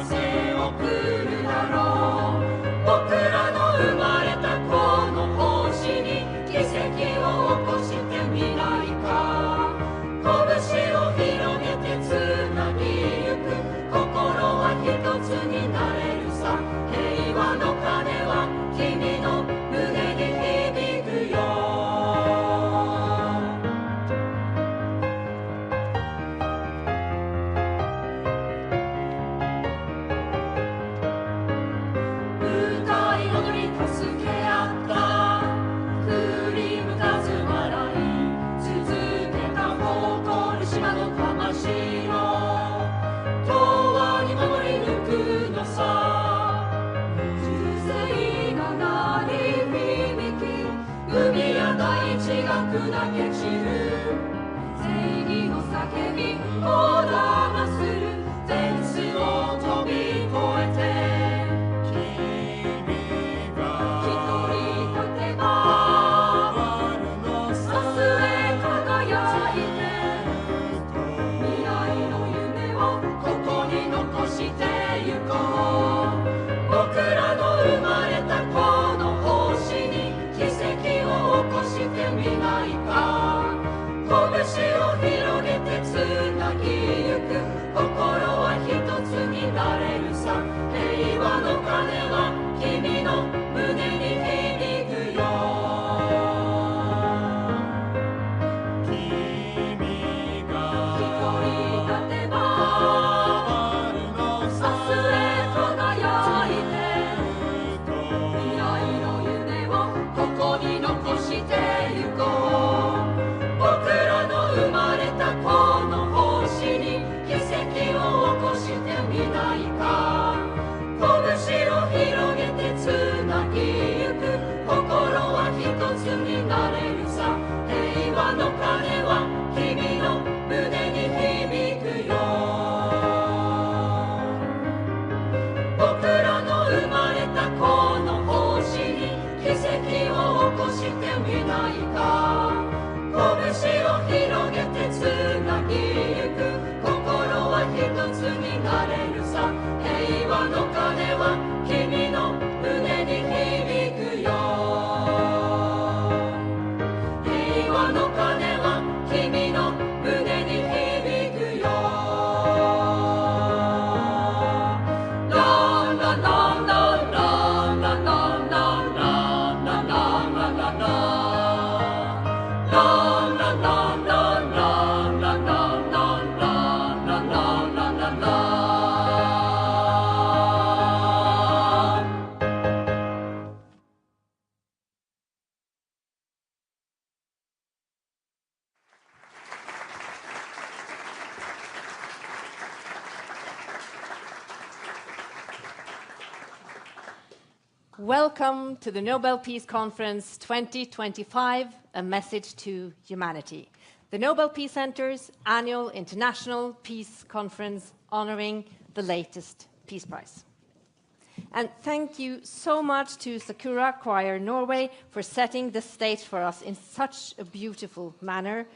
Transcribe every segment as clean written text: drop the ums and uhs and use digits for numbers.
せを送るだろう。僕らの生まれたこの星に奇跡を起こしてみないか。拳を広げてつなぎゆく心は一つになれるさ。平和の鐘は君の胸に響くよ。歌い踊り助け合った振り向かず笑い続けた誇る島の魂を永遠に守り抜くのさ。銃声が鳴り響き海や大地が砕け散る。正義の叫びこだまするフェンスを飛び越えて一人立てば明日へ輝いて未来の夢をここに残してゆこう。僕らの生まれたこの星に奇跡を起こしてみないか。拳を広げてつなぎゆく心は一つになれるさ。平和の鐘は君の胸に響くよ。君が一人立てば明日へ輝いて未来の夢をここに残してゆこう。僕らの生まれたこの星に奇跡を起こしてみないか。拳を広げてつなぎゆく心は一つになれるさ。平和の鐘は君の胸に響くよ。僕らの生まれたこの星に奇跡を起こしてみないか。拳を広げてつなぎゆく心は一つになれるさ。平和の鐘は君の胸に響くよ。平和の鐘は君の胸に響くよ。ラララララララララララララWelcome to the Nobel Peace Conference 2025, a message to humanity. The Nobel Peace Center's annual international peace conference honoring the latest Peace Prize. And thank you so much to Sakura Choir Norway for setting the stage for us in such a beautiful manner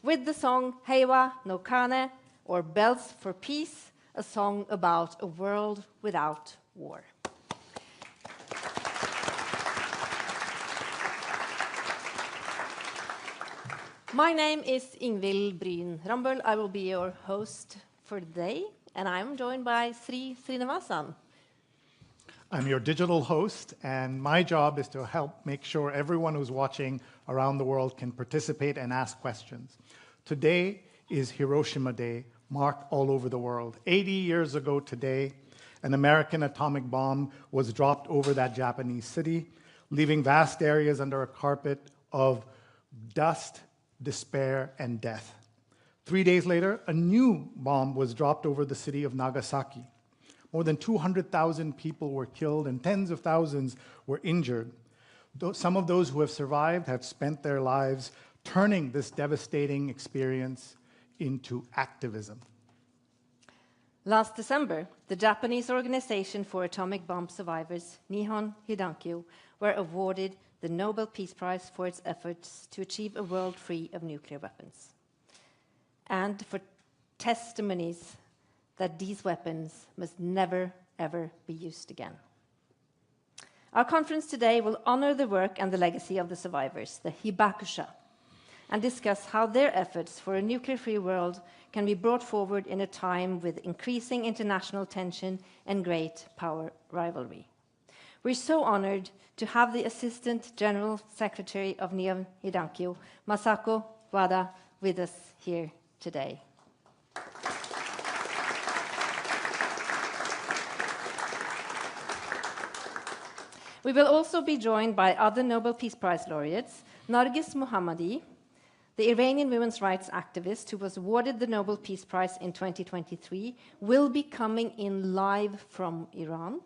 with the song Heiwa no Kane, or Bells for Peace, a song about a world without war. My name is Ingvild Bryn Rambøll. I will be your host for the day, and I'm joined by Sri Srinivasan. I'm your digital host, and my job is to help make sure everyone who's watching around the world can participate and ask questions. Today is Hiroshima Day, marked all over the world. 80 years ago today, an American atomic bomb was dropped over that Japanese city, leaving vast areas under a carpet of dust, despair, and death. 3 days later, a new bomb was dropped over the city of Nagasaki. More than 200,000 people were killed and tens of thousands were injured. Some of those who have survived have spent their lives turning this devastating experience into activism. Last December, the Japanese Organization for Atomic Bomb Survivors, Nihon Hidankyo, were awarded the Nobel Peace Prize for its efforts to achieve a world free of nuclear weapons. And for testimonies that these weapons must never, ever be used again. Our conference today will honor the work and the legacy of the survivors, the Hibakusha, and discuss how their efforts for a nuclear-free world can be brought forward in a time with increasing international tension and great power rivalry. We're so honored to have the Assistant General Secretary of Nihon Hidankyo, Masako Wada, with us here today. We will also be joined by other Nobel Peace Prize laureates. Narges Mohammadi, the Iranian women's rights activist who was awarded the Nobel Peace Prize in 2023, will be coming in live from Iran.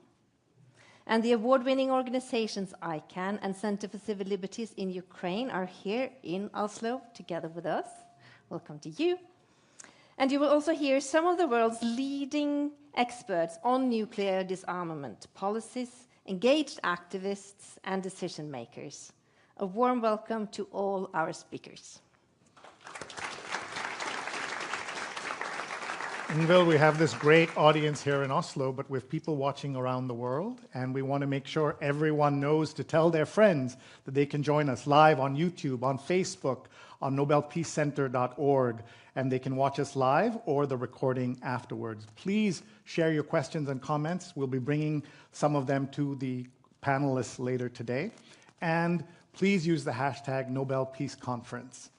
And the award-winning organizations ICANN and Center for Civil Liberties in Ukraine are here in Oslo together with us. Welcome to you. And you will also hear some of the world's leading experts on nuclear disarmament policies, engaged activists, and decision makers. A warm welcome to all our speakers. Ingvild, we have this great audience here in Oslo, but with people watching around the world, and we want to make sure everyone knows to tell their friends that they can join us live on YouTube, on Facebook, on nobelpeacecenter.org, and they can watch us live or the recording afterwards. Please share your questions and comments. We'll be bringing some of them to the panelists later today. And please use the hashtag Nobel Peace Conference.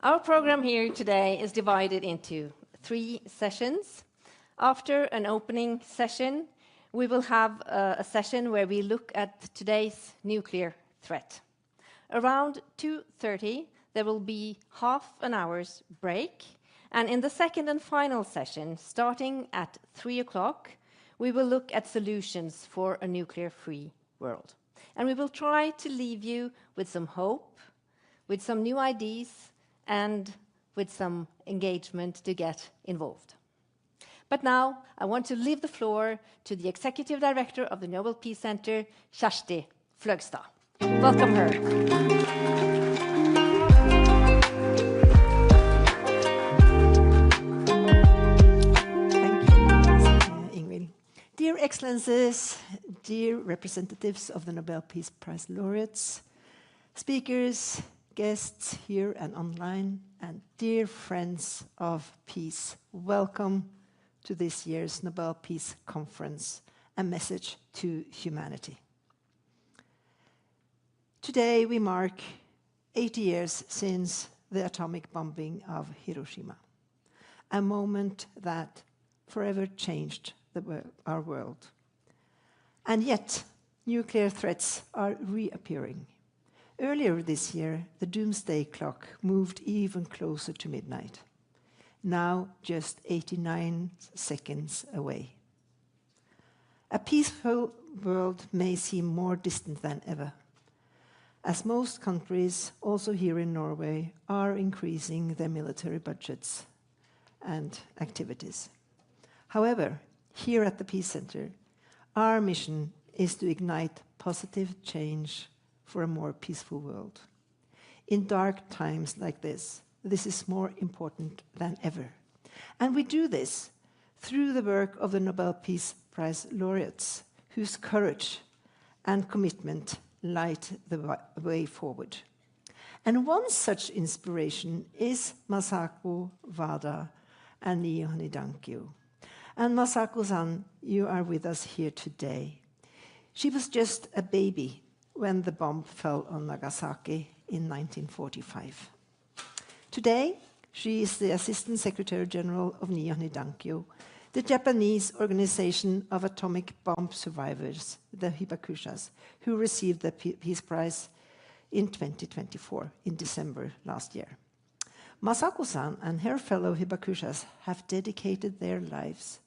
Our program here today is divided into 3 sessions. After an opening session, we will have a session where we look at today's nuclear threat. Around 2:30, there will be half an hour's break. And in the second and final session, starting at 3 o'clock, we will look at solutions for a nuclear-free world. And we will try to leave you with some hope, with some new ideas, and with some engagement to get involved. But now, I want to leave the floor to the Executive Director of the Nobel Peace Center, Kjersti Fløgstad. Welcome her. Thank you, Ingvild. Dear Excellencies, dear representatives of the Nobel Peace Prize laureates, speakers, guests here and online, and dear friends of peace, welcome to this year's Nobel Peace Conference, A Message to Humanity. Today we mark 80 years since the atomic bombing of Hiroshima, a moment that forever changed our world. And yet, nuclear threats are reappearing. Earlier this year, the doomsday clock moved even closer to midnight, now just 89 seconds away. A peaceful world may seem more distant than ever, as most countries, also here in Norway, are increasing their military budgets and activities. However, here at the Peace Center, our mission is to ignite positive change for a more peaceful world. In dark times like this is more important than ever. And we do this through the work of the Nobel Peace Prize laureates, whose courage and commitment light the way forward. And one such inspiration is Masako Wada and Nihon Hidankyo. And Masako-san, you are with us here today. She was just a baby when the bomb fell on Nagasaki in 1945. Today, she is the Assistant Secretary General of Nihon Hidankyo, the Japanese organization of atomic bomb survivors, the Hibakushas, who received the Peace Prize in 2024, in December last year. Masako-san and her fellow Hibakushas have dedicated their lives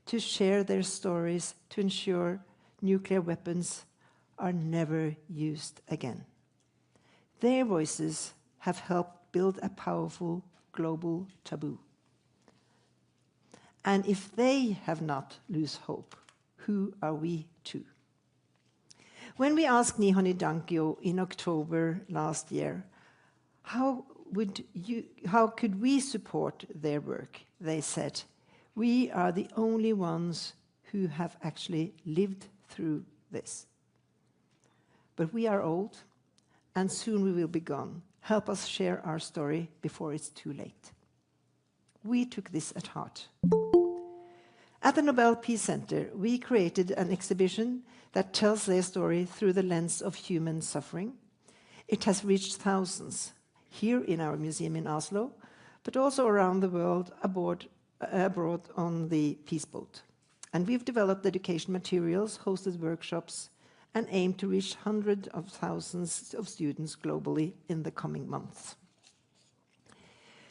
to share their stories to ensure nuclear weapons are never used again. Their voices have helped build a powerful global taboo. And if they have not lost hope, who are we to? When we asked Nihon Hidankyo in October last year, how could we support their work? They said, we are the only ones who have actually lived through this. But we are old, and soon we will be gone. Help us share our story before it's too late. We took this at heart. At the Nobel Peace Center, we created an exhibition that tells their story through the lens of human suffering. It has reached thousands, here in our museum in Oslo, but also around the world abroad on the Peace Boat. And we've developed education materials, hosted workshops, and aim to reach hundreds of thousands of students globally in the coming months.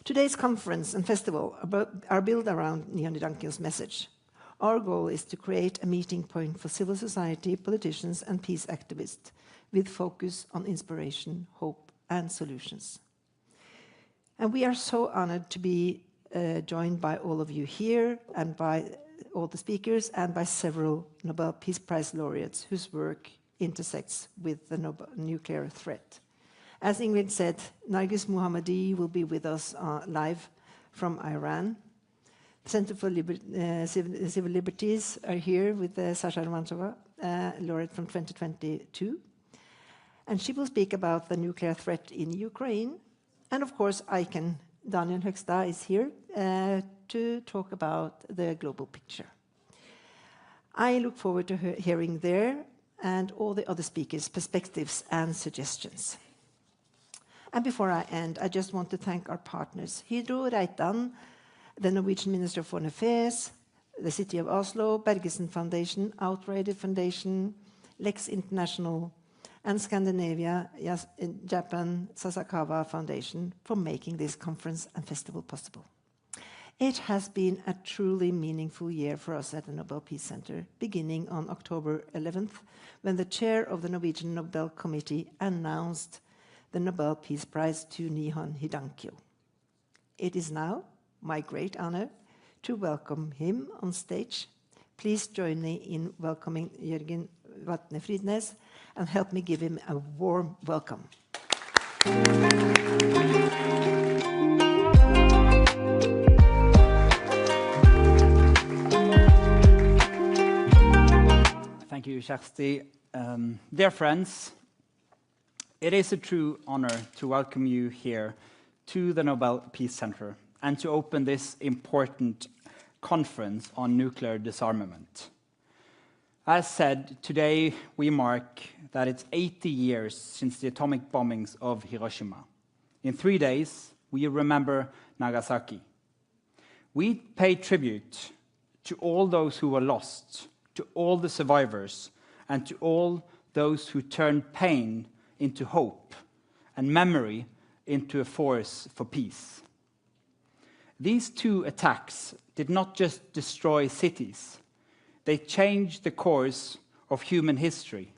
Today's conference and festival are built around Nihon Hidankyo's message. Our goal is to create a meeting point for civil society, politicians, and peace activists with focus on inspiration, hope, and solutions. And we are so honored to be joined by all of you here and by all the speakers and by several Nobel Peace Prize laureates whose work intersects with the nuclear threat. As Ingrid said, Nargis Mohammadi will be with us live from Iran. The Center for Civil Liberties are here with Sasha Romanchova, laureate from 2022. And she will speak about the nuclear threat in Ukraine. And of course, Daniel Högsta is here to talk about the global picture. I look forward to hearing their and all the other speakers' perspectives and suggestions. And before I end, I just want to thank our partners, Hydro Reitan, the Norwegian Minister of Foreign Affairs, the City of Oslo, Bergesen Foundation, Outrider Foundation, Lex International, and Scandinavia, Japan, Sasakawa Foundation for making this conference and festival possible. It has been a truly meaningful year for us at the Nobel Peace Center, beginning on October 11th, when the chair of the Norwegian Nobel Committee announced the Nobel Peace Prize to Nihon Hidankyo. It is now my great honor to welcome him on stage. Please join me in welcoming Jørgen Vatne Fridnes and help me give him a warm welcome. Thank you, Kjersti. Dear friends, it is a true honor to welcome you here to the Nobel Peace Center and to open this important conference on nuclear disarmament. As said, today we mark that it's 80 years since the atomic bombings of Hiroshima. In 3 days, we remember Nagasaki. We pay tribute to all those who were lost, to all the survivors, and to all those who turned pain into hope and memory into a force for peace. These two attacks did not just destroy cities. They changed the course of human history.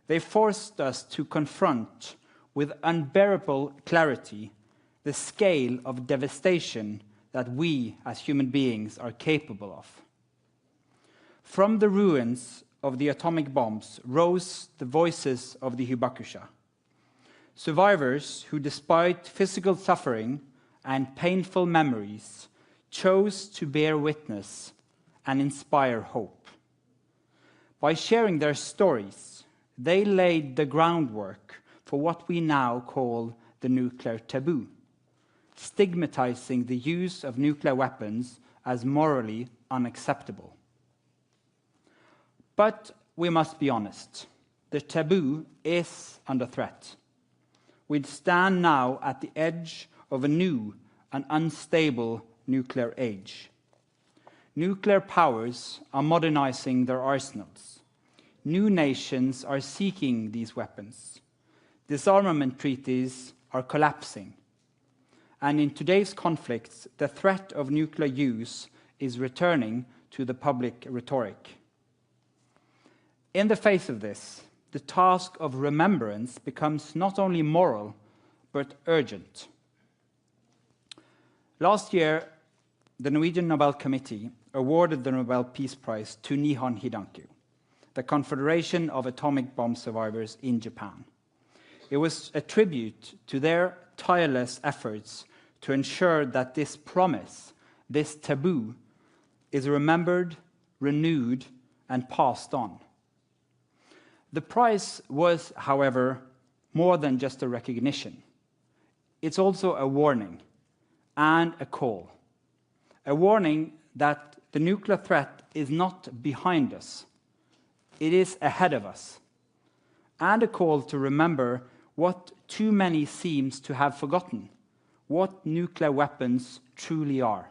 They forced us to confront with unbearable clarity the scale of devastation that we as human beings are capable of. From the ruins of the atomic bombs rose the voices of the Hibakusha, survivors who, despite physical suffering and painful memories, chose to bear witness and inspire hope. By sharing their stories, they laid the groundwork for what we now call the nuclear taboo, stigmatizing the use of nuclear weapons as morally unacceptable. But we must be honest, the taboo is under threat. We stand now at the edge of a new and unstable nuclear age. Nuclear powers are modernizing their arsenals. New nations are seeking these weapons. Disarmament treaties are collapsing. And in today's conflicts, the threat of nuclear use is returning to the public rhetoric. In the face of this, the task of remembrance becomes not only moral, but urgent. Last year, the Norwegian Nobel Committee awarded the Nobel Peace Prize to Nihon Hidankyo, the Confederation of Atomic Bomb Survivors in Japan. It was a tribute to their tireless efforts to ensure that this promise, this taboo, is remembered, renewed, and passed on. The prize was, however, more than just a recognition. It's also a warning and a call. A warning that the nuclear threat is not behind us. It is ahead of us. And a call to remember what too many seems to have forgotten, what nuclear weapons truly are.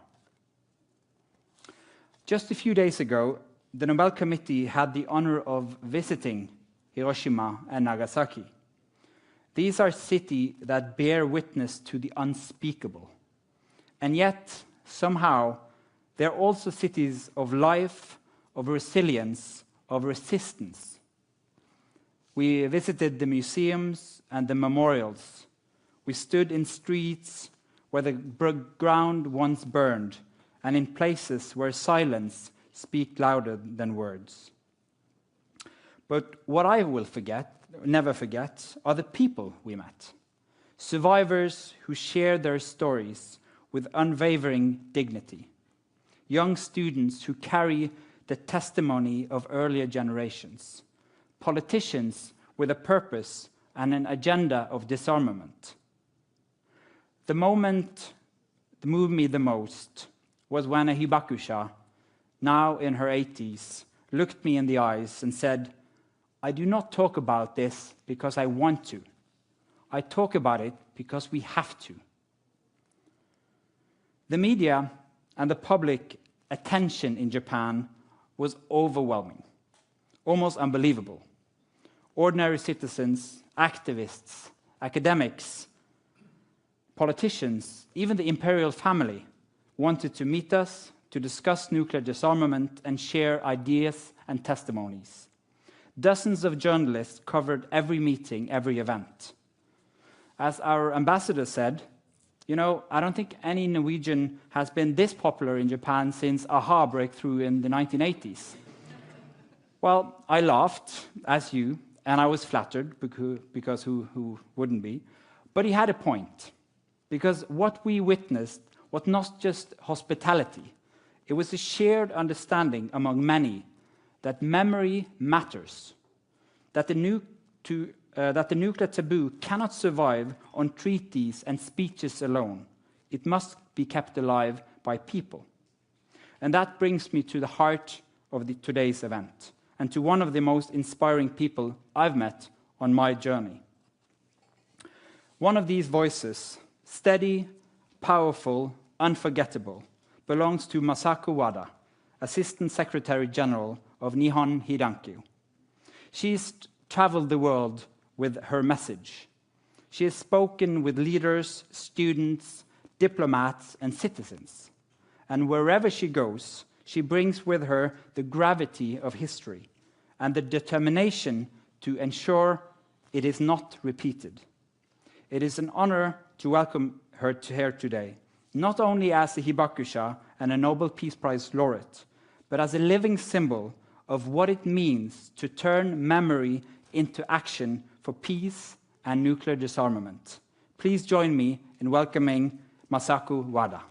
Just a few days ago, the Nobel Committee had the honor of visiting Hiroshima and Nagasaki. These are cities that bear witness to the unspeakable. And yet, somehow, they're also cities of life, of resilience, of resistance. We visited the museums and the memorials. We stood in streets where the ground once burned, and in places where silence speaks louder than words. But what I will never forget, are the people we met. Survivors who shared their stories with unwavering dignity. Young students who carry the testimony of earlier generations. Politicians with a purpose and an agenda of disarmament. The moment that moved me the most was when a Hibakusha, now in her 80s, looked me in the eyes and said, "I do not talk about this because I want to. I talk about it because we have to." The media and the public attention in Japan was overwhelming, almost unbelievable. Ordinary citizens, activists, academics, politicians, even the imperial family wanted to meet us to discuss nuclear disarmament and share ideas and testimonies. Dozens of journalists covered every meeting, every event. As our ambassador said, I don't think any Norwegian has been this popular in Japan since AHA breakthrough in the 1980s. Well, I laughed, as you, and I was flattered, because who wouldn't be? But he had a point, because what we witnessed was not just hospitality. It was a shared understanding among many that memory matters, that the nuclear taboo cannot survive on treaties and speeches alone. It must be kept alive by people. And that brings me to the heart of today's event, and to one of the most inspiring people I've met on my journey. One of these voices, steady, powerful, unforgettable, belongs to Masako Wada, Assistant Secretary General of Nihon Hidankyo. She's traveled the world with her message. She has spoken with leaders, students, diplomats, and citizens. And wherever she goes, she brings with her the gravity of history and the determination to ensure it is not repeated. It is an honor to welcome her here today, not only as a Hibakusha and a Nobel Peace Prize laureate, but as a living symbol of what it means to turn memory into action for peace and nuclear disarmament. Please join me in welcoming Masako Wada.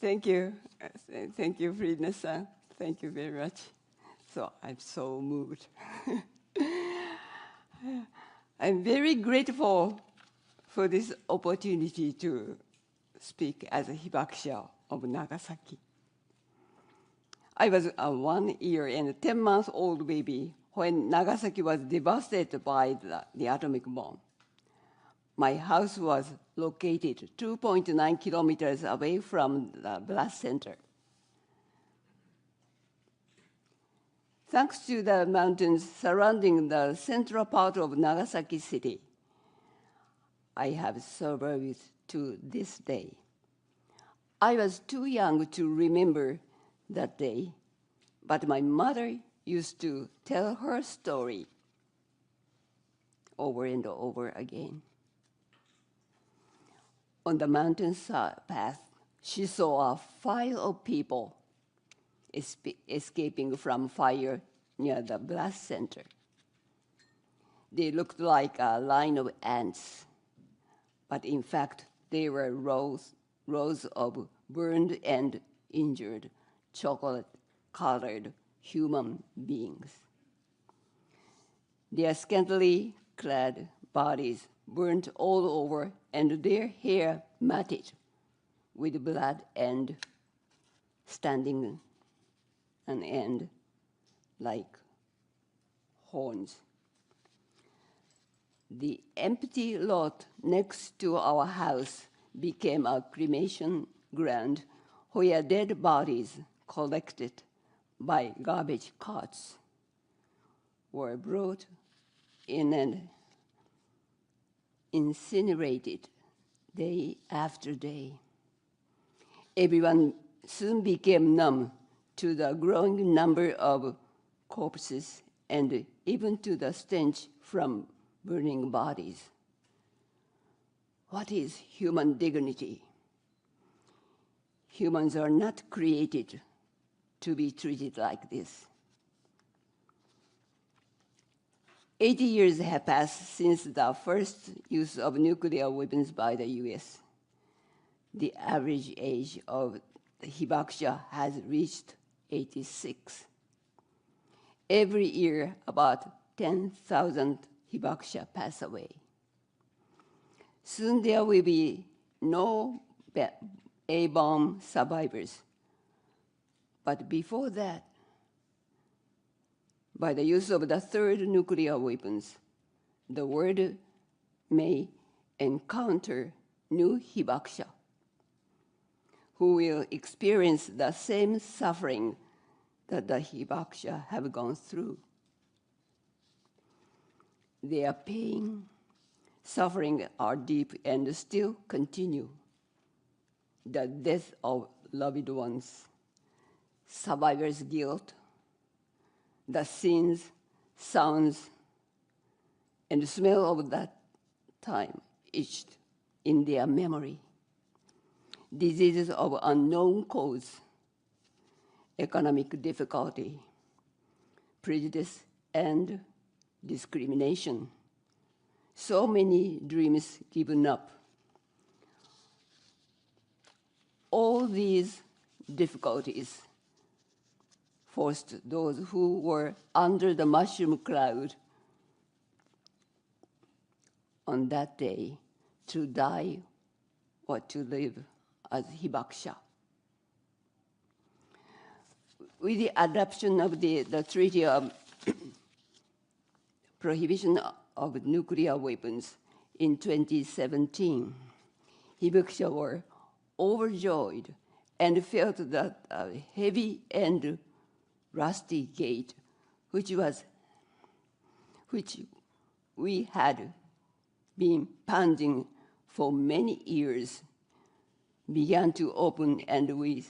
Thank you. Thank you, Friedner-san. Thank you very much. So I'm so moved. I'm very grateful for this opportunity to speak as a Hibakusha of Nagasaki. I was a 1 year and 10-month-old baby when Nagasaki was devastated by the atomic bomb. My house was located 2.9 kilometers away from the blast center. Thanks to the mountains surrounding the central part of Nagasaki City, I have survived to this day. I was too young to remember that day, but my mother used to tell her story over and over again. On the mountain path, she saw a file of people escaping from fire near the blast center. They looked like a line of ants, but in fact, they were rows of burned and injured, chocolate-colored human beings. Their scantily clad bodies burnt all over, and their hair matted with blood and standing an end like horns. The empty lot next to our house became a cremation ground where dead bodies collected by garbage carts were brought in and incinerated day after day. Everyone soon became numb to the growing number of corpses and even to the stench from burning bodies. What is human dignity? Humans are not created to be treated like this. 80 years have passed since the first use of nuclear weapons by the US. The average age of the Hibakusha has reached 86. Every year, about 10,000 Hibakusha pass away. Soon there will be no A-bomb survivors. But before that, by the use of the third nuclear weapons, the world may encounter new Hibakusha, who will experience the same suffering that the Hibakusha have gone through. Their pain, suffering are deep and still continue. The death of loved ones, survivors' guilt, the scenes, sounds, and smell of that time etched in their memory. Diseases of unknown cause, economic difficulty, prejudice, and discrimination. So many dreams given up. All these difficulties forced those who were under the mushroom cloud on that day to die or to live as Hibakusha. With the adoption of the Treaty of Prohibition of Nuclear Weapons in 2017, Hibakusha were overjoyed and felt that a heavy and rusty gate, which we had been pounding for many years, began to open, and we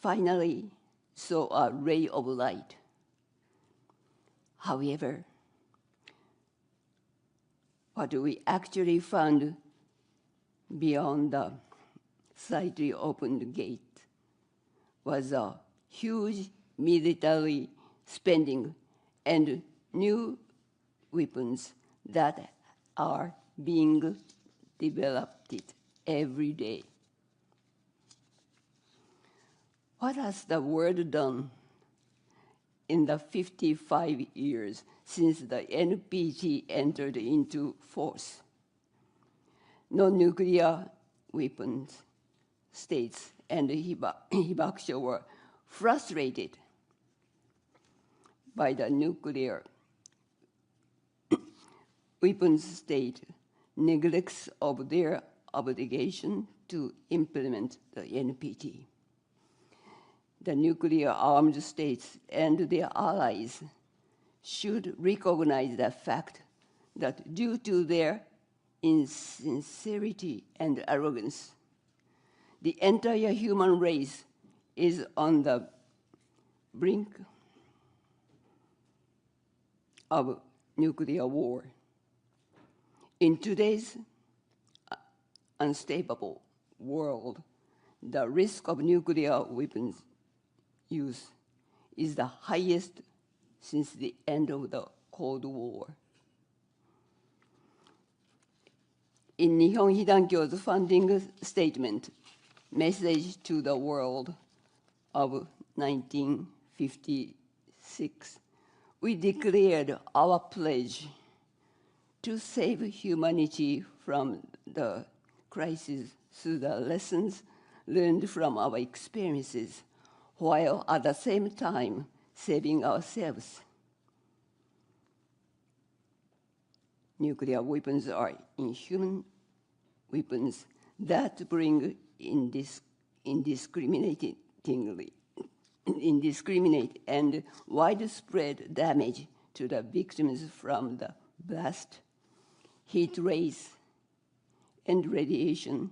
finally saw a ray of light. However, what we actually found beyond the slightly opened gate was a huge military spending and new weapons that are being developed every day. What has the world done in the 55 years since the NPT entered into force? Non-nuclear weapons states and Hibakusha were frustrated by the nuclear weapons state neglects of their obligation to implement the NPT. the nuclear armed states and their allies should recognize the fact that due to their insincerity and arrogance, the entire human race is on the brink of nuclear war. In today's unstable world, the risk of nuclear weapons use is the highest since the end of the Cold War. In Nihon Hidankyo's founding statement, Message to the World of 1956, we declared our pledge to save humanity from the crisis through the lessons learned from our experiences, while at the same time saving ourselves. Nuclear weapons are inhuman weapons that bring indiscriminate and widespread damage to the victims from the blast, heat rays, and radiation,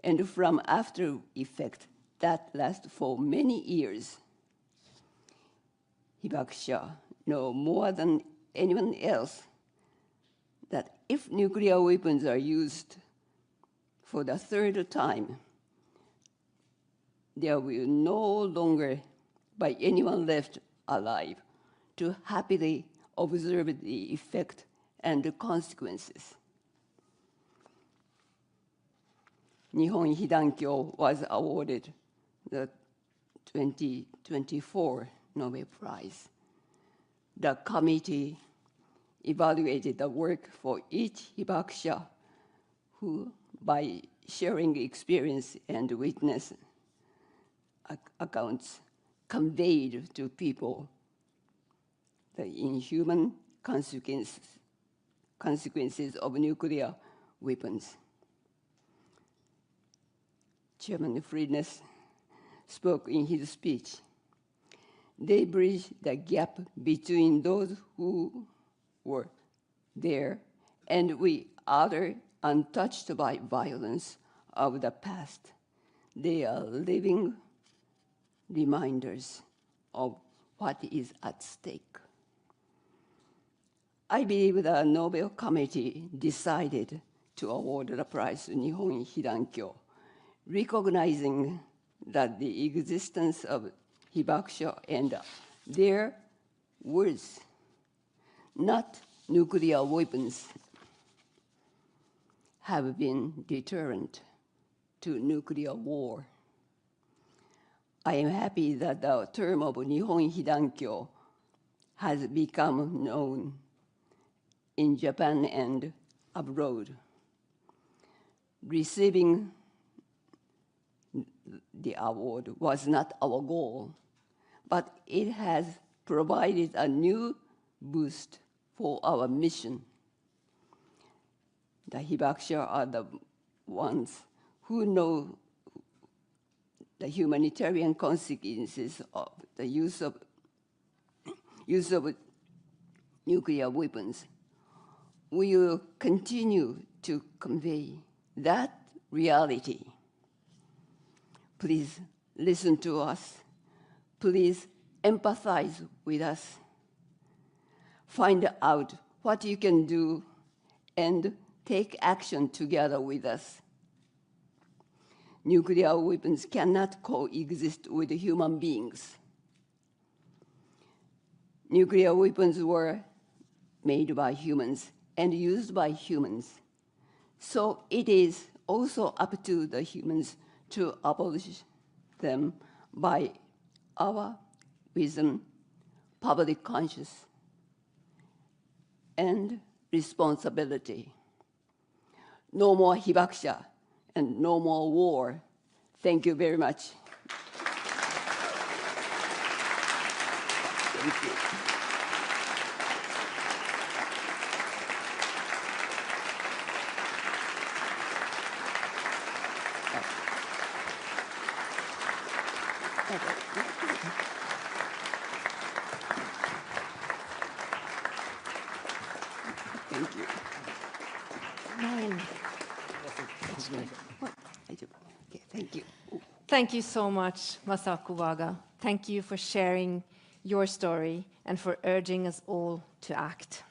and from after effects that last for many years. Hibakusha knows more than anyone else that if nuclear weapons are used for the third time, there will no longer be anyone left alive to happily observe the effect and the consequences. Nihon Hidankyo was awarded the 2024 Nobel Prize. The committee evaluated the work for each Hibakusha who, by sharing experience and witness accounts, conveyed to people the inhuman consequences of nuclear weapons. Chairman Friedness spoke in his speech. They bridge the gap between those who were there and we other untouched by violence of the past. They are living reminders of what is at stake. I believe the Nobel Committee decided to award the prize to Nihon Hidankyo, recognizing that the existence of Hibakusha and their words, not nuclear weapons, have been deterrent to nuclear war. I am happy that the term of Nihon Hidankyo has become known in Japan and abroad. Receiving the award was not our goal, but it has provided a new boost for our mission. The Hibakusha are the ones who know the humanitarian consequences of the use of nuclear weapons. We will continue to convey that reality. Please listen to us. Please empathize with us. Find out what you can do and take action together with us. Nuclear weapons cannot coexist with human beings. Nuclear weapons were made by humans and used by humans. So it is also up to the humans to abolish them by our wisdom, public conscience, and responsibility. No more Hibakusha and no more war. Thank you very much. Thank you. Okay. Thank you. Man. Okay, thank you. Thank you so much, Masako Waga. Thank you for sharing your story and for urging us all to act.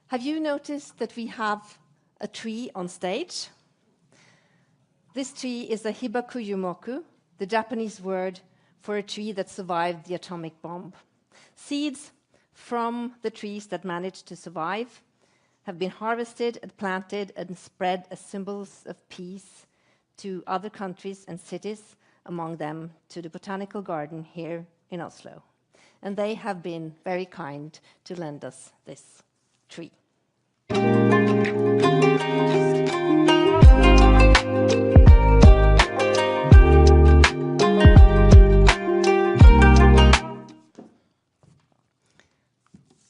Have you noticed that we have a tree on stage? This tree is a Hibakusha, the Japanese word for a tree that survived the atomic bomb. Seeds from the trees that managed to survive have been harvested and planted and spread as symbols of peace to other countries and cities, among them to the Botanical Garden here in Oslo. And they have been very kind to lend us this tree.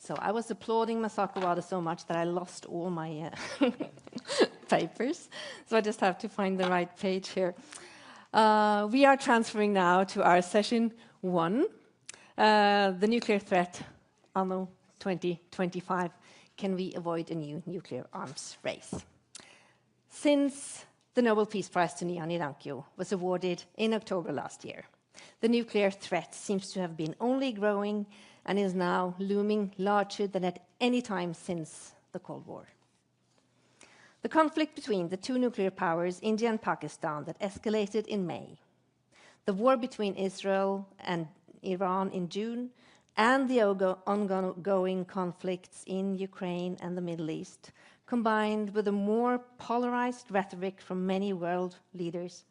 So I was applauding Masako Wada so much that I lost all my papers. So I just have to find the right page here. We are transferring now to our session 1, the nuclear threat anno 2025. Can we avoid a new nuclear arms race? Since the Nobel Peace Prize to Nihon Hidankyo was awarded in October last year, the nuclear threat seems to have been only growing and is now looming larger than at any time since the Cold War. The conflict between the two nuclear powers, India and Pakistan, that escalated in May, the war between Israel and Iran in June, and the ongoing conflicts in Ukraine and the Middle East, combined with a more polarized rhetoric from many world leaders,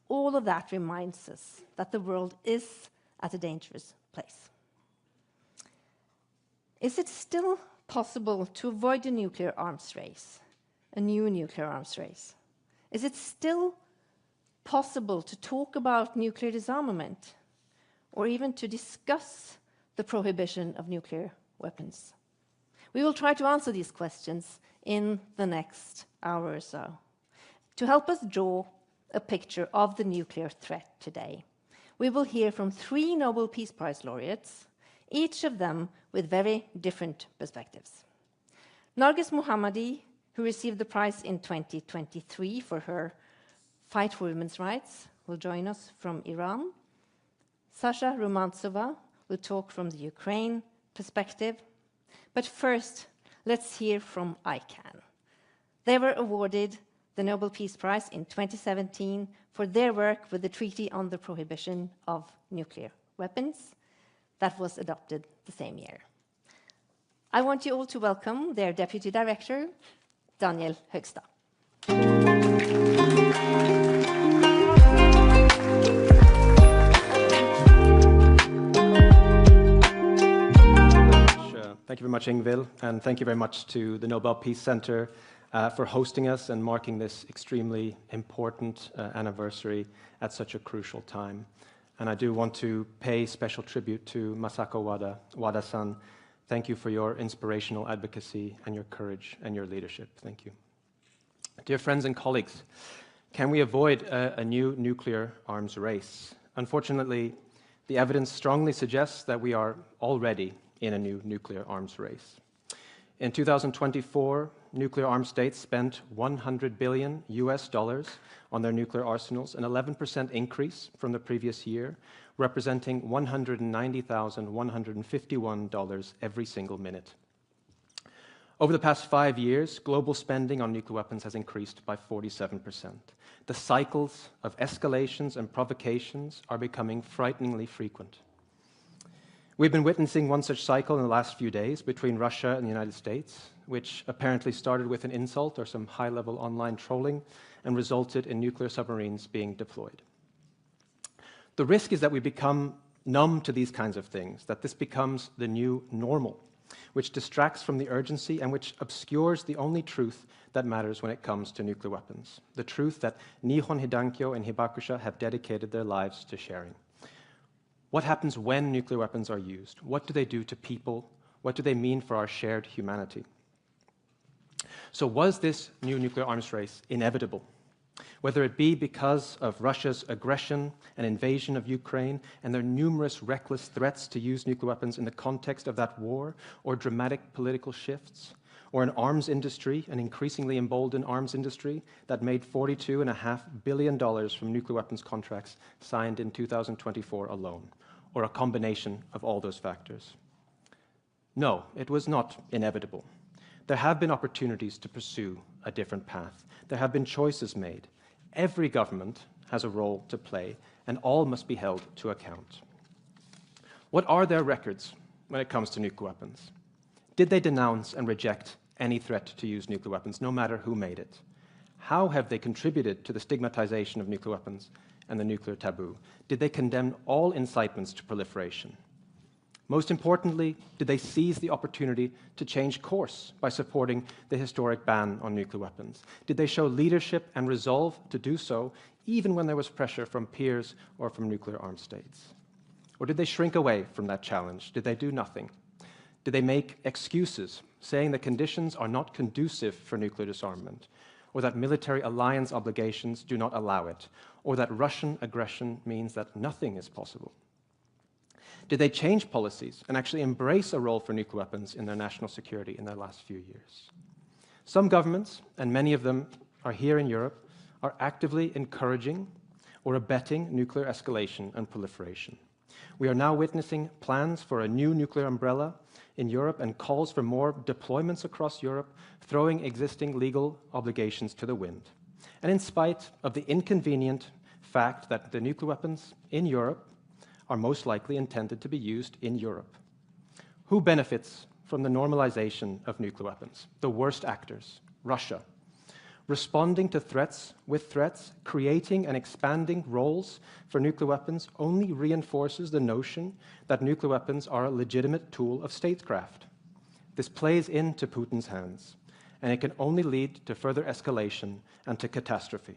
all of that reminds us that the world is at a dangerous place. Is it still possible to avoid a nuclear arms race, a new nuclear arms race? Is it still possible to talk about nuclear disarmament, or even to discuss the prohibition of nuclear weapons? We will try to answer these questions in the next hour or so. To help us draw a picture of the nuclear threat today, we will hear from 3 Nobel Peace Prize laureates, each of them with very different perspectives. Narges Mohammadi, who received the prize in 2023 for her fight for women's rights, will join us from Iran. Sasha Romantsova will talk from the Ukraine perspective. But first, let's hear from ICAN. They were awarded the Nobel Peace Prize in 2017 for their work with the Treaty on the Prohibition of Nuclear Weapons that was adopted the same year. I want you all to welcome their Deputy Director, Daniel Högsta. Thank you very much, Ingvild, and thank you very much to the Nobel Peace Center for hosting us and marking this extremely important anniversary at such a crucial time. And I do want to pay special tribute to Masako Wada-san. Thank you for your inspirational advocacy and your courage and your leadership. Thank you. Dear friends and colleagues, can we avoid a new nuclear arms race? Unfortunately, the evidence strongly suggests that we are already in a new nuclear arms race. In 2024, nuclear armed states spent $100 billion on their nuclear arsenals, an 11% increase from the previous year, representing $190,151 every single minute. Over the past 5 years, global spending on nuclear weapons has increased by 47%. The cycles of escalations and provocations are becoming frighteningly frequent. We've been witnessing one such cycle in the last few days between Russia and the United States, which apparently started with an insult or some high-level online trolling and resulted in nuclear submarines being deployed. The risk is that we become numb to these kinds of things, that this becomes the new normal, which distracts from the urgency and which obscures the only truth that matters when it comes to nuclear weapons, the truth that Nihon Hidankyo and Hibakusha have dedicated their lives to sharing. What happens when nuclear weapons are used? What do they do to people? What do they mean for our shared humanity? So was this new nuclear arms race inevitable? Whether it be because of Russia's aggression and invasion of Ukraine and their numerous reckless threats to use nuclear weapons in the context of that war, or dramatic political shifts, or an arms industry, an increasingly emboldened arms industry that made $42.5 billion from nuclear weapons contracts signed in 2024 alone, or a combination of all those factors? No, it was not inevitable. There have been opportunities to pursue a different path. There have been choices made. Every government has a role to play, and all must be held to account. What are their records when it comes to nuclear weapons? Did they denounce and reject any threat to use nuclear weapons, no matter who made it? How have they contributed to the stigmatization of nuclear weapons and the nuclear taboo? Did they condemn all incitements to proliferation? Most importantly, did they seize the opportunity to change course by supporting the historic ban on nuclear weapons? Did they show leadership and resolve to do so, even when there was pressure from peers or from nuclear armed states? Or did they shrink away from that challenge? Did they do nothing? Did they make excuses, saying that conditions are not conducive for nuclear disarmament, or that military alliance obligations do not allow it, or that Russian aggression means that nothing is possible? Did they change policies and actually embrace a role for nuclear weapons in their national security in their last few years? Some governments, and many of them are here in Europe, are actively encouraging or abetting nuclear escalation and proliferation. We are now witnessing plans for a new nuclear umbrella in Europe and calls for more deployments across Europe, throwing existing legal obligations to the wind. And in spite of the inconvenient fact that the nuclear weapons in Europe are most likely intended to be used in Europe. Who benefits from the normalization of nuclear weapons? The worst actors, Russia. Responding to threats with threats, creating and expanding roles for nuclear weapons only reinforces the notion that nuclear weapons are a legitimate tool of statecraft. This plays into Putin's hands, and it can only lead to further escalation and to catastrophe.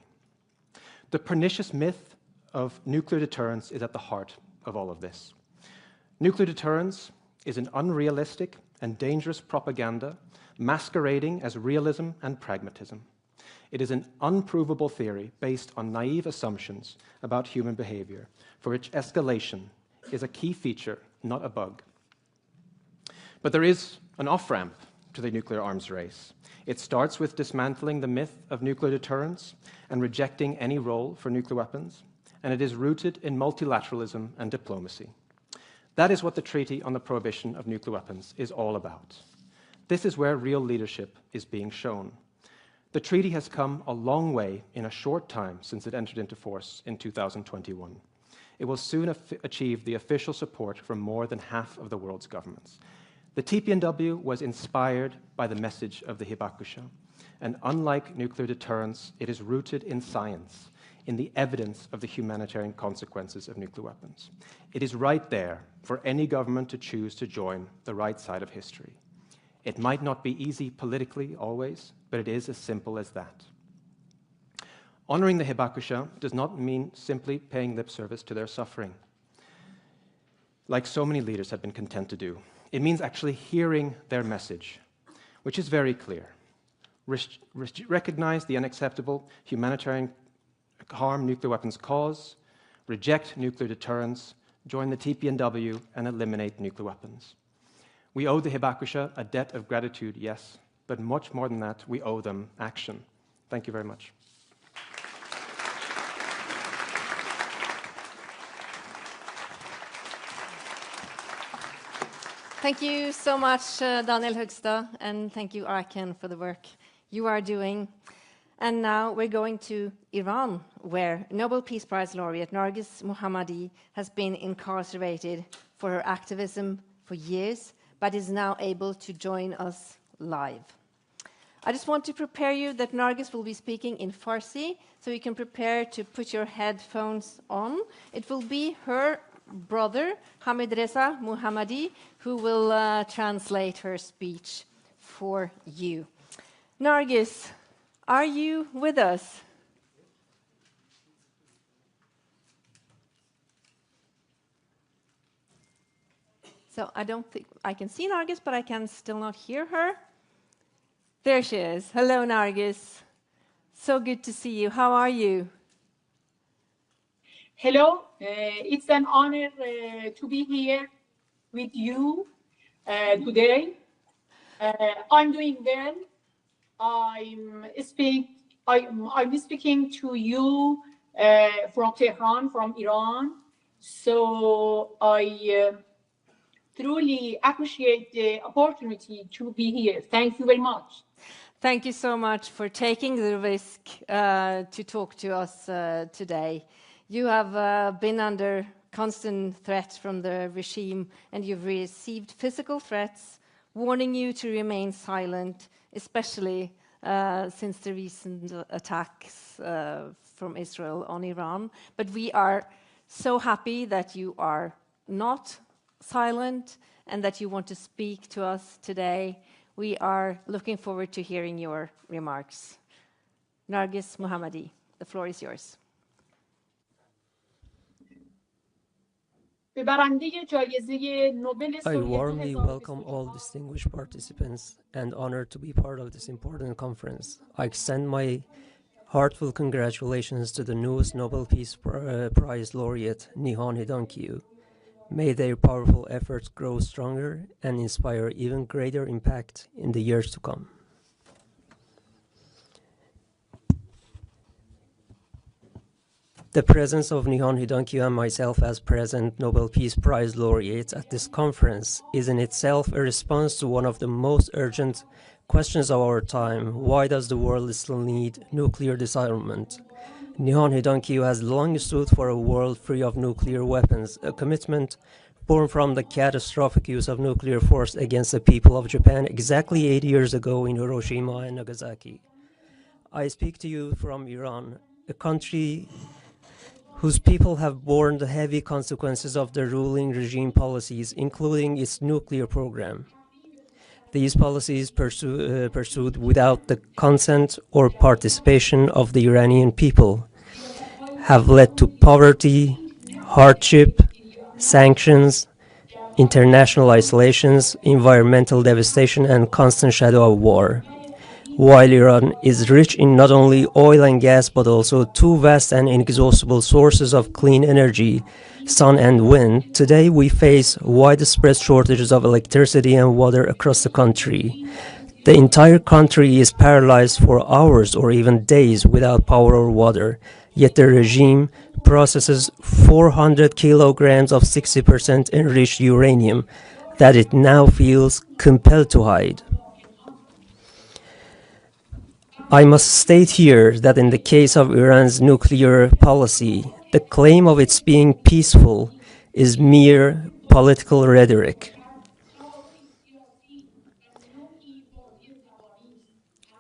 The pernicious myth of nuclear deterrence is at the heart of all of this. Nuclear deterrence is an unrealistic and dangerous propaganda masquerading as realism and pragmatism. It is an unprovable theory based on naive assumptions about human behavior, for which escalation is a key feature, not a bug. But there is an off-ramp to the nuclear arms race. It starts with dismantling the myth of nuclear deterrence and rejecting any role for nuclear weapons, and it is rooted in multilateralism and diplomacy. That is what the Treaty on the Prohibition of Nuclear Weapons is all about. This is where real leadership is being shown. The treaty has come a long way in a short time since it entered into force in 2021. It will soon achieve the official support from more than half of the world's governments. The TPNW was inspired by the message of the Hibakusha, and unlike nuclear deterrence, it is rooted in science, in the evidence of the humanitarian consequences of nuclear weapons. It is right there for any government to choose to join the right side of history. It might not be easy politically always, but it is as simple as that. Honoring the Hibakusha does not mean simply paying lip service to their suffering, like so many leaders have been content to do. It means actually hearing their message, which is very clear. Recognize the unacceptable humanitarian harm nuclear weapons cause, reject nuclear deterrence, join the TPNW, and eliminate nuclear weapons. We owe the Hibakusha a debt of gratitude, yes, but much more than that, we owe them action. Thank you very much. Thank you so much, Daniel Högsta, and thank you, Arkan, for the work you are doing. And now we're going to Iran, where Nobel Peace Prize laureate Narges Mohammadi has been incarcerated for her activism for years, but is now able to join us live. I just want to prepare you that Narges will be speaking in Farsi, so you can prepare to put your headphones on. It will be her brother, Hamid Reza Mohammadi, who will translate her speech for you. Narges, are you with us? So I don't think I can see Narges, but I can still not hear her. There she is. Hello, Narges. So good to see you. How are you? Hello. It's an honor to be here with you today. I'm doing well. I'm speaking to you from Tehran, from Iran. So I truly appreciate the opportunity to be here. Thank you very much. Thank you so much for taking the risk to talk to us today. You have been under constant threat from the regime, and you've received physical threats warning you to remain silent, especially since the recent attacks from Israel on Iran. But we are so happy that you are not silent and that you want to speak to us today. We are looking forward to hearing your remarks. Nargis Mohammadi, the floor is yours. I warmly welcome all distinguished participants and honored to be part of this important conference. I extend my heartfelt congratulations to the newest Nobel Peace Prize laureate, Nihon Hidankyo. May their powerful efforts grow stronger and inspire even greater impact in the years to come. The presence of Nihon Hidankyo and myself as present Nobel Peace Prize laureates at this conference is in itself a response to one of the most urgent questions of our time: why does the world still need nuclear disarmament? Nihon Hidankyo has long stood for a world free of nuclear weapons, a commitment born from the catastrophic use of nuclear force against the people of Japan exactly 8 years ago in Hiroshima and Nagasaki. I speak to you from Iran, a country whose people have borne the heavy consequences of the ruling regime policies, including its nuclear program. These policies pursued without the consent or participation of the Iranian people have led to poverty, hardship, sanctions, international isolations, environmental devastation, and constant shadow of war. While Iran is rich in not only oil and gas, but also two vast and inexhaustible sources of clean energy, sun and wind, today we face widespread shortages of electricity and water across the country. The entire country is paralyzed for hours or even days without power or water, yet the regime processes 400 kilograms of 60% enriched uranium that it now feels compelled to hide. I must state here that in the case of Iran's nuclear policy, the claim of its being peaceful is mere political rhetoric.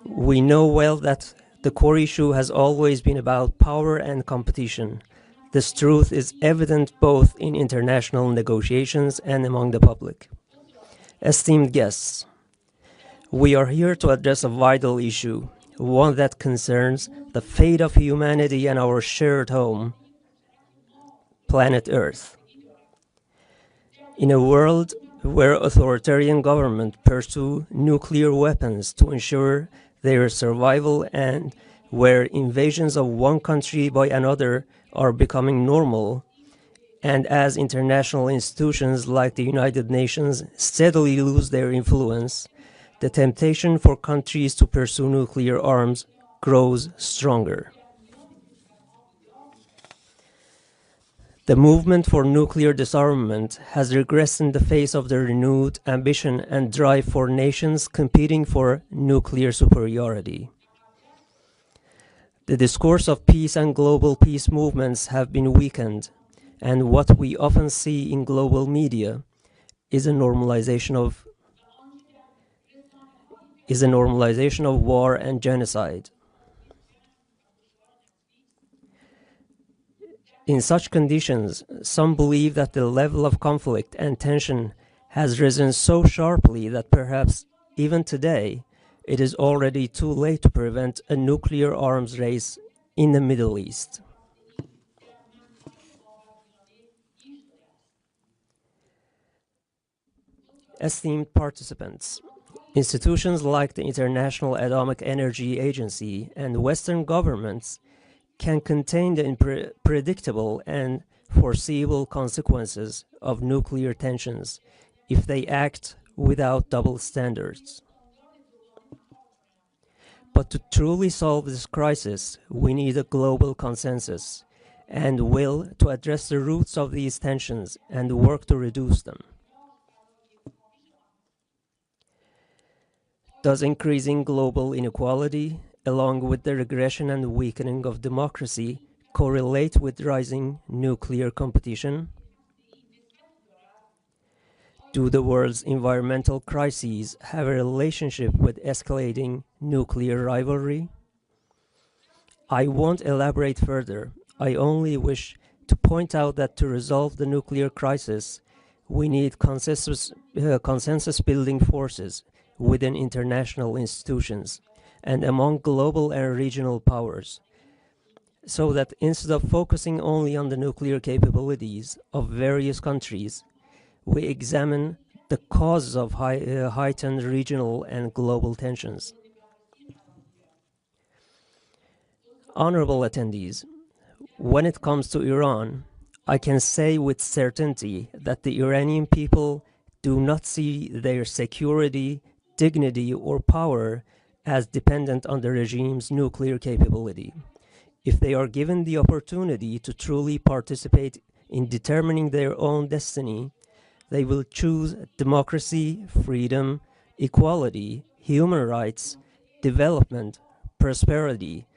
We know well that the core issue has always been about power and competition. This truth is evident both in international negotiations and among the public. Esteemed guests, we are here to address a vital issue, one that concerns the fate of humanity and our shared home, planet Earth. In a world where authoritarian governments pursue nuclear weapons to ensure their survival and where invasions of one country by another are becoming normal, and as international institutions like the United Nations steadily lose their influence, the temptation for countries to pursue nuclear arms grows stronger. The movement for nuclear disarmament has regressed in the face of the renewed ambition and drive for nations competing for nuclear superiority. The discourse of peace and global peace movements have been weakened, and what we often see in global media is a normalization of war and genocide. In such conditions, some believe that the level of conflict and tension has risen so sharply that perhaps even today it is already too late to prevent a nuclear arms race in the Middle East. Esteemed participants, institutions like the International Atomic Energy Agency and Western governments can contain the unpredictable and foreseeable consequences of nuclear tensions if they act without double standards. But to truly solve this crisis, we need a global consensus and will to address the roots of these tensions and work to reduce them. Does increasing global inequality, along with the regression and weakening of democracy, correlate with rising nuclear competition? Do the world's environmental crises have a relationship with escalating nuclear rivalry? I won't elaborate further. I only wish to point out that to resolve the nuclear crisis, we need consensus-building forces within international institutions and among global and regional powers, so that instead of focusing only on the nuclear capabilities of various countries, we examine the causes of heightened regional and global tensions. Honorable attendees, when it comes to Iran, I can say with certainty that the Iranian people do not see their security, dignity, or power as dependent on the regime's nuclear capability. If they are given the opportunity to truly participate in determining their own destiny, they will choose democracy, freedom, equality, human rights, development, prosperity,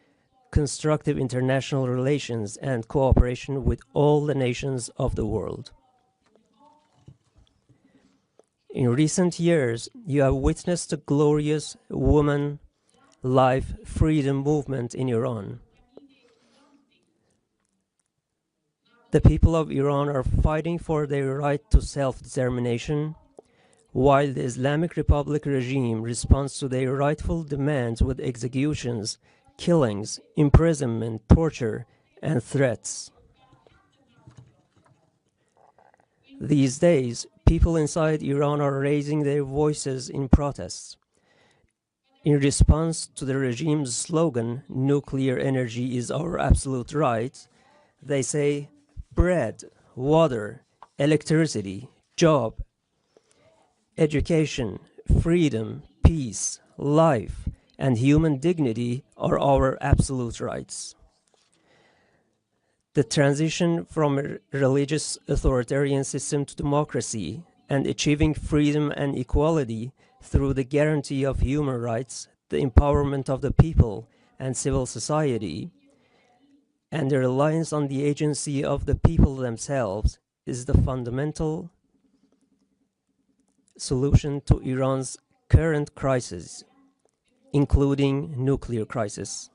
constructive international relations, and cooperation with all the nations of the world. In recent years, you have witnessed the glorious woman, life, freedom movement in Iran. The people of Iran are fighting for their right to self-determination, while the Islamic Republic regime responds to their rightful demands with executions, killings, imprisonment, torture, and threats. These days, people inside Iran are raising their voices in protests. In response to the regime's slogan, "Nuclear energy is our absolute right," they say, bread, water, electricity, job, education, freedom, peace, life, and human dignity are our absolute rights. The transition from a religious authoritarian system to democracy and achieving freedom and equality through the guarantee of human rights, the empowerment of the people and civil society, and the reliance on the agency of the people themselves is the fundamental solution to Iran's current crisis, including nuclear crisis.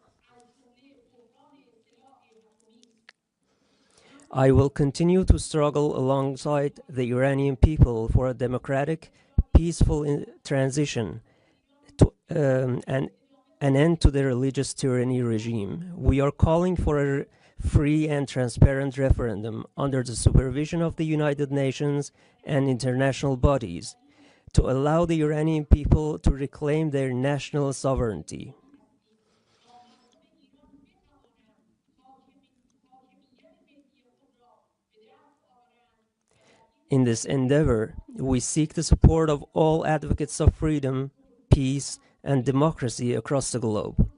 I will continue to struggle alongside the Iranian people for a democratic, peaceful transition to an end to the religious tyranny regime. We are calling for a free and transparent referendum under the supervision of the United Nations and international bodies to allow the Iranian people to reclaim their national sovereignty. In this endeavor, we seek the support of all advocates of freedom, peace, and democracy across the globe.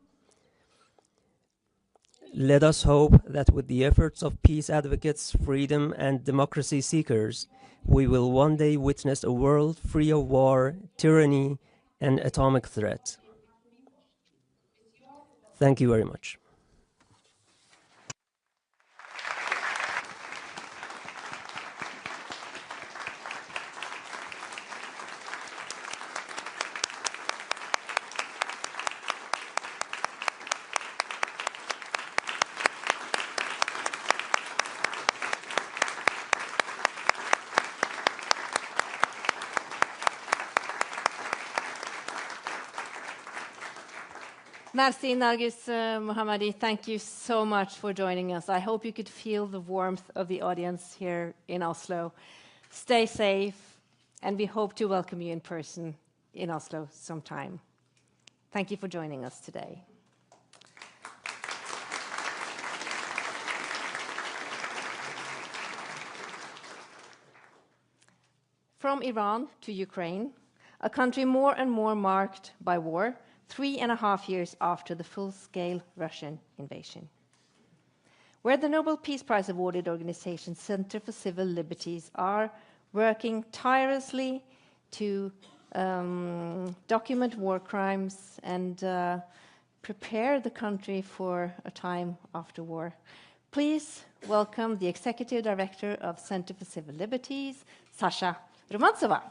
Let us hope that with the efforts of peace advocates, freedom, and democracy seekers, we will one day witness a world free of war, tyranny, and atomic threat. Thank you very much. Merci, Nargis Mohammadi. Thank you so much for joining us. I hope you could feel the warmth of the audience here in Oslo. Stay safe, and we hope to welcome you in person in Oslo sometime. Thank you for joining us today. From Iran to Ukraine, a country more and more marked by war, 3.5 years after the full-scale Russian invasion. Where the Nobel Peace Prize awarded organization Center for Civil Liberties are working tirelessly to document war crimes and prepare the country for a time after war. Please welcome the Executive Director of Center for Civil Liberties, Sasha Romantsova.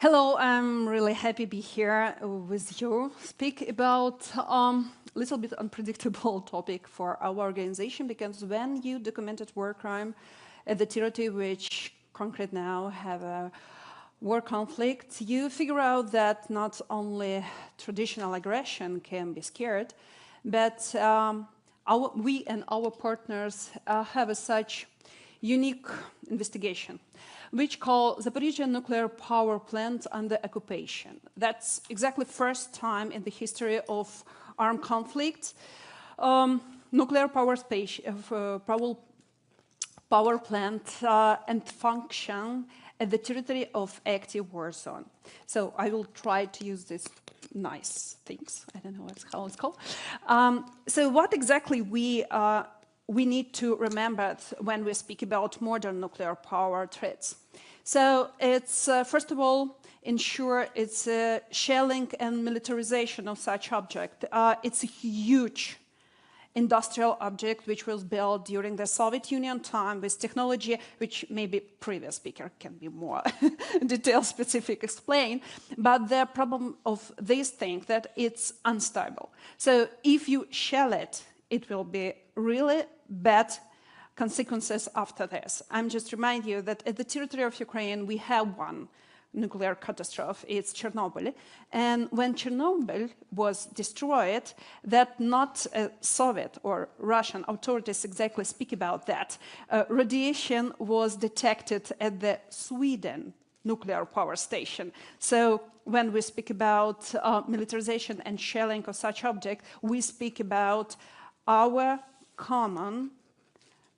Hello, I'm really happy to be here with you, speak about a little bit unpredictable topic for our organization, because when you documented war crime at the territory which concrete now have a war conflict, you figure out that not only traditional aggression can be scared, but we and our partners have such unique investigation, which call Zaporizhzhia nuclear power plant under occupation. That's exactly first time in the history of armed conflict. Nuclear power plant and function at the territory of active war zone. So I will try to use these nice things. I don't know how it's called. So what exactly we need to remember when we speak about modern nuclear power threats. So it's, first of all, ensure it's shelling and militarization of such object. It's a huge industrial object which was built during the Soviet Union time with technology which maybe previous speaker can be more detail specific explain. But the problem of this thing that it's unstable. So if you shell it, it will be really bad consequences after this. I'm just remind you that at the territory of Ukraine, we have one nuclear catastrophe, it's Chernobyl. And when Chernobyl was destroyed, that not Soviet or Russian authorities exactly speak about that. Radiation was detected at the Sweden nuclear power station. So when we speak about militarization and shelling of such object, we speak about our common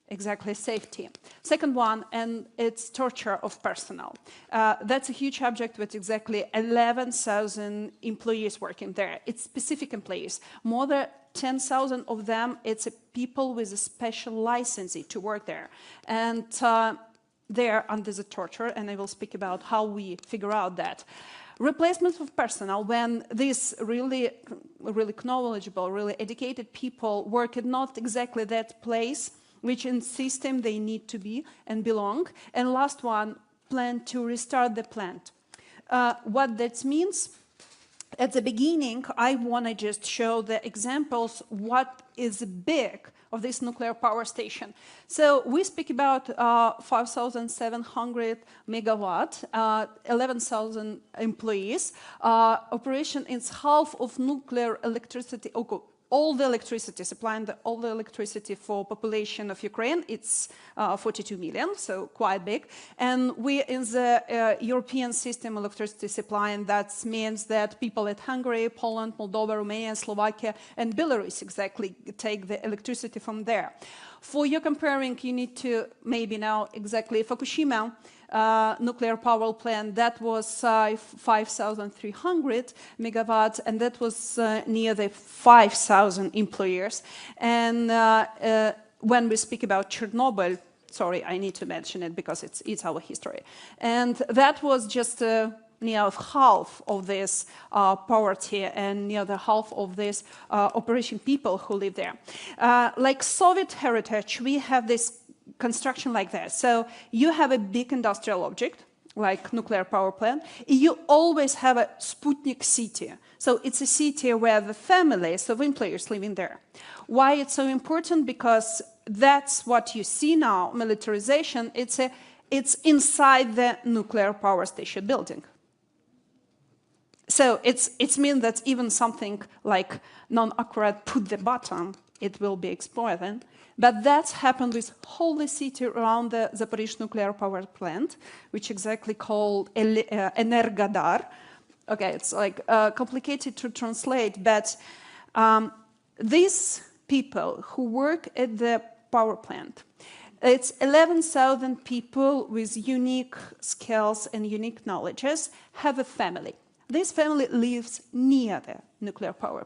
exactly safety. Second one, and it's torture of personnel. That's a huge object with exactly 11,000 employees working there. It's specific employees. More than 10,000 of them, it's people with a special licensing to work there. And they're under the torture, and I will speak about how we figure out that. Replacement of personnel, when these really knowledgeable, really educated people work at not exactly that place, which in system they need to be and belong. And last one, plan to restart the plant. What that means, at the beginning, I want to just show the examples what is big of this nuclear power station. So we speak about 5,700 megawatt, 11,000 employees. Operation is half of nuclear electricity, all the electricity, supplying all the electricity for population of Ukraine, it's 42 million, so quite big. And we in the European system electricity supply, and that means that people at Hungary, Poland, Moldova, Romania, Slovakia, and Belarus exactly take the electricity from there. For your comparing, you need to maybe know exactly Fukushima nuclear power plant, that was 5,300 megawatts, and that was near the 5,000 employers. And when we speak about Chernobyl, sorry, I need to mention it because it's our history. And that was just near half of this poverty and near the half of this operation people who live there. Like Soviet heritage, we have this construction like that. So you have a big industrial object, like nuclear power plant. You always have a Sputnik city. So it's a city where the families of employees living there. Why it's so important? Because that's what you see now, militarization. It's inside the nuclear power station building. So it means that even something like non-accurate put the button, it will be exploited. But that's happened with whole the city around the Zaporizhzhia nuclear power plant, which exactly called Energodar. Okay, it's like complicated to translate, but these people who work at the power plant, It's 11,000 people with unique skills and unique knowledges have a family. This family lives near the nuclear power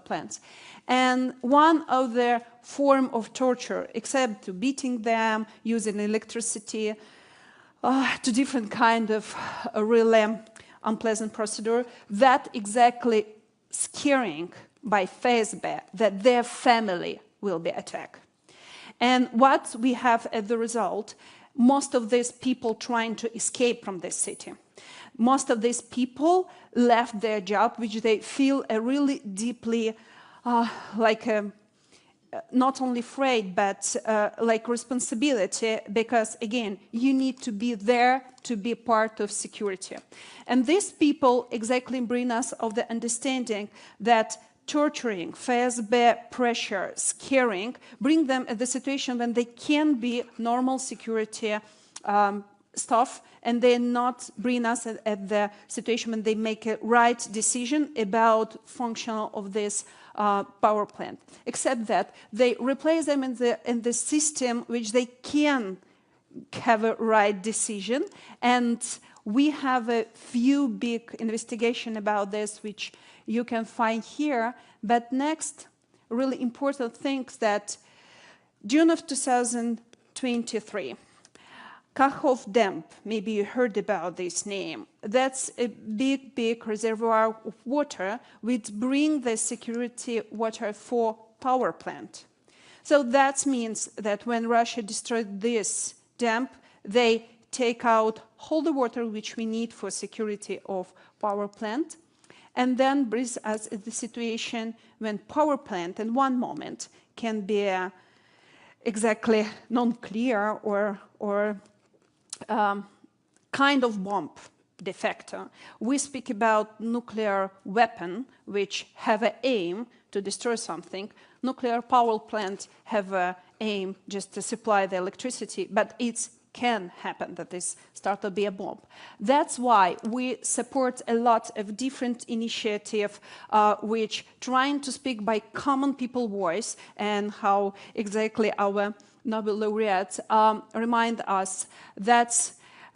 plants. And one of the form of torture, except to beating them, using electricity, to different kind of really unpleasant procedure, that exactly scaring by FSB that their family will be attacked. And what we have as the result, most of these people trying to escape from this city. Most of these people left their job, which they feel a really deeply, not only afraid, but like responsibility, because again, you need to be there to be part of security. And these people exactly bring us of the understanding that torturing, FSB pressure, scaring, bring them at the situation when they can be normal security stuff, and they not bring us at the situation when they make a right decision about function of this power plant. Except that they replace them in the system which they can have a right decision. And we have a few big investigation about this, which you can find here. But next, really important things that June of 2023, Kakhovka Dam, maybe you heard about this name. That's a big, big reservoir of water which bring the security water for power plant. So that means that when Russia destroyed this dam, they take out all the water which we need for security of power plant, and then brings us in the situation when power plant in one moment can be exactly non-clear or kind of bomb defector. We speak about nuclear weapon which have an aim to destroy something. Nuclear power plants have an aim just to supply the electricity, but it can happen that this start to be a bomb. That's why we support a lot of different initiatives which trying to speak by common people voice, and how exactly our Nobel laureates remind us that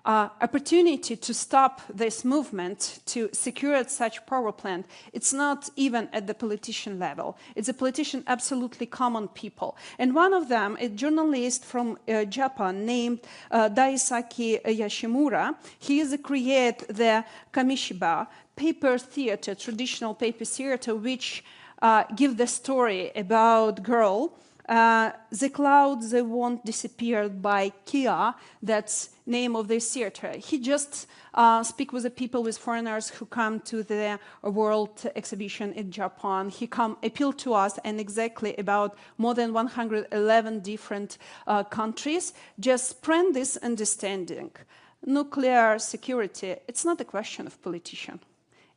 opportunity to stop this movement to secure such power plant, it's not even at the politician level. It's a politician, absolutely common people. And one of them, a journalist from Japan named Daisaki Yoshimura. He is created the Kamishiba paper theater, traditional paper theater, which give the story about girl. The clouds, they won't disappear by Kia, that's name of this theater. He just speak with the people, with foreigners who come to the world exhibition in Japan. He come appeal to us, and exactly about more than 111 different countries, just spread this understanding. Nuclear security, it's not a question of politician.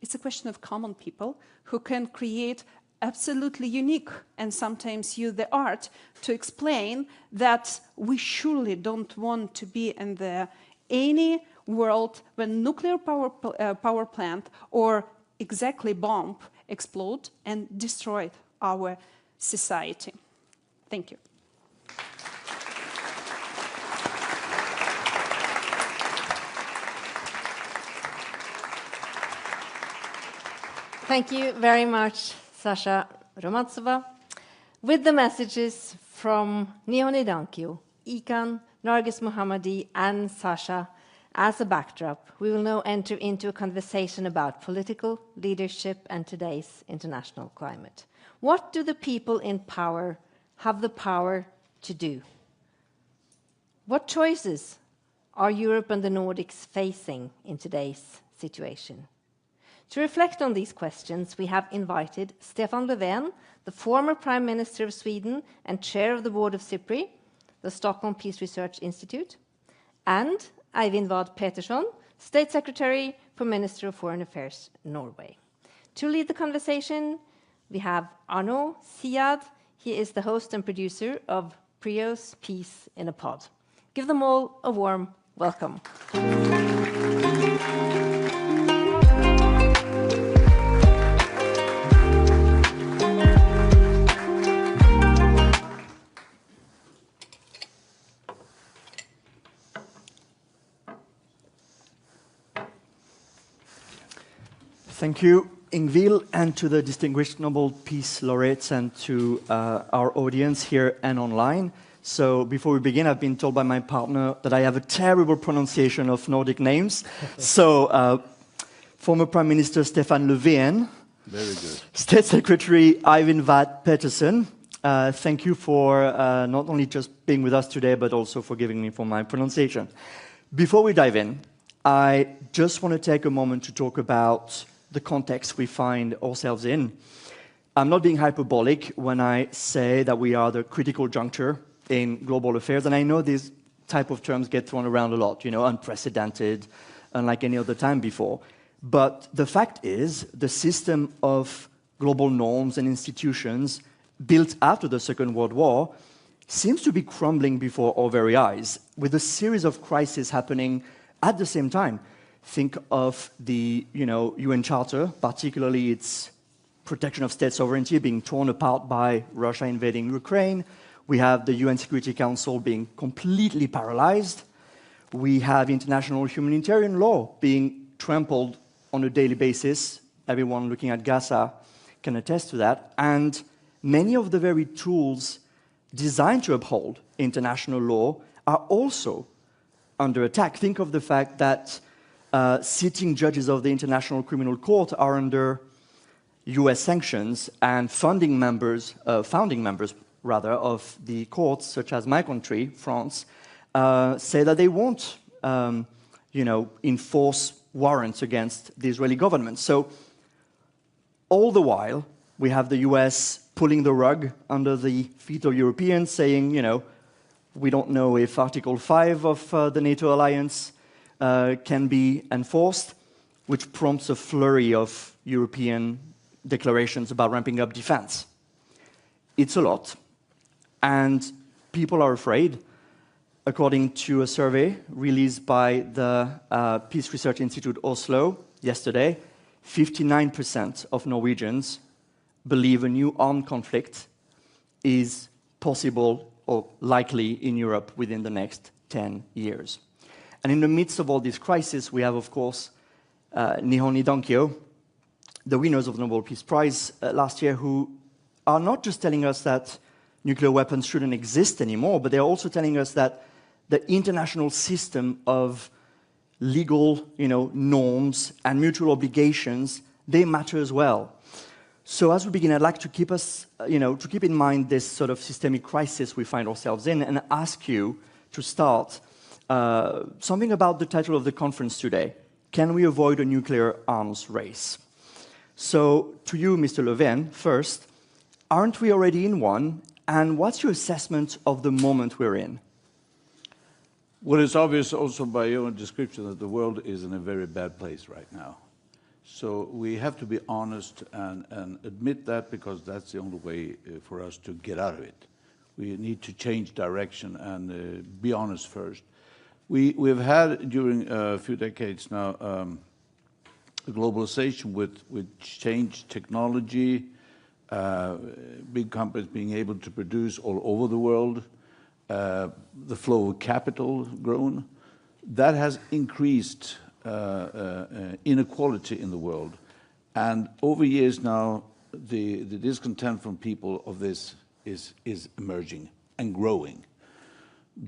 It's a question of common people who can create absolutely unique and sometimes use the art to explain that we surely don't want to be in any world when nuclear power plant or exactly bomb explode and destroy our society. Thank you. Thank you very much, Sasha Romatsova. With the messages from Nihon Hidankyo, Ikan, Nargis Mohammadi, and Sasha as a backdrop, we will now enter into a conversation about political leadership and today's international climate. What do the people in power have the power to do? What choices are Europe and the Nordics facing in today's situation? To reflect on these questions, we have invited Stefan Löfven, the former Prime Minister of Sweden and Chair of the Board of SIPRI, the Stockholm Peace Research Institute, and Eivind Vad Petersson, State Secretary for Minister of Foreign Affairs, Norway. To lead the conversation, we have Arnaud Siad. He is the host and producer of Prio's Peace in a Pod. Give them all a warm welcome. Thank you, Ingvild, and to the distinguished Nobel Peace Laureates and to our audience here and online. So before we begin, I've been told by my partner that I have a terrible pronunciation of Nordic names. So former Prime Minister Stefan Löfven. Very good. State Secretary Eivind Vatt Petersen. Thank you for not only just being with us today, but also for giving me for my pronunciation. Before we dive in, I just want to take a moment to talk about the context we find ourselves in. I'm not being hyperbolic when I say that we are the critical juncture in global affairs, and I know these type of terms get thrown around a lot, you know, unprecedented, unlike any other time before. But the fact is, the system of global norms and institutions built after the Second World War seems to be crumbling before our very eyes, with a series of crises happening at the same time. Think of the UN Charter, particularly its protection of state sovereignty being torn apart by Russia invading Ukraine. We have the UN Security Council being completely paralyzed. We have international humanitarian law being trampled on a daily basis. Everyone looking at Gaza can attest to that. And many of the very tools designed to uphold international law are also under attack. Think of the fact that sitting judges of the International Criminal Court are under US sanctions, and founding members of the courts, such as my country, France, say that they won't enforce warrants against the Israeli government. So all the while, we have the US pulling the rug under the feet of Europeans, saying, we don't know if Article 5 of the NATO alliance can be enforced, which prompts a flurry of European declarations about ramping up defense. It's a lot, and people are afraid. According to a survey released by the Peace Research Institute Oslo yesterday, 59% of Norwegians believe a new armed conflict is possible or likely in Europe within the next 10 years. And in the midst of all this crisis, we have, of course, Nihon Hidankyo, the winners of the Nobel Peace Prize last year, who are not just telling us that nuclear weapons shouldn't exist anymore, but they're also telling us that the international system of legal, norms and mutual obligations, they matter as well. So as we begin, I'd like to keep in mind this sort of systemic crisis we find ourselves in, and ask you to start something about the title of the conference today. Can we avoid a nuclear arms race? So to you, Mr. Löfven, first, aren't we already in one? And what's your assessment of the moment we're in? Well, it's obvious also by your own description that the world is in a very bad place right now. So we have to be honest and admit that, because that's the only way for us to get out of it. We need to change direction and be honest first. We've had, during a few decades now, a globalization with changed technology, big companies being able to produce all over the world, the flow of capital grown. That has increased inequality in the world. And over years now, the discontent from people of this is emerging and growing.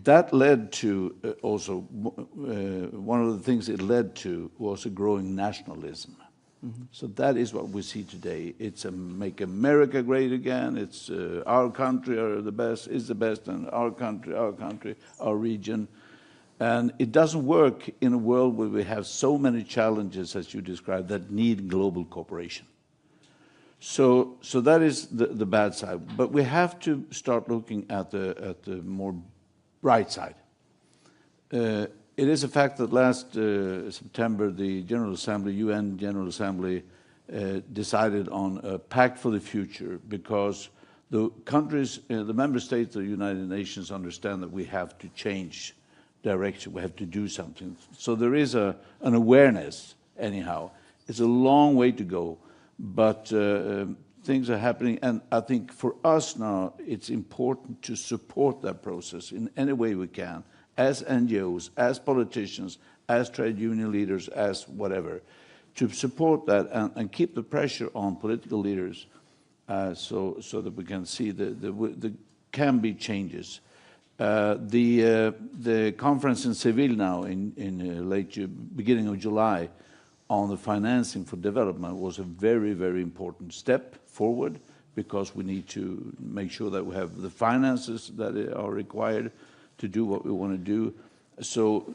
That led to also, one of the things it led to was a growing nationalism. Mm-hmm. So that is what we see today. It's a make America great again. It's our country is the best, and our country, our region. And it doesn't work in a world where we have so many challenges, as you described, that need global cooperation. So that is the bad side. But we have to start looking at the more bright side. It is a fact that last September, the General Assembly, UN General Assembly, decided on a pact for the future, because the countries, the member states of the United Nations understand that we have to change direction, we have to do something. So there is an awareness, anyhow. It's a long way to go, but things are happening, and I think for us now, it's important to support that process in any way we can, as NGOs, as politicians, as trade union leaders, as whatever, to support that and keep the pressure on political leaders so that we can see the can be changes. The conference in Seville now in beginning of July on the financing for development was a very, very important step forward, because we need to make sure that we have the finances that are required to do what we want to do. So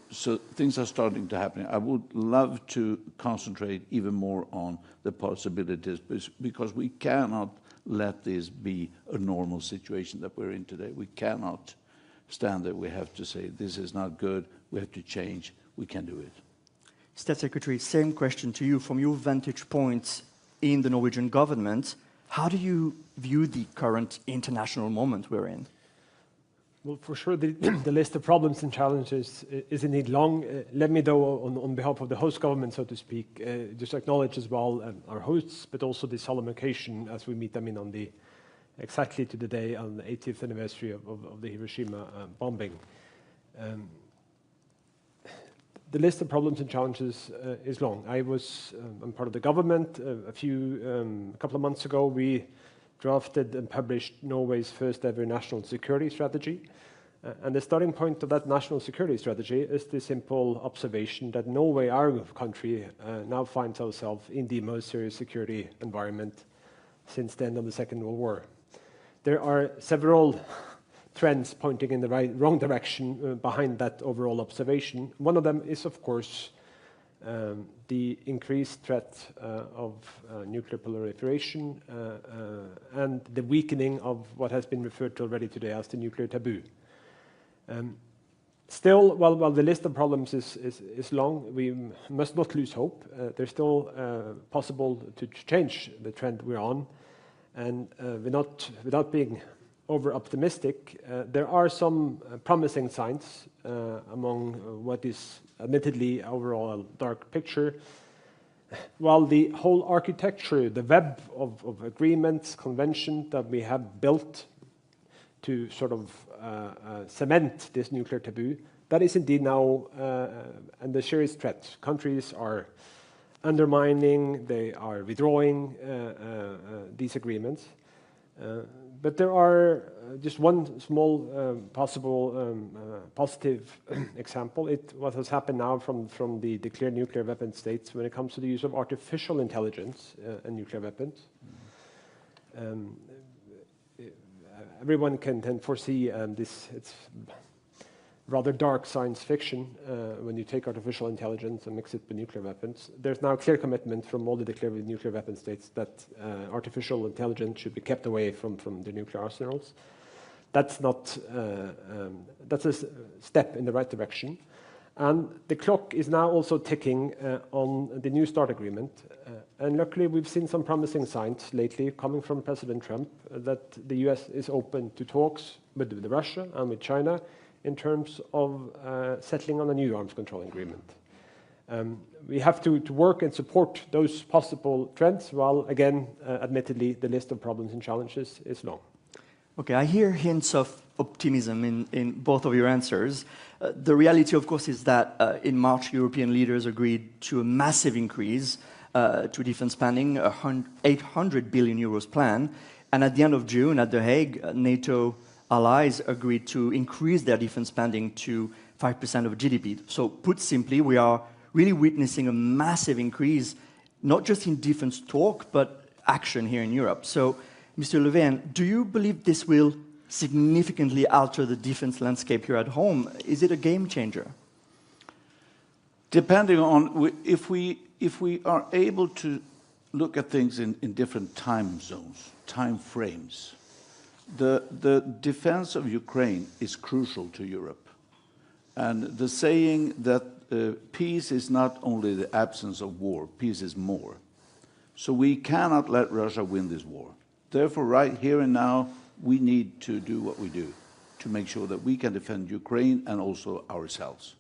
things are starting to happen. I would love to concentrate even more on the possibilities, because we cannot let this be a normal situation that we're in today. We cannot stand there. We have to say, this is not good, we have to change, we can do it. State Secretary, same question to you. From your vantage point in the Norwegian government, how do you view the current international moment we're in? Well, for sure, the list of problems and challenges is indeed long. Let me, though, on behalf of the host government, so to speak, just acknowledge as well our hosts, but also the solemn occasion as we meet them in on exactly to the day on the 80th anniversary of the Hiroshima bombing. The list of problems and challenges is long. I'm part of the government. A couple of months ago, we drafted and published Norway's first ever national security strategy. And the starting point of that national security strategy is the simple observation that Norway, our country, now finds ourselves in the most serious security environment since the end of the Second World War. There are several trends pointing in the wrong direction behind that overall observation. One of them is, of course, the increased threat of nuclear proliferation and the weakening of what has been referred to already today as the nuclear taboo. Still, while the list of problems is long, we must not lose hope. There's still possible to change the trend we're on, and without being over-optimistic, there are some promising signs among what is admittedly overall a dark picture. While the whole architecture, the web of agreements, conventions that we have built to sort of cement this nuclear taboo, that is indeed now under serious threat. Countries are undermining, they are withdrawing these agreements. But there are just one small possible positive example. What has happened now from the declared nuclear weapon states when it comes to the use of artificial intelligence and nuclear weapons. Everyone can foresee this. It's rather dark science fiction when you take artificial intelligence and mix it with nuclear weapons. There's now clear commitment from all the declared nuclear weapon states that artificial intelligence should be kept away from the nuclear arsenals. That's a step in the right direction. And the clock is now also ticking on the New START agreement. And luckily, we've seen some promising signs lately coming from President Trump that the US is open to talks with Russia and with China in terms of settling on a new arms control agreement. We have to work and support those possible trends, while, again, admittedly, the list of problems and challenges is long. Okay, I hear hints of optimism in both of your answers. The reality, of course, is that in March, European leaders agreed to a massive increase to defense spending, a 800 billion euros plan. And at the end of June, at The Hague, NATO allies agreed to increase their defense spending to 5% of GDP. So put simply, we are really witnessing a massive increase, not just in defense talk, but action here in Europe. So, Mr. Löfven, do you believe this will significantly alter the defense landscape here at home? Is it a game changer? Depending on if we are able to look at things in different time zones, time frames, the defense of Ukraine is crucial to Europe. And the saying that peace is not only the absence of war, peace is more. So we cannot let Russia win this war. Therefore, right here and now, we need to do what we do to make sure that we can defend Ukraine and also ourselves.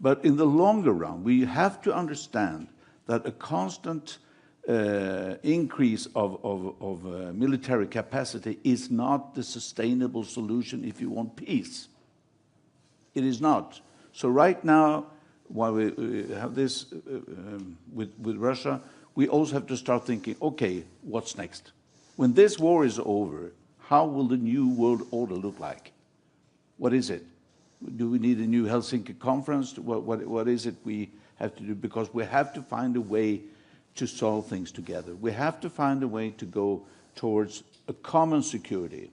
But in the longer run, we have to understand that a constant increase of military capacity is not the sustainable solution if you want peace. It is not. So right now, while we have this with Russia, we also have to start thinking, okay, what's next? When this war is over, how will the new world order look like? What is it? Do we need a new Helsinki conference? What is it we have to do? Because we have to find a way to solve things together. We have to find a way to go towards a common security.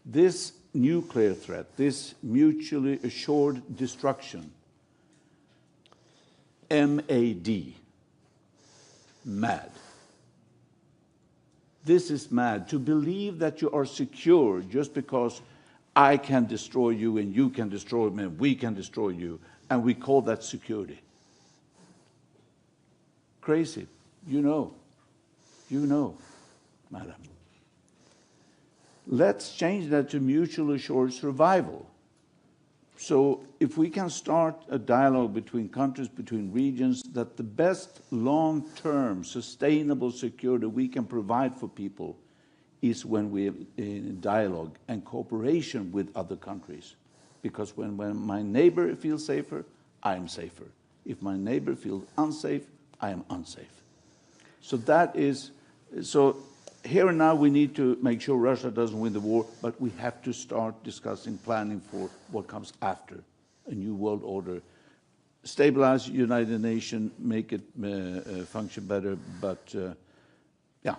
This nuclear threat, this mutually assured destruction, MAD, mad. This is mad. To believe that you are secure just because I can destroy you and you can destroy me and we can destroy you, and we call that security. Crazy. You know, madam. Let's change that to mutually assured survival. So if we can start a dialogue between countries, between regions, that the best long-term sustainable security we can provide for people is when we have in dialogue and cooperation with other countries. Because when my neighbor feels safer, I am safer. If my neighbor feels unsafe, I am unsafe. So here and now we need to make sure Russia doesn't win the war, but we have to start discussing, planning for what comes after a new world order. Stabilize United Nations, make it function better, but yeah.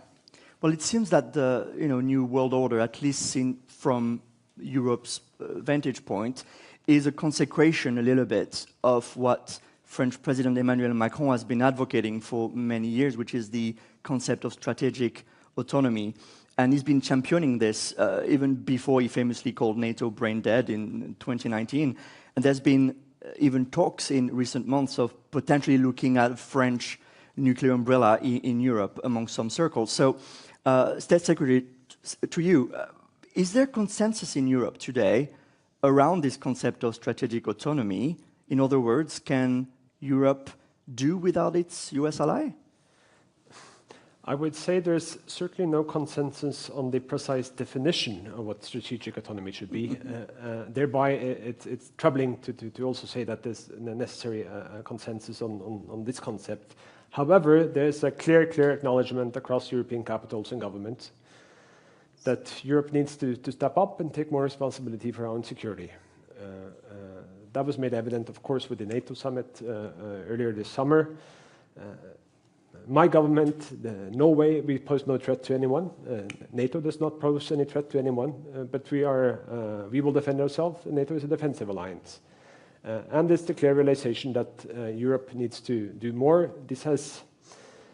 Well, it seems that the new world order, at least seen from Europe's vantage point, is a consecration a little bit of what French President Emmanuel Macron has been advocating for many years, which is the concept of strategic autonomy. And he's been championing this even before he famously called NATO brain dead in 2019. And there's been even talks in recent months of potentially looking at a French nuclear umbrella in Europe among some circles. So, State Secretary, to you, is there consensus in Europe today around this concept of strategic autonomy? In other words, can Europe do without its US ally? I would say there's certainly no consensus on the precise definition of what strategic autonomy should be. Thereby, it's troubling to also say that there's a necessary consensus on this concept. However, there's a clear acknowledgement across European capitals and governments that Europe needs to step up and take more responsibility for our own security. That was made evident, of course, with the NATO summit earlier this summer. My government, Norway, we pose no threat to anyone. NATO does not pose any threat to anyone, but we will defend ourselves. NATO is a defensive alliance. And it's the clear realization that Europe needs to do more. This has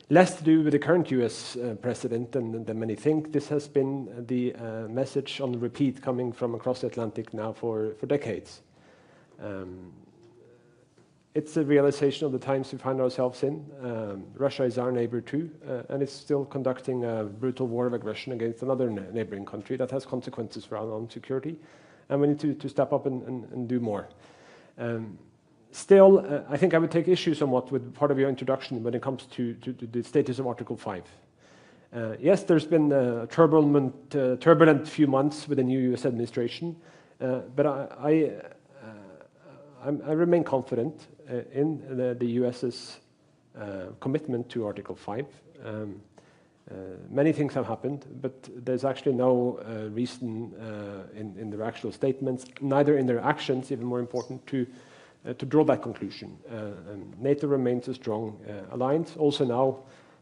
less to do with the current US president than many think. This has been the message on repeat coming from across the Atlantic now for decades. It's a realization of the times we find ourselves in. Russia is our neighbor too, and it's still conducting a brutal war of aggression against another neighboring country that has consequences for our own security, and we need to step up and do more. Still, I think I would take issue somewhat with part of your introduction when it comes to the status of Article 5. Yes, there's been a turbulent few months with the new US administration, but I remain confident in the US's commitment to Article 5. Many things have happened, but there's actually no reason in their actual statements, neither in their actions, even more important, to draw that conclusion. NATO remains a strong alliance. Also now,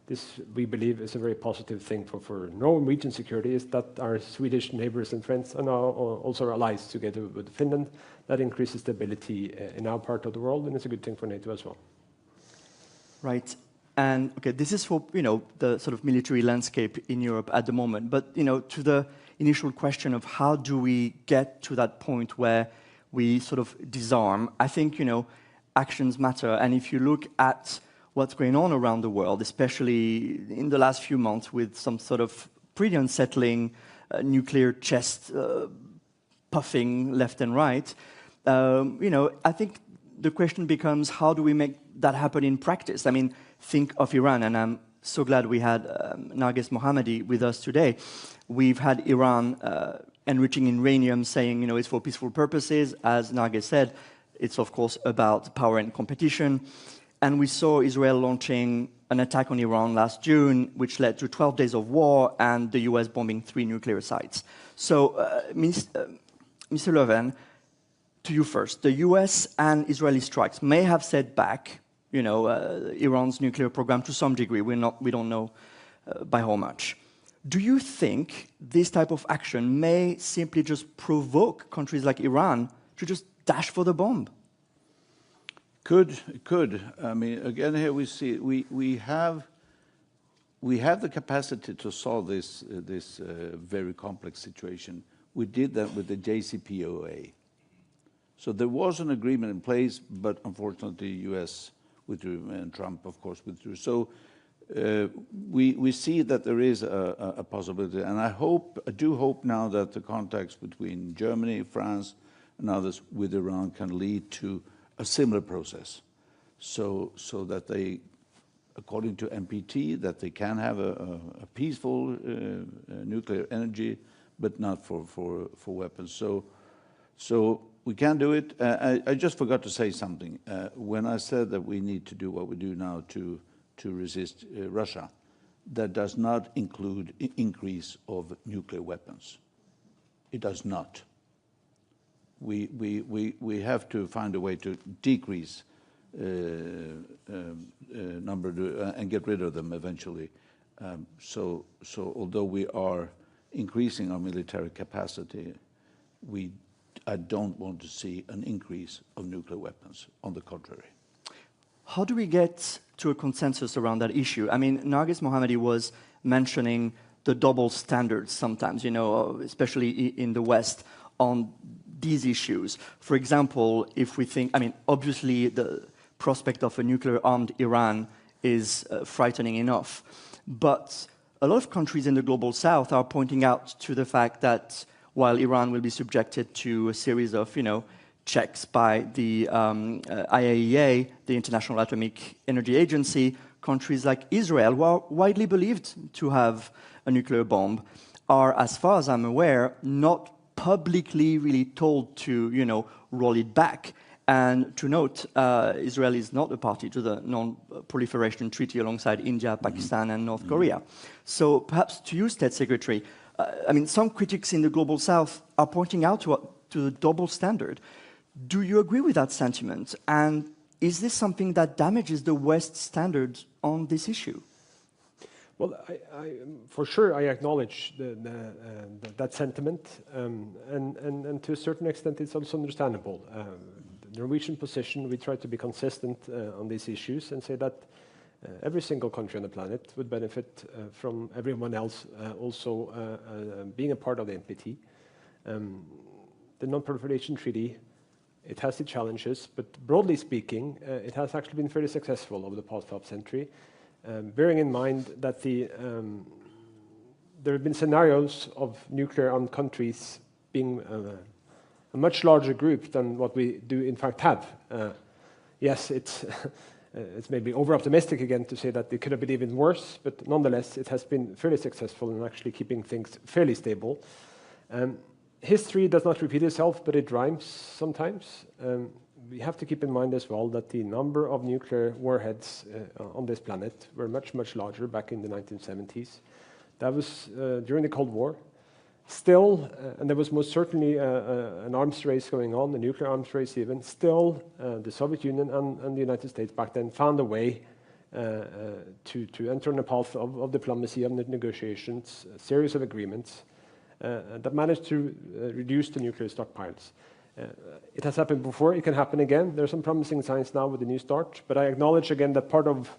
this, we believe, is a very positive thing for Norwegian security, is that our Swedish neighbors and friends are now also allies together with Finland. That increases stability in our part of the world, and it's a good thing for NATO as well. Right. And okay, this is for the sort of military landscape in Europe at the moment. But to the initial question of how do we get to that point where we sort of disarm, I think actions matter. And if you look at what's going on around the world, especially in the last few months, with some sort of pretty unsettling nuclear chest puffing left and right, I think the question becomes, how do we make that happen in practice? I mean, think of Iran, and I'm so glad we had Narges Mohammadi with us today. We've had Iran enriching uranium, saying it's for peaceful purposes. As Narges said, It's, of course, about power and competition. And we saw Israel launching an attack on Iran last June, which led to 12 days of war and the US bombing 3 nuclear sites. So, Mr. Löfven, to you first. The US and Israeli strikes may have set back, Iran's nuclear program to some degree. We don't know by how much. Do you think this type of action may simply just provoke countries like Iran to just dash for the bomb? Could. I mean, again, here we see we have the capacity to solve this very complex situation. We did that with the JCPOA. So there was an agreement in place, but unfortunately, the U.S. withdrew, and Trump, of course, withdrew. So we see that there is a possibility, and I do hope now that the contacts between Germany, France, and others with Iran can lead to a similar process, so that they, according to NPT, that they can have a peaceful nuclear energy, but not for weapons. So we can do it. I just forgot to say something when I said that we need to do what we do now to resist Russia. That does not include increase of nuclear weapons. It does not. We have to find a way to decrease number and get rid of them eventually. So although we are increasing our military capacity, I don't want to see an increase of nuclear weapons. On the contrary. How do we get to a consensus around that issue? I mean, Nargis Mohammadi was mentioning the double standards sometimes, especially in the West, on these issues. For example, if we think, obviously the prospect of a nuclear-armed Iran is frightening enough, but a lot of countries in the global South are pointing out to the fact that while Iran will be subjected to a series of, checks by the IAEA, the International Atomic Energy Agency, countries like Israel, who are widely believed to have a nuclear bomb, are, as far as I'm aware, not publicly really told to, roll it back. And to note, Israel is not a party to the Non-Proliferation Treaty alongside India, Pakistan, and North Korea. So perhaps to you, State Secretary, some critics in the global South are pointing out to the double standard. Do you agree with that sentiment? And is this something that damages the West's standards on this issue? Well, for sure, I acknowledge that sentiment, and to a certain extent, it's also understandable. The Norwegian position, we try to be consistent on these issues and say that every single country on the planet would benefit from everyone else also being a part of the NPT. The Non-Proliferation Treaty, it has its challenges, but broadly speaking, it has actually been fairly successful over the past half century. Bearing in mind that there have been scenarios of nuclear-armed countries being a much larger group than what we do in fact have. Yes, it's maybe over-optimistic again to say that it could have been even worse, but nonetheless, it has been fairly successful in actually keeping things fairly stable. History does not repeat itself, but it rhymes sometimes. We have to keep in mind as well that the number of nuclear warheads on this planet were much, much larger back in the 1970s. That was during the Cold War. Still, and there was most certainly an arms race going on, a nuclear arms race even, still the Soviet Union and the United States back then found a way to enter on a path of diplomacy, of negotiations, a series of agreements that managed to reduce the nuclear stockpiles. It has happened before, it can happen again. There's some promising signs now with the New START, but I acknowledge again that part of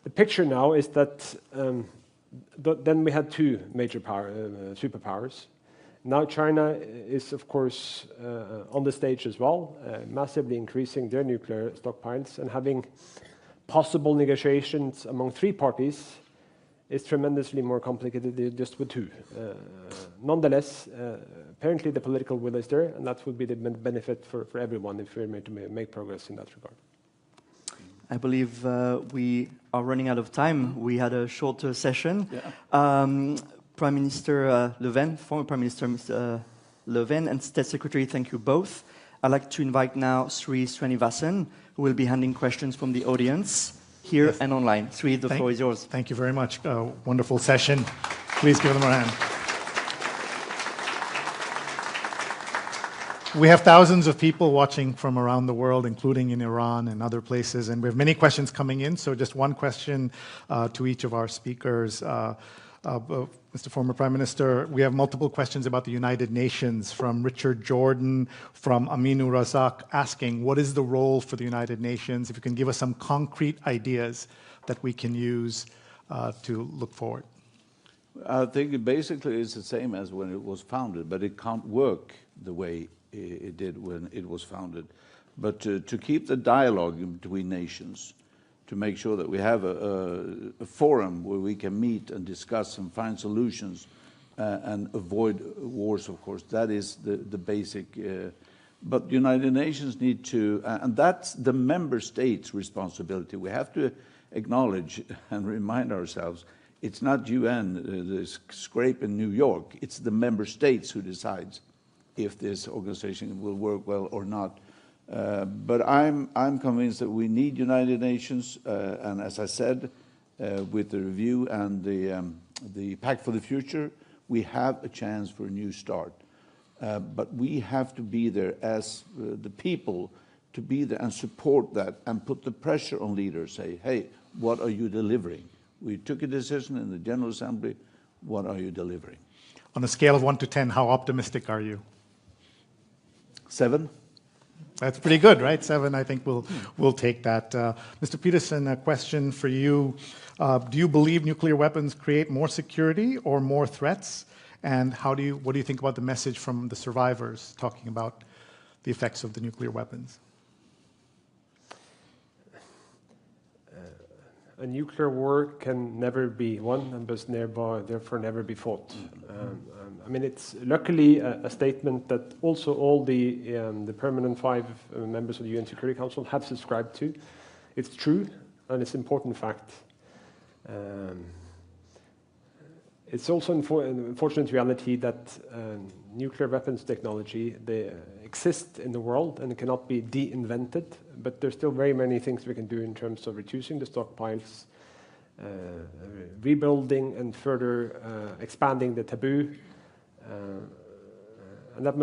the picture now is that then we had two major superpowers. Now China is, of course, on the stage as well, massively increasing their nuclear stockpiles, and having possible negotiations among three parties is tremendously more complicated than just with two. Nonetheless, apparently the political will is there, and that would be the benefit for everyone if we're to make progress in that regard. I believe we are running out of time. We had a shorter session. Yeah. Prime Minister Löfven, former Prime Minister Mr. Löfven, and State Secretary, thank you both. I'd like to invite now Sri Srinivasan, who will be handling questions from the audience here and online. Sri, the floor is yours. Thank you very much. Wonderful session. Please give them a hand. We have thousands of people watching from around the world, including in Iran and other places, and we have many questions coming in. So just one question to each of our speakers. Mr. Former Prime Minister, we have multiple questions about the United Nations from Richard Jordan, from Aminu Razak, asking what is the role for the United Nations? If you can give us some concrete ideas that we can use to look forward. I think it basically is the same as when it was founded, but it can't work the way it did when it was founded. But to keep the dialogue between nations, to make sure that we have a forum where we can meet and discuss and find solutions and avoid wars, of course. That is the basic. But the United Nations need to, and that's the member states' responsibility. We have to acknowledge and remind ourselves, it's not UN, the scrape in New York, it's the member states who decides if this organization will work well or not. But I'm convinced that we need United Nations, and as I said, with the review and the Pact for the Future, we have a chance for a new start. But we have to be there as the people, to be there and support that and put the pressure on leaders, say, hey, what are you delivering? We took a decision in the General Assembly, what are you delivering? On a scale of 1 to 10, how optimistic are you? 7. That's pretty good, right? 7, I think we'll take that. Mr. Peterson, a question for you. Do you believe nuclear weapons create more security or more threats? And what do you think about the message from the survivors talking about the effects of the nuclear weapons? A nuclear war can never be won and must therefore never be fought. I mean, it's luckily a statement that also all the permanent 5 members of the UN Security Council have subscribed to. It's true, and it's an important fact. It's also an unfortunate reality that nuclear weapons technology, they exist in the world and it cannot be de-invented, but there's still very many things we can do in terms of reducing the stockpiles, rebuilding and further expanding the taboo. And that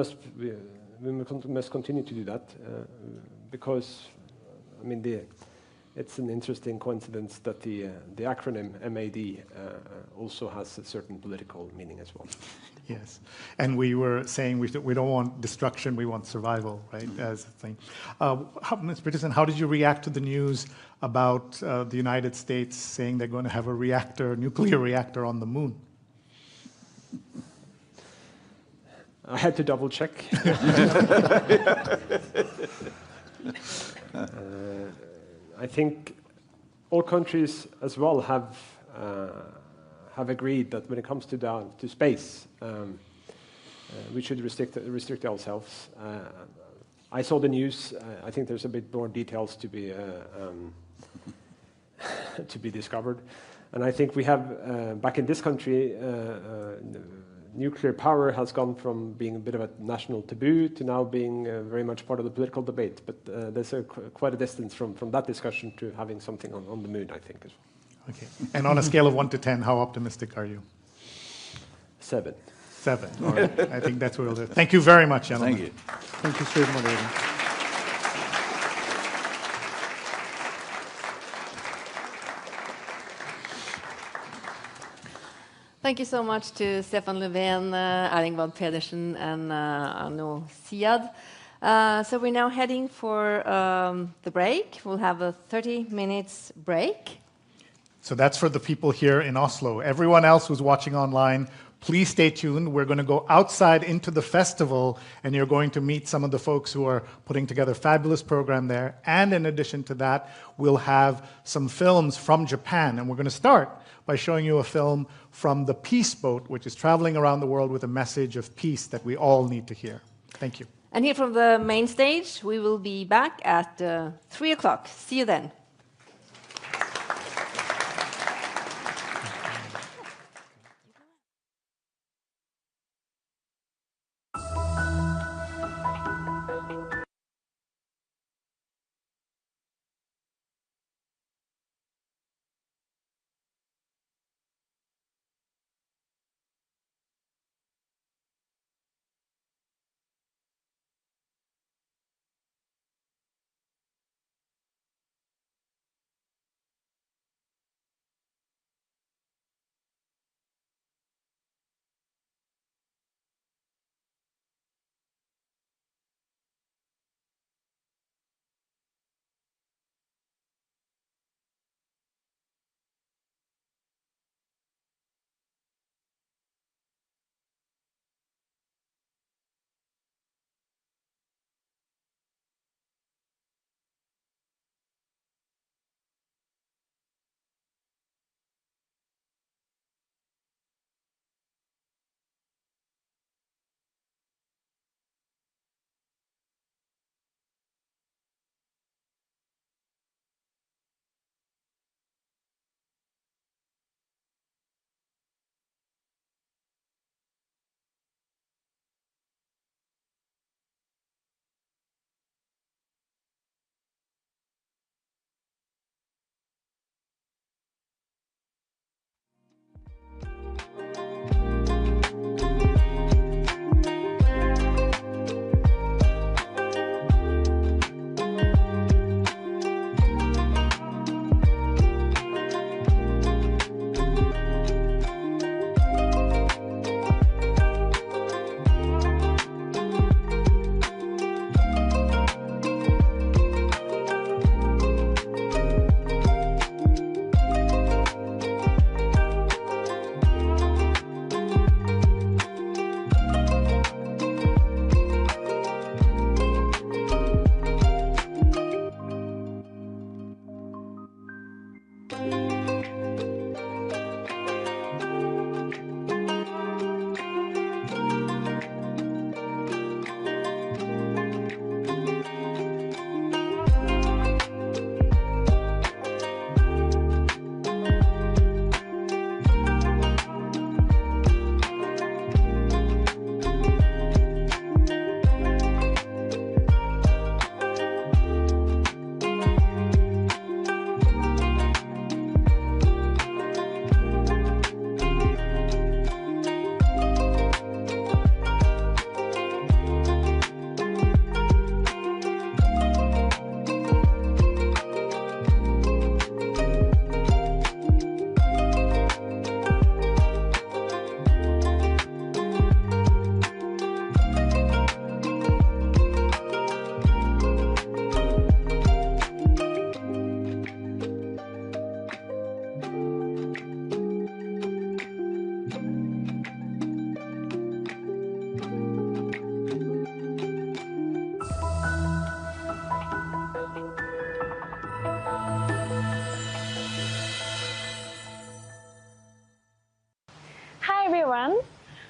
we must continue to do that because, I mean, it's an interesting coincidence that the acronym MAD also has a certain political meaning as well. Yes, and we were saying we don't want destruction, we want survival, right, as a thing. Mr. Peterson, how did you react to the news about the United States saying they're going to have a nuclear reactor on the moon? I had to double check. I think all countries as well have agreed that when it comes to space, we should restrict ourselves. I saw the news. I think there's a bit more details to be discovered, and I think we have back in this country. Nuclear power has gone from being a bit of a national taboo to now being very much part of the political debate. But there's quite a distance from that discussion to having something on the moon, I think, as well. Okay. And on a scale of 1 to 10, how optimistic are you? 7. 7. All right. I think that's what we'll do. Thank you very much, gentlemen. Thank you. Thank you, Sir Moderator. Thank you so much to Stefan Löfven, Erling Wad Pedersen, and Arnaud Siad. So we're now heading for the break. We'll have a 30 minutes break. So that's for the people here in Oslo. Everyone else who's watching online, please stay tuned. We're going to go outside into the festival, and you're going to meet some of the folks who are putting together a fabulous program there. And in addition to that, we'll have some films from Japan. And we're going to start by showing you a film from the Peace Boat, which is traveling around the world with a message of peace that we all need to hear. Thank you. And here from the main stage, we will be back at 3 o'clock. See you then.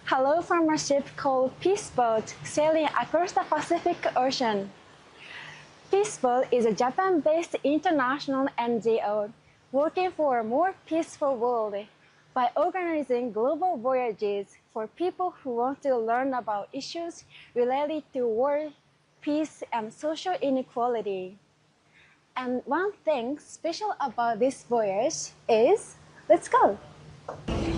Hello from a ship called Peace Boat sailing across the Pacific Ocean. Peace Boat is a Japan-based international NGO working for a more peaceful world by organizing global voyages for people who want to learn about issues related to war, peace, and social inequality. And one thing special about this voyage is, let's go.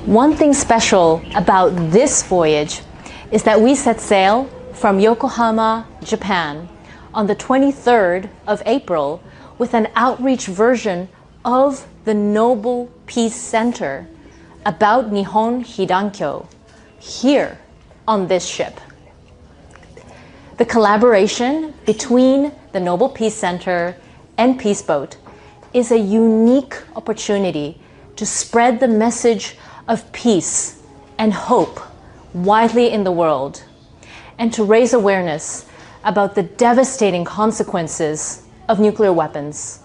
One thing special about this voyage is that we set sail from Yokohama, Japan, on the 23rd of April with an outreach version of the Nobel Peace Center about Nihon Hidankyo here on this ship. The collaboration between the Nobel Peace Center and Peace Boat is a unique opportunity to spread the message of peace and hope widely in the world, and to raise awareness about the devastating consequences of nuclear weapons,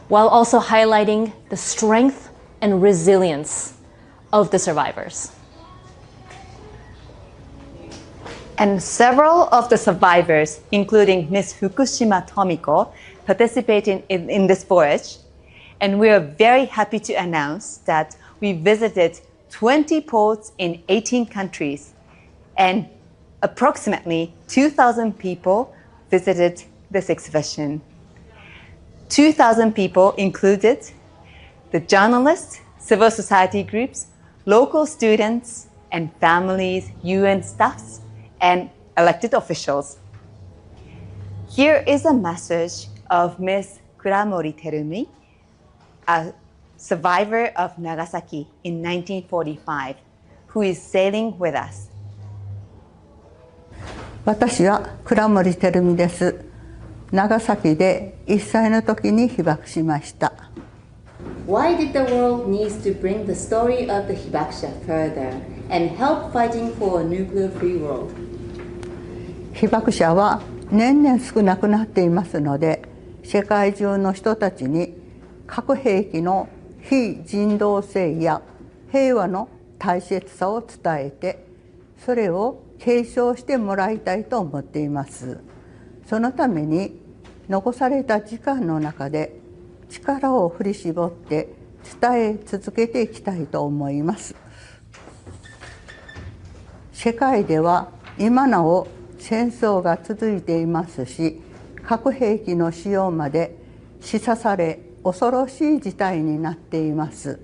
while also highlighting the strength and resilience of the survivors. And several of the survivors, including Ms. Fukushima Tomiko, participating in this voyage. And we are very happy to announce that we visited 20 ports in 18 countries, and approximately 2,000 people visited this exhibition. 2,000 people included the journalists, civil society groups, local students and families, UN staffs, and elected officials. Here is a message of Ms. Kuramori Terumi, a survivor of Nagasaki in 1945, who is sailing with us. 私は倉森照美です。長崎で1歳の時に被爆しました。Why did the world need to bring the story of the Hibakusha further and help fighting for a nuclear-free world? 被爆者は年々少なくなっていますので、世界中の人たちに核兵器の非人道性や平和の大切さを伝えて、それを継承してもらいたいと思っています。そのために残された時間の中で力を振り絞って伝え続けていきたいと思います。世界では今なお戦争が続いていますし、核兵器の使用まで示唆され恐ろしい事態になっています。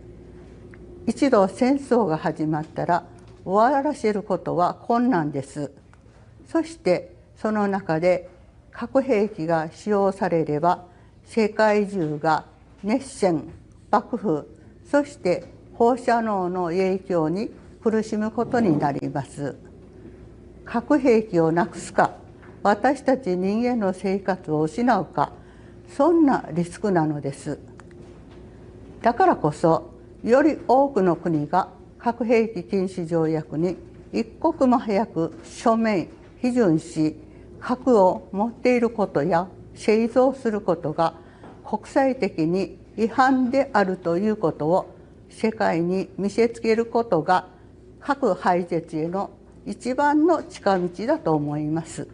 一度戦争が始まったら終わらせることは困難です。そしてその中で核兵器が使用されれば世界中が熱戦、爆風、そして放射能の影響に苦しむことになります。核兵器をなくすか、私たち人間の生活を失うか、そんなリスクなのです。だからこそ、より多くの国が核兵器禁止条約に一刻も早く署名・批准し、核を持っていることや製造することが国際的に違反であるということを世界に見せつけることが核廃絶への一番の近道だと思います。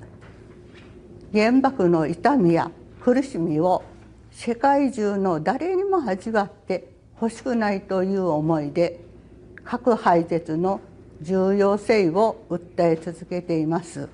原爆の痛みや苦しみを世界中の誰にも味わってほしくないという思いで、核廃絶の重要性を訴え続けています。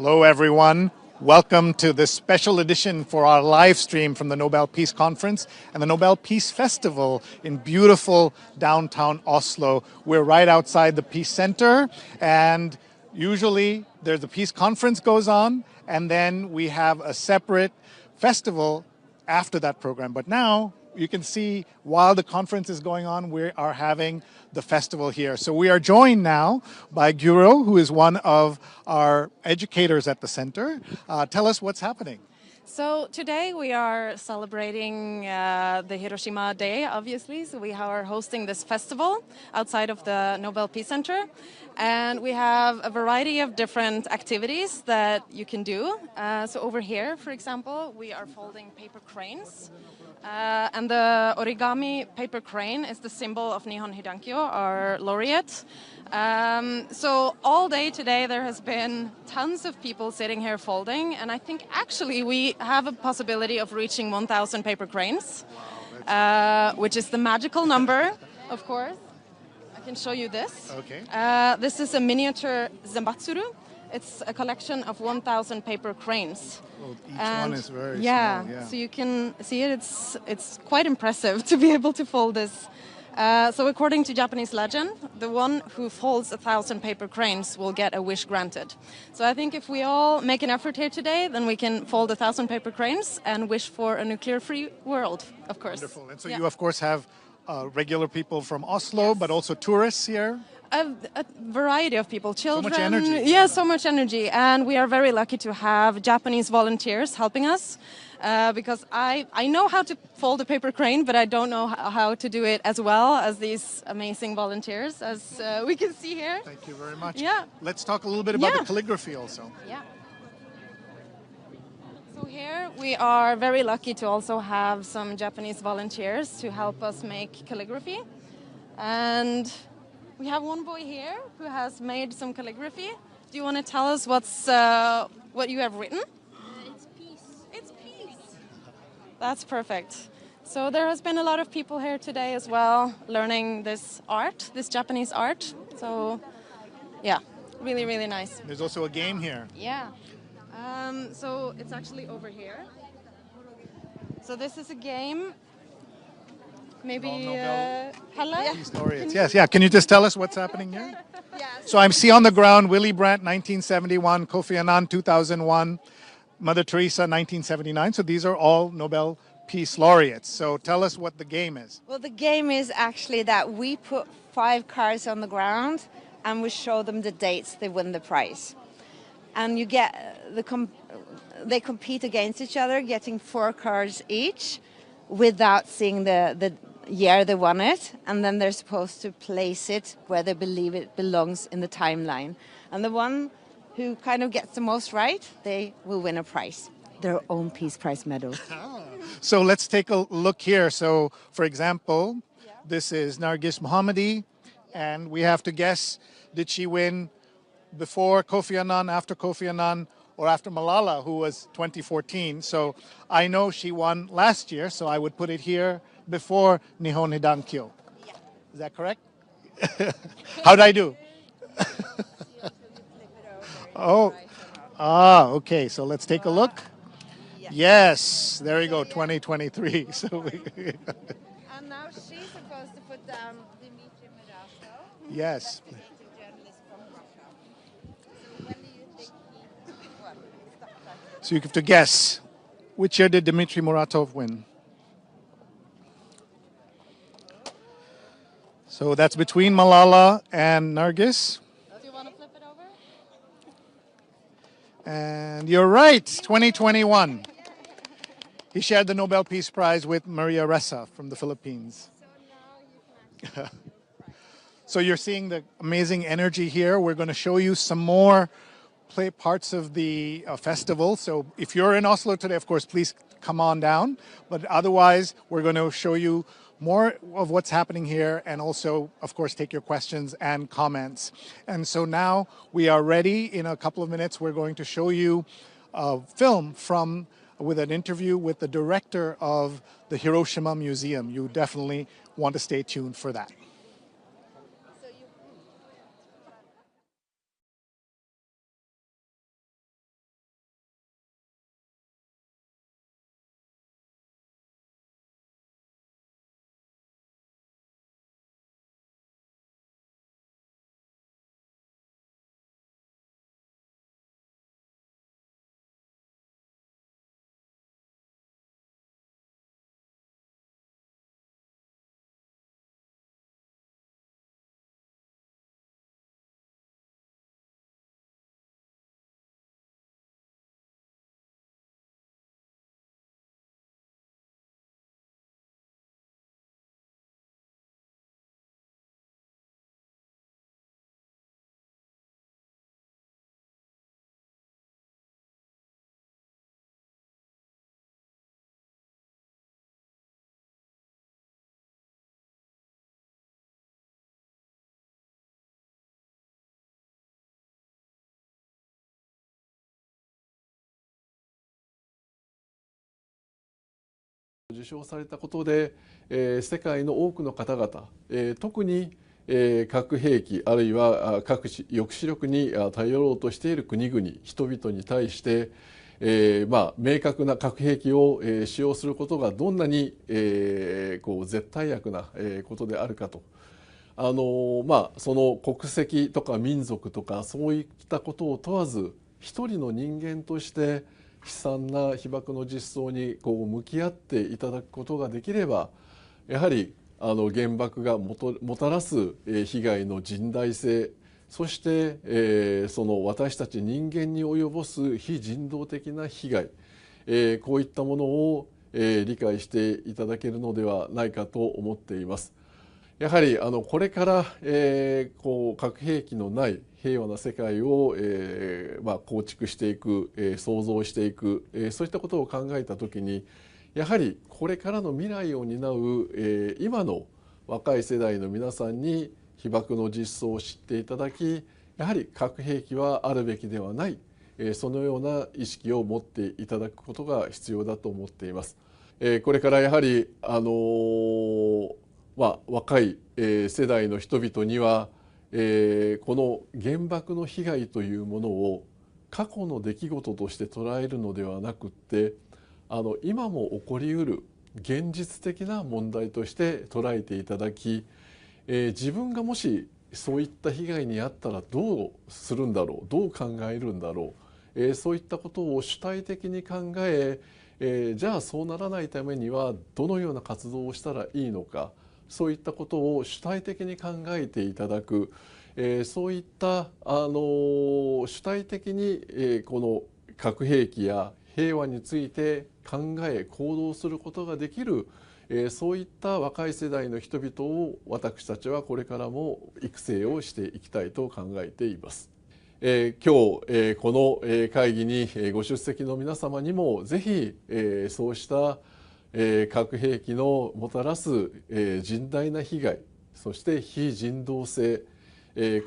Hello, everyone. Welcome to this special edition for our live stream from the Nobel Peace Conference and the Nobel Peace Festival in beautiful downtown Oslo. We're right outside the Peace Center, and usually there's a peace conference goes on, and then we have a separate festival after that program. But now you can see while the conference is going on, we are having the festival here. So we are joined now by Guro, who is one of our educators at the center. Tell us what's happening. So today we are celebrating the Hiroshima Day, obviously. So we are hosting this festival outside of the Nobel Peace Center. And we have a variety of different activities that you can do. So over here, for example, we are folding paper cranes. And the origami paper crane is the symbol of Nihon Hidankyo, our laureate. So all day today there has been tons of people sitting here folding, and I think actually we have a possibility of reaching 1,000 paper cranes, which is the magical number, of course. I can show you this. Okay. This is a miniature Zenbatsuru. It's a collection of 1,000 paper cranes. Well, each one is very small. Yeah, so you can see it. It's quite impressive to be able to fold this. So according to Japanese legend, the one who folds 1,000 paper cranes will get a wish granted. So I think if we all make an effort here today, then we can fold 1,000 paper cranes and wish for a nuclear-free world, of course. Wonderful. And so you, of course, have regular people from Oslo, but also tourists here. A variety of people, children. So much energy. Yeah, so much energy. And we are very lucky to have Japanese volunteers helping us because I know how to fold a paper crane, but I don't know how to do it as well as these amazing volunteers, as we can see here. Thank you very much. Yeah. Let's talk a little bit about the calligraphy also. Yeah. So here we are very lucky to also have some Japanese volunteers to help us make calligraphy. And we have one boy here who has made some calligraphy. Do you want to tell us what you have written? It's peace. It's peace. That's perfect. So there has been a lot of people here today as well learning this art, this Japanese art. So yeah, really, really nice. There's also a game here. Yeah. So it's actually over here. So this is a game. Maybe Hella? Peace laureates. Yes, yeah. Can you just tell us what's happening here? So I see on the ground Willy Brandt, 1971, Kofi Annan, 2001, Mother Teresa, 1979. So these are all Nobel Peace laureates. So tell us what the game is. Well, the game is actually that we put 5 cards on the ground and we show them the dates they win the prize. And you get they compete against each other, getting 4 cards each without seeing the year they won it, and then they're supposed to place it where they believe it belongs in the timeline. And the one who kind of gets the most right, they will win a prize, their own Peace Prize medal. So let's take a look here. So, for example, this is Nargis Mohammadi, and we have to guess, did she win before Kofi Annan, after Kofi Annan, or after Malala, who was 2014. So I know she won last year, so I would put it here before Nihon Hidankyo. Yeah. Is that correct? How'd I do? Okay, so let's take a look. Yes, there you go, 2023. So and now she's supposed to put down Dmitry Murato. Yes. So you have to guess, which year did Dmitry Muratov win? So that's between Malala and Nargis. Do you want to flip it over? And you're right, 2021. He shared the Nobel Peace Prize with Maria Ressa from the Philippines. So you're seeing the amazing energy here. We're going to show you some more parts of the festival. So if you're in Oslo today, of course, please come on down. But otherwise, we're going to show you more of what's happening here and also, of course, take your questions and comments. And so now we are ready. In a couple of minutes, we're going to show you a film with an interview with the director of the Hiroshima Museum. You definitely want to stay tuned for that. 受賞されたことで、世界の多くの方々、特に核兵器あるいは核抑止力に頼ろうとしている国々人々に対して、明確な核兵器を使用することがどんなに絶対悪なことであるかと、その国籍とか民族とかそういったことを問わず一人の人間として悲惨な被爆の実相に向き合っていただくことができれば、やはり原爆がもたらす被害の甚大性、そしてその私たち人間に及ぼす非人道的な被害、こういったものを理解していただけるのではないかと思っています。やはりこれから核兵器のない平和な世界を構築していく、創造していく、そういったことを考えたときに、やはりこれからの未来を担う今の若い世代の皆さんに被爆の実相を知っていただき、やはり核兵器はあるべきではない、そのような意識を持っていただくことが必要だと思っています。これからやはり若い世代の人々にはこの原爆の被害というものを過去の出来事として捉えるのではなくって、今も起こりうる現実的な問題として捉えていただき、自分がもしそういった被害に遭ったらどうするんだろう、どう考えるんだろう、そういったことを主体的に考え、じゃあそうならないためにはどのような活動をしたらいいのか、そういったことを主体的に考えていただく、そういった主体的に、この核兵器や平和について考え行動することができる、そういった若い世代の人々を私たちはこれからも育成をしていきたいと考えています。今日、この会議にご出席の皆様にもぜひそうした核兵器のもたらす甚大な被害、そして非人道性、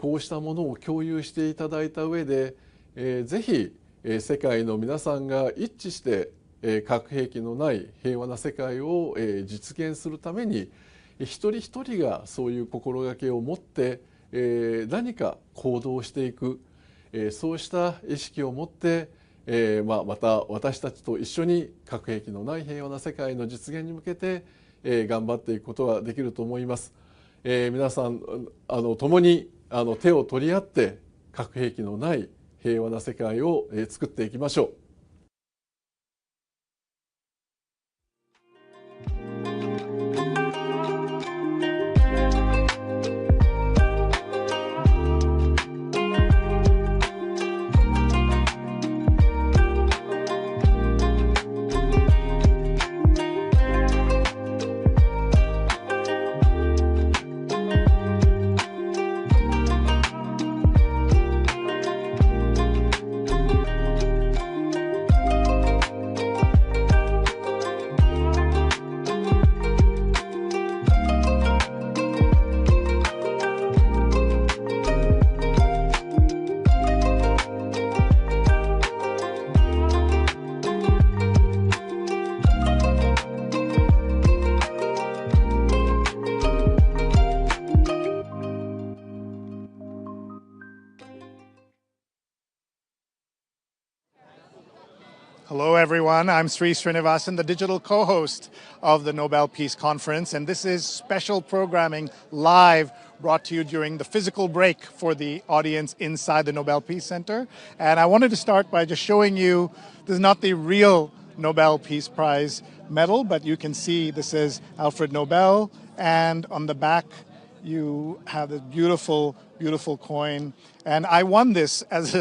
こうしたものを共有していただいた上で、ぜひ世界の皆さんが一致して核兵器のない平和な世界を実現するために一人一人がそういう心がけを持って何か行動していく、そうした意識を持ってまた私たちと一緒に核兵器のない平和な世界の実現に向けて頑張っていくことができると思います。皆さん共に手を取り合って核兵器のない平和な世界を作っていきましょう。Hello, everyone. I'm Sri Srinivasan, the digital co-host of the Nobel Peace Conference, and this is special programming live brought to you during the physical break for the audience inside the Nobel Peace Center. And I wanted to start by just showing you, this is not the real Nobel Peace Prize medal, but you can see this is Alfred Nobel, and on the back you have this beautiful, beautiful coin. And I won this as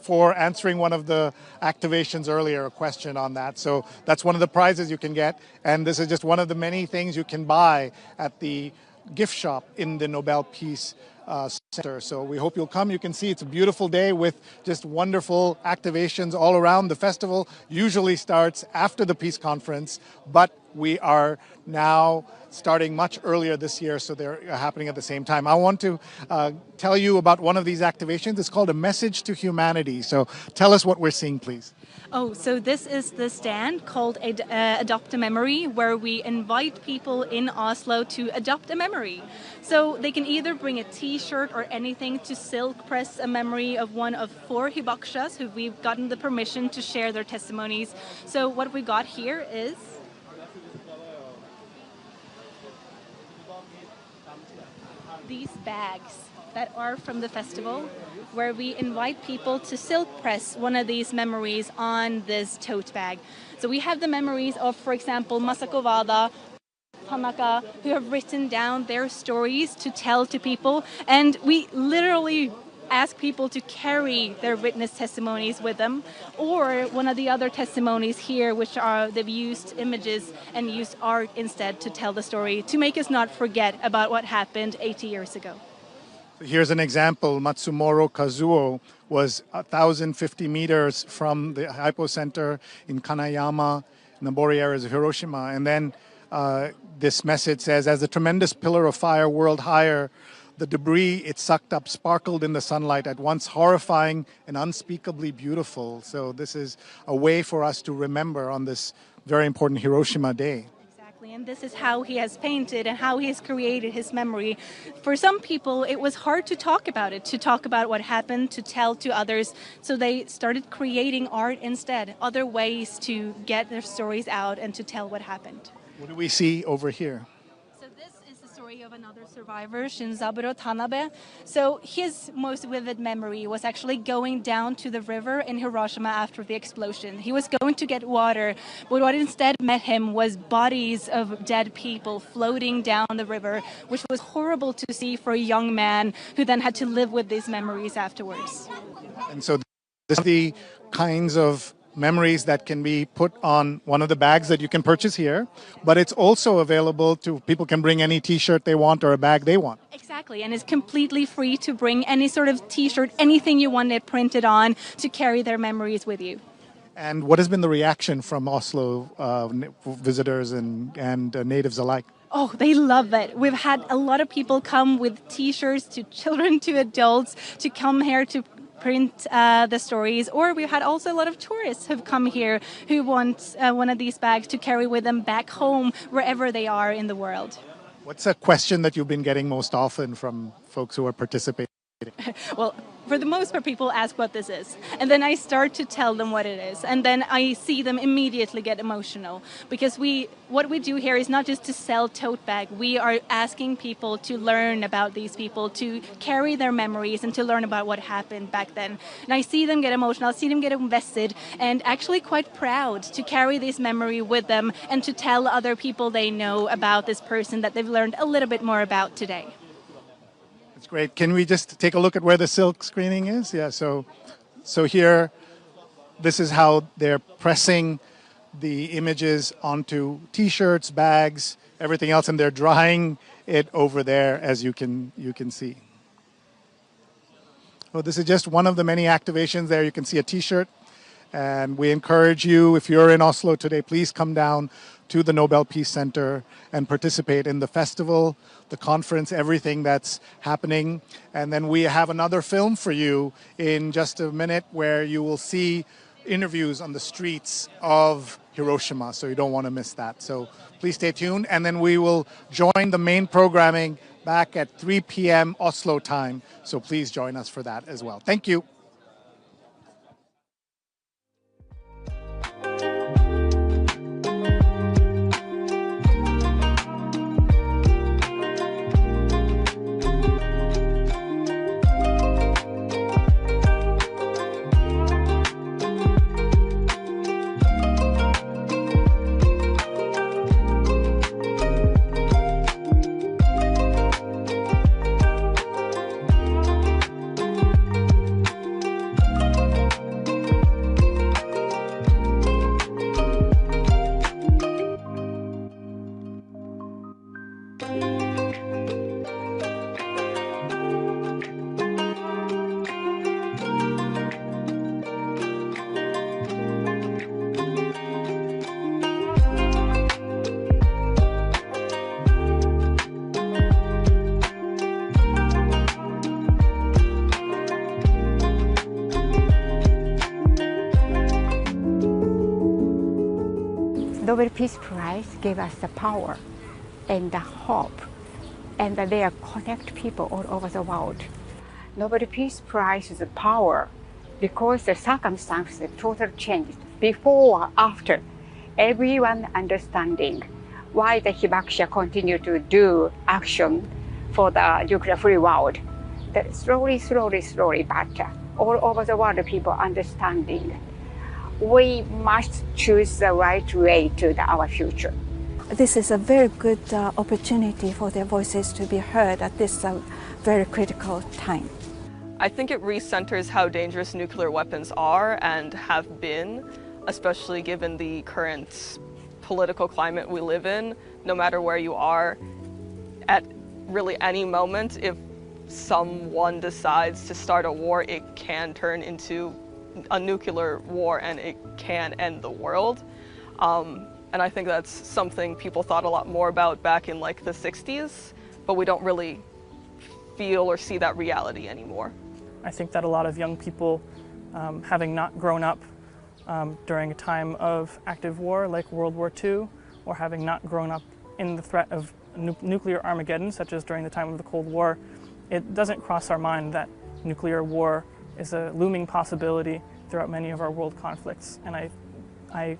for answering one of the activations earlier, a question on that. So that's one of the prizes you can get. And this is just one of the many things you can buy at the gift shop in the Nobel Peace Center. So we hope you'll come. You can see it's a beautiful day with just wonderful activations all around. The festival usually starts after the Peace Conference, but we are now starting much earlier this year, so they're happening at the same time. I want to tell you about one of these activations. It's called A Message to Humanity. So tell us what we're seeing, please. Oh, so this is the stand called Adopt a Memory, where we invite people in Oslo to adopt a memory. So they can either bring a t-shirt or anything to silk press a memory of one of 4 Hibakushas who we've gotten the permission to share their testimonies. So what we got here is these bags that are from the festival, where we invite people to silk press one of these memories on this tote bag. So we have the memories of, for example, Masako Wada, Tanaka, who have written down their stories to tell to people, and we literally ask people to carry their witness testimonies with them, or one of the other testimonies here, which are they've used images and used art instead to tell the story, to make us not forget about what happened 80 years ago. Here's an example. Matsumoro Kazuo was 1,050 meters from the hypocenter in Kanayama, in the Mori areas of Hiroshima. And then this message says, as a tremendous pillar of fire whirled higher, the debris it sucked up sparkled in the sunlight, at once horrifying and unspeakably beautiful. So this is a way for us to remember on this very important Hiroshima Day. And this is how he has painted and how he has created his memory. For some people, it was hard to talk about it, to talk about what happened, to tell to others. So they started creating art instead, other ways to get their stories out and to tell what happened. What do we see over here? Of another survivor, Shinzaburo Tanabe. So his most vivid memory was actually going down to the river in Hiroshima after the explosion. He was going to get water, but what instead met him was bodies of dead people floating down the river, which was horrible to see for a young man who then had to live with these memories afterwards. And so this is the kinds of memories that can be put on one of the bags that you can purchase here, but it's also available to people can bring any t-shirt they want or a bag they want. Exactly, and it's completely free to bring any sort of t-shirt, anything you want it printed on, to carry their memories with you. And what has been the reaction from Oslo visitors and natives alike? Oh, they love it. We've had a lot of people come with t-shirts, to children, to adults, to come here to print the stories, or we've had also a lot of tourists who've come here who want one of these bags to carry with them back home wherever they are in the world. What's a question that you've been getting most often from folks who are participating? Well, for the most part, people ask what this is. And then I start to tell them what it is. And then I see them immediately get emotional. Because what we do here is not just to sell tote bag. We are asking people to learn about these people, to carry their memories and to learn about what happened back then. And I see them get emotional, I see them get invested, and actually quite proud to carry this memory with them and to tell other people they know about this person that they've learned a little bit more about today. That's great. Can we just take a look at where the silk screening is? Yeah, so here, this is how they're pressing the images onto t-shirts, bags, everything else, and they're drying it over there, as you can see. Well, this is just one of the many activations there. You can see a t-shirt, and we encourage you, if you're in Oslo today, please come down to the Nobel Peace Center and participate in the festival, the conference, everything that's happening. And then we have another film for you in just a minute where you will see interviews on the streets of Hiroshima, so you don't want to miss that. So please stay tuned, and then we will join the main programming back at 3 p.m. Oslo time, so please join us for that as well. Thank you. Nobel Peace Prize gave us the power and the hope, and they connect people all over the world. Nobel Peace Prize is power because the circumstances totally changed before or after. Everyone understanding why the Hibakusha continue to do action for the nuclear-free world. That slowly, but all over the world, people understanding we must choose the right way to our future. This is a very good opportunity for their voices to be heard at this very critical time. I think it recenters how dangerous nuclear weapons are and have been, especially given the current political climate we live in. No matter where you are, at really any moment, if someone decides to start a war, it can turn into a nuclear war and it can end the world. And I think that's something people thought a lot more about back in like the 60s, but we don't really feel or see that reality anymore. I think that a lot of young people, having not grown up during a time of active war like World War II, or having not grown up in the threat of nuclear Armageddon, such as during the time of the Cold War, it doesn't cross our mind that nuclear war is a looming possibility throughout many of our world conflicts. And I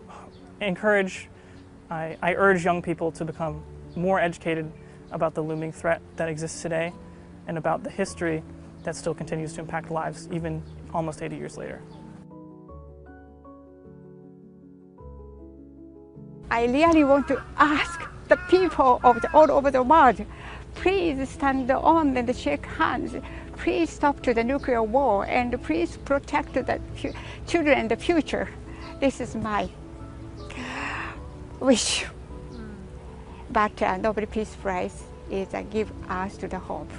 urge young people to become more educated about the looming threat that exists today and about the history that still continues to impact lives even almost 80 years later. I really want to ask the people of all over the world, please stand on and shake hands. Please stop to the nuclear war and please protect the children in the future. This is my wish. But Nobel Peace Prize is give us to the hope.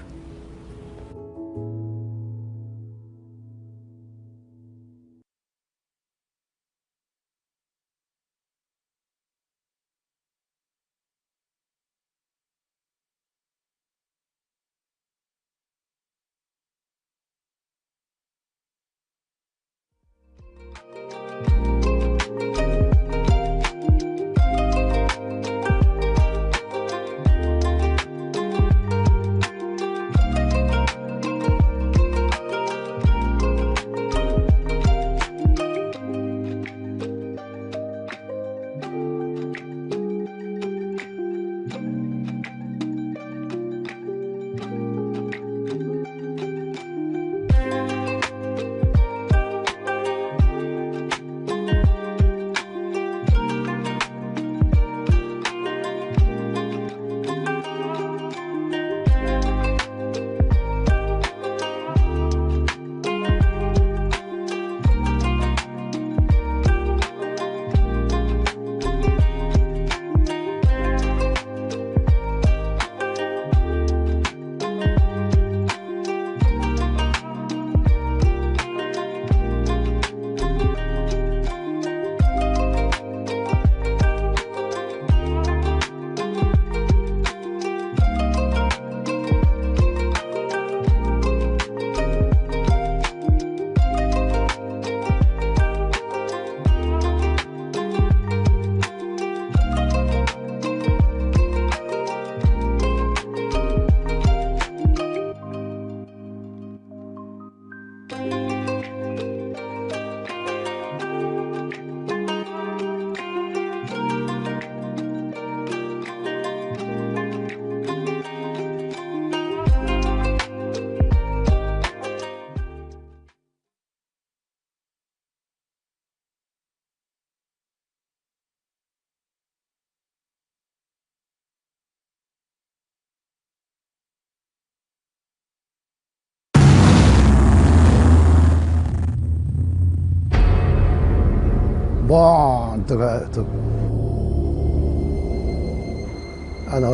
ボーンとかと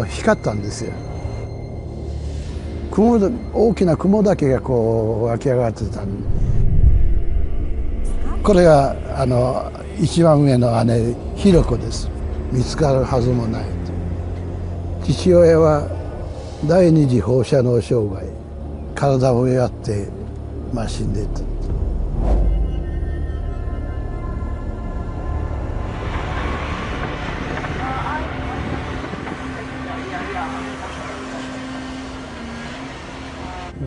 光ったんですよ。大きな雲だけがこう湧き上がってたんで、これが一番上の姉ひろ子です。見つかるはずもないと。父親は第二次放射能障害、体をやって死んでいた。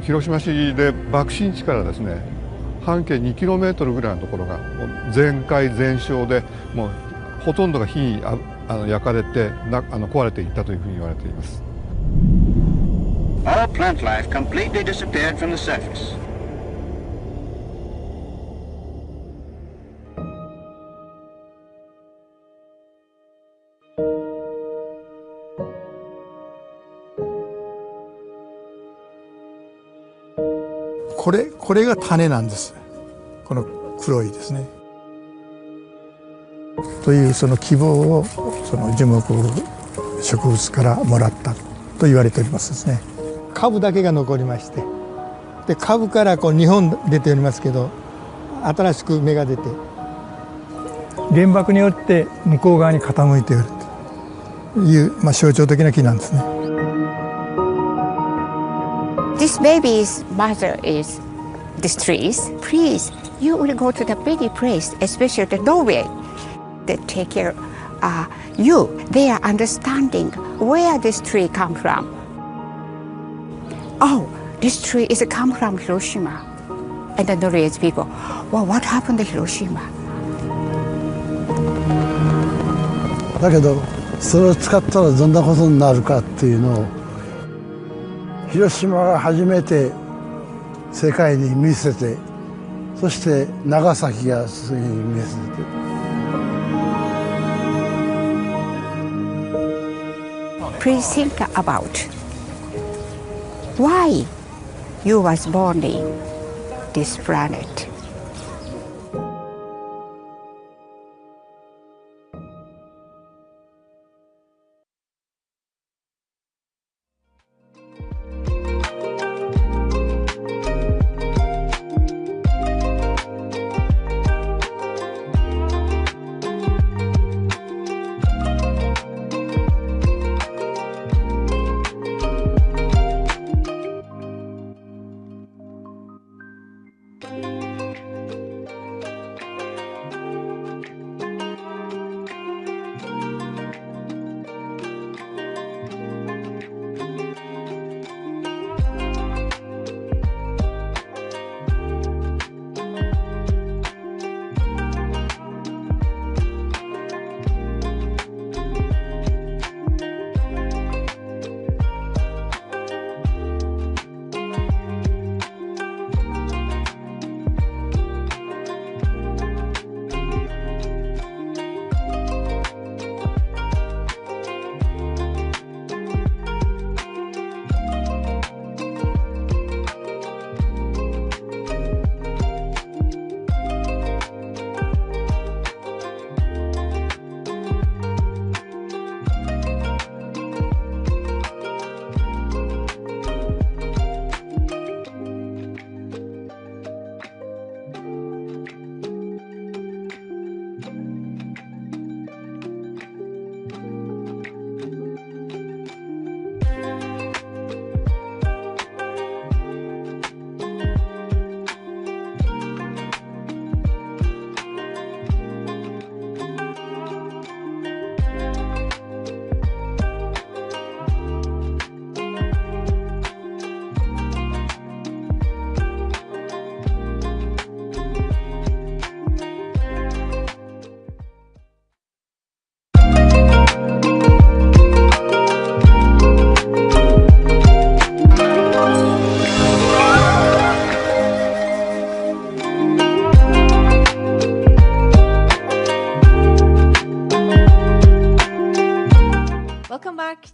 広島市で爆心地からですね、半径 2km ぐらいのところがもう全壊全焼で、もうほとんどが火に焼かれて壊れていったというふうに言われています。All plant life completely disappeared from the surface. This これが種なんです。この黒いですね。というその希望をその樹木植物からもらったと言われておりますですね。株だけが残りまして、で株からこう2本出ておりますけど、新しく芽が出て原爆によって向こう側に傾いているという、象徴的な木なんですね。This baby's mother is these trees. Please, you will go to the baby place, especially the laureate. They take care you. They are understanding where this tree come from. Oh, this tree is come from Hiroshima. And the laureate people, well, what happened to Hiroshima? だけどそれを使ったらどんなことになるかっていうのを広島が初めて世界に見せて、そして長崎が次に見せて。Please think about why you was born in this planet.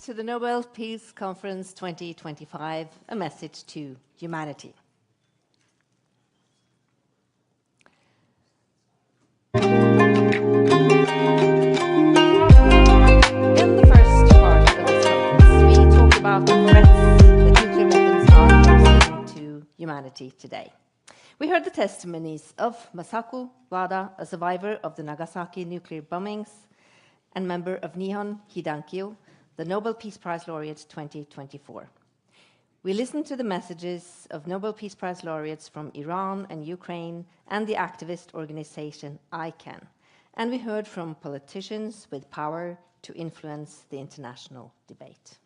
To the Nobel Peace Conference 2025, a message to humanity. In the first part of this conference, we talked about the threats that nuclear weapons are posing to humanity today. We heard the testimonies of Masako Wada, a survivor of the Nagasaki nuclear bombings and member of Nihon Hidankyo, the Nobel Peace Prize laureate 2024. We listened to the messages of Nobel Peace Prize laureates from Iran and Ukraine and the activist organization ICANN. And we heard from politicians with power to influence the international debate.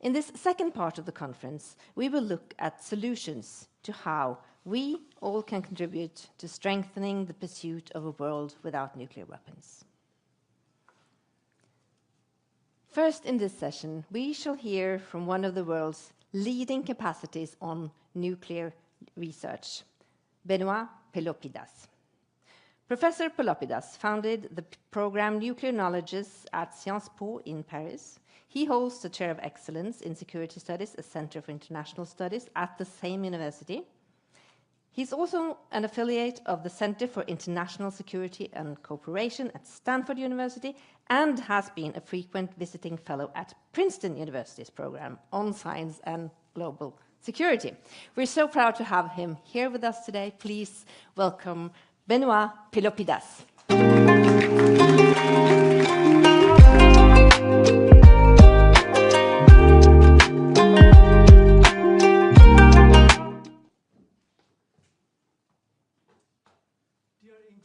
In this second part of the conference, we will look at solutions to how we all can contribute to strengthening the pursuit of a world without nuclear weapons. First in this session, we shall hear from one of the world's leading capacities on nuclear research, Benoît Pelopidas. Professor Pelopidas founded the program Nuclear Knowledges at Sciences Po in Paris. He holds the Chair of Excellence in Security Studies, a Center for International Studies at the same university. He's also an affiliate of the Center for International Security and Cooperation at Stanford University and has been a frequent visiting fellow at Princeton University's program on science and global security. We're so proud to have him here with us today. Please welcome Benoît Pelopidas.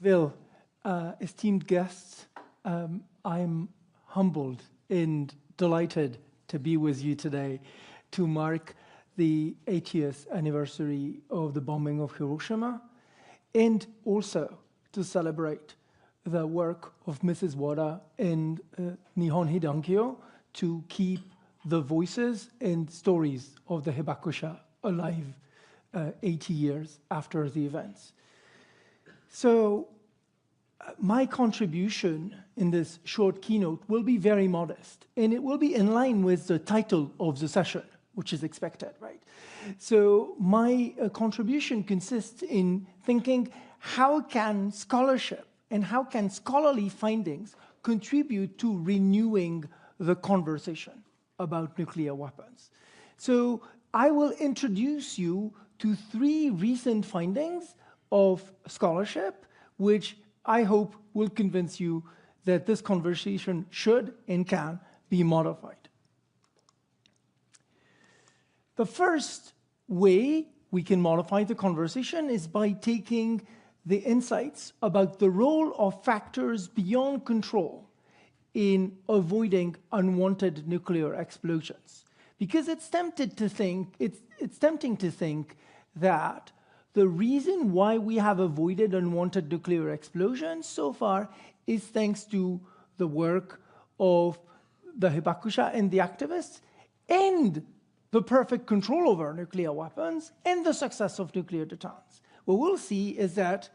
Will, esteemed guests, I'm humbled and delighted to be with you today to mark the 80th anniversary of the bombing of Hiroshima and also to celebrate the work of Mrs. Wada and Nihon Hidankyo to keep the voices and stories of the Hibakusha alive 80 years after the events. So my contribution in this short keynote will be very modest, and it will be in line with the title of the session, which is expected, right? So my contribution consists in thinking how can scholarship and how can scholarly findings contribute to renewing the conversation about nuclear weapons. So I will introduce you to 3 recent findings of scholarship, which I hope will convince you that this conversation should and can be modified. The first way we can modify the conversation is by taking the insights about the role of factors beyond control in avoiding unwanted nuclear explosions. Because it's tempting to think that the reason why we have avoided unwanted nuclear explosions so far is thanks to the work of the Hibakusha and the activists and the perfect control over nuclear weapons and the success of nuclear deterrence. What we'll see is that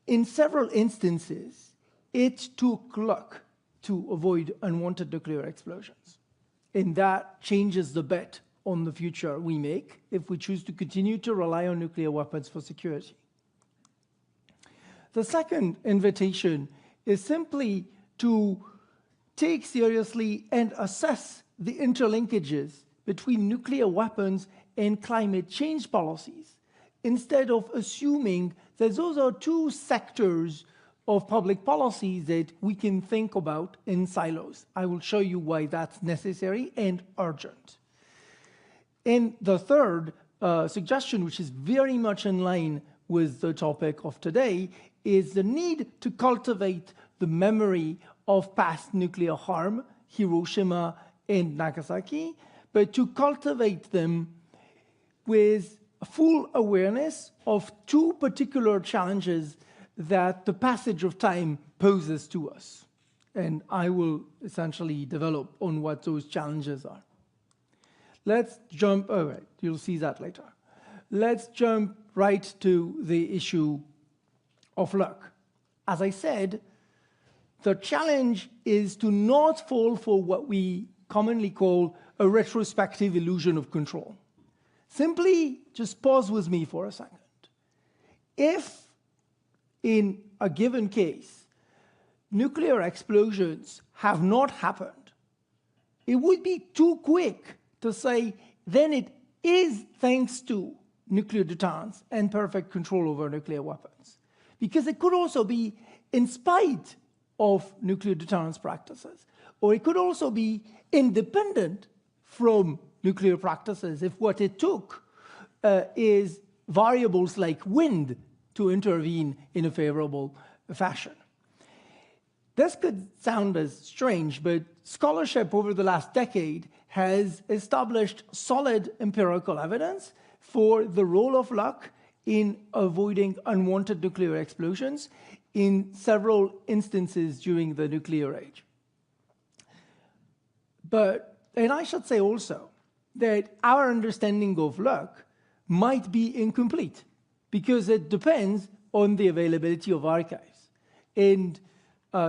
in several instances, it took luck to avoid unwanted nuclear explosions. And that changes the bet on the future we make if we choose to continue to rely on nuclear weapons for security. The second invitation is simply to take seriously and assess the interlinkages between nuclear weapons and climate change policies, instead of assuming that those are 2 sectors of public policy that we can think about in silos. I will show you why that's necessary and urgent. And the third suggestion, which is very much in line with the topic of today, is the need to cultivate the memory of past nuclear harm, Hiroshima and Nagasaki, but to cultivate them with full awareness of 2 particular challenges that the passage of time poses to us. And I will essentially develop on what those challenges are. Let's jump, right, you'll see that later. Let's jump right to the issue of luck. As I said, the challenge is to not fall for what we commonly call a retrospective illusion of control. Simply just pause with me for a second. If in a given case, nuclear explosions have not happened, it would be too quick to say, then it is thanks to nuclear deterrence and perfect control over nuclear weapons. Because it could also be in spite of nuclear deterrence practices, or it could also be independent from nuclear practices if what it took is variables like wind to intervene in a favorable fashion. This could sound as strange, but scholarship over the last decade has established solid empirical evidence for the role of luck in avoiding unwanted nuclear explosions in several instances during the nuclear age. And I should say also that our understanding of luck might be incomplete because it depends on the availability of archives. And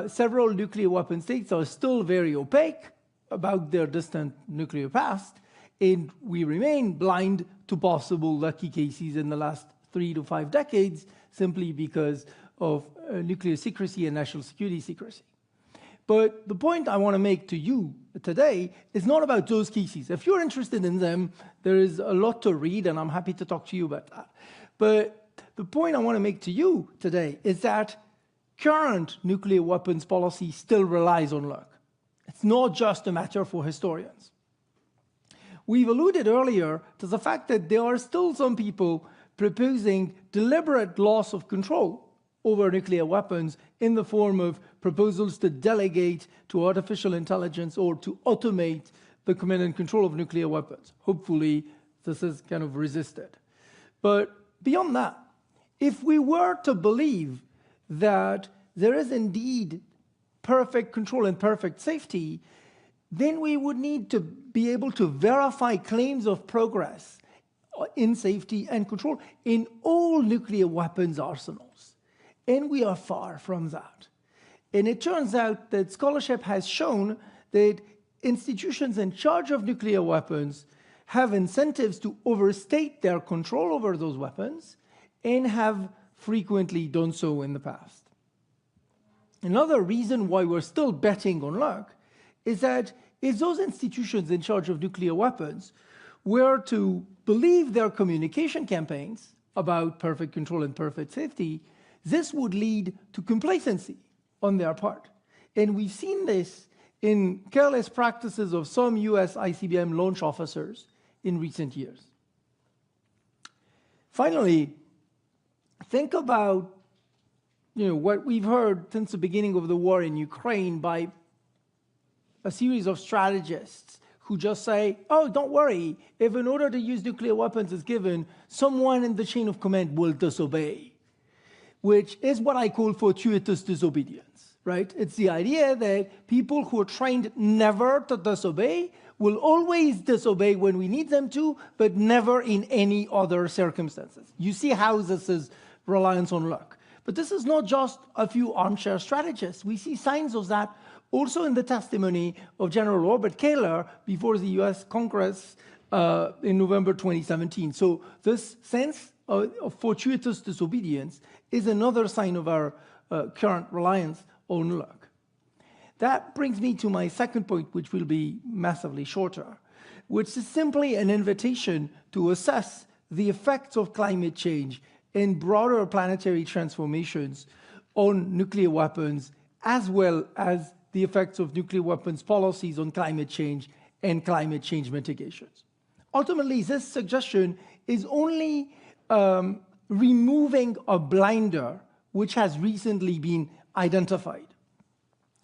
several nuclear weapon states are still very opaque about their distant nuclear past, and we remain blind to possible lucky cases in the last 3 to 5 decades simply because of nuclear secrecy and national security secrecy. But the point I want to make to you today is not about those cases. If you're interested in them, there is a lot to read, and I'm happy to talk to you about that. But the point I want to make to you today is that current nuclear weapons policy still relies on luck. It's not just a matter for historians. We've alluded earlier to the fact that there are still some people proposing deliberate loss of control over nuclear weapons in the form of proposals to delegate to artificial intelligence or to automate the command and control of nuclear weapons. Hopefully, this is kind of resisted. But beyond that, if we were to believe that there is indeed perfect control and perfect safety, then we would need to be able to verify claims of progress in safety and control in all nuclear weapons arsenals. And we are far from that. And it turns out that scholarship has shown that institutions in charge of nuclear weapons have incentives to overstate their control over those weapons and have frequently done so in the past. Another reason why we're still betting on luck is that if those institutions in charge of nuclear weapons were to believe their communication campaigns about perfect control and perfect safety, this would lead to complacency on their part. And we've seen this in careless practices of some US ICBM launch officers in recent years. Finally, think about what we've heard since the beginning of the war in Ukraine by a series of strategists who just say, oh, don't worry, if an order to use nuclear weapons is given, someone in the chain of command will disobey, which is what I call fortuitous disobedience, right? It's the idea that people who are trained never to disobey will always disobey when we need them to, but never in any other circumstances. You see how this is reliance on luck. But this is not just a few armchair strategists. We see signs of that also in the testimony of General Robert Kaler before the US Congress in November 2017. So this sense of fortuitous disobedience is another sign of our current reliance on luck. That brings me to my second point, which will be massively shorter, which is simply an invitation to assess the effects of climate change and broader planetary transformations on nuclear weapons, as well as the effects of nuclear weapons policies on climate change and climate change mitigations. Ultimately, this suggestion is only removing a blinder which has recently been identified.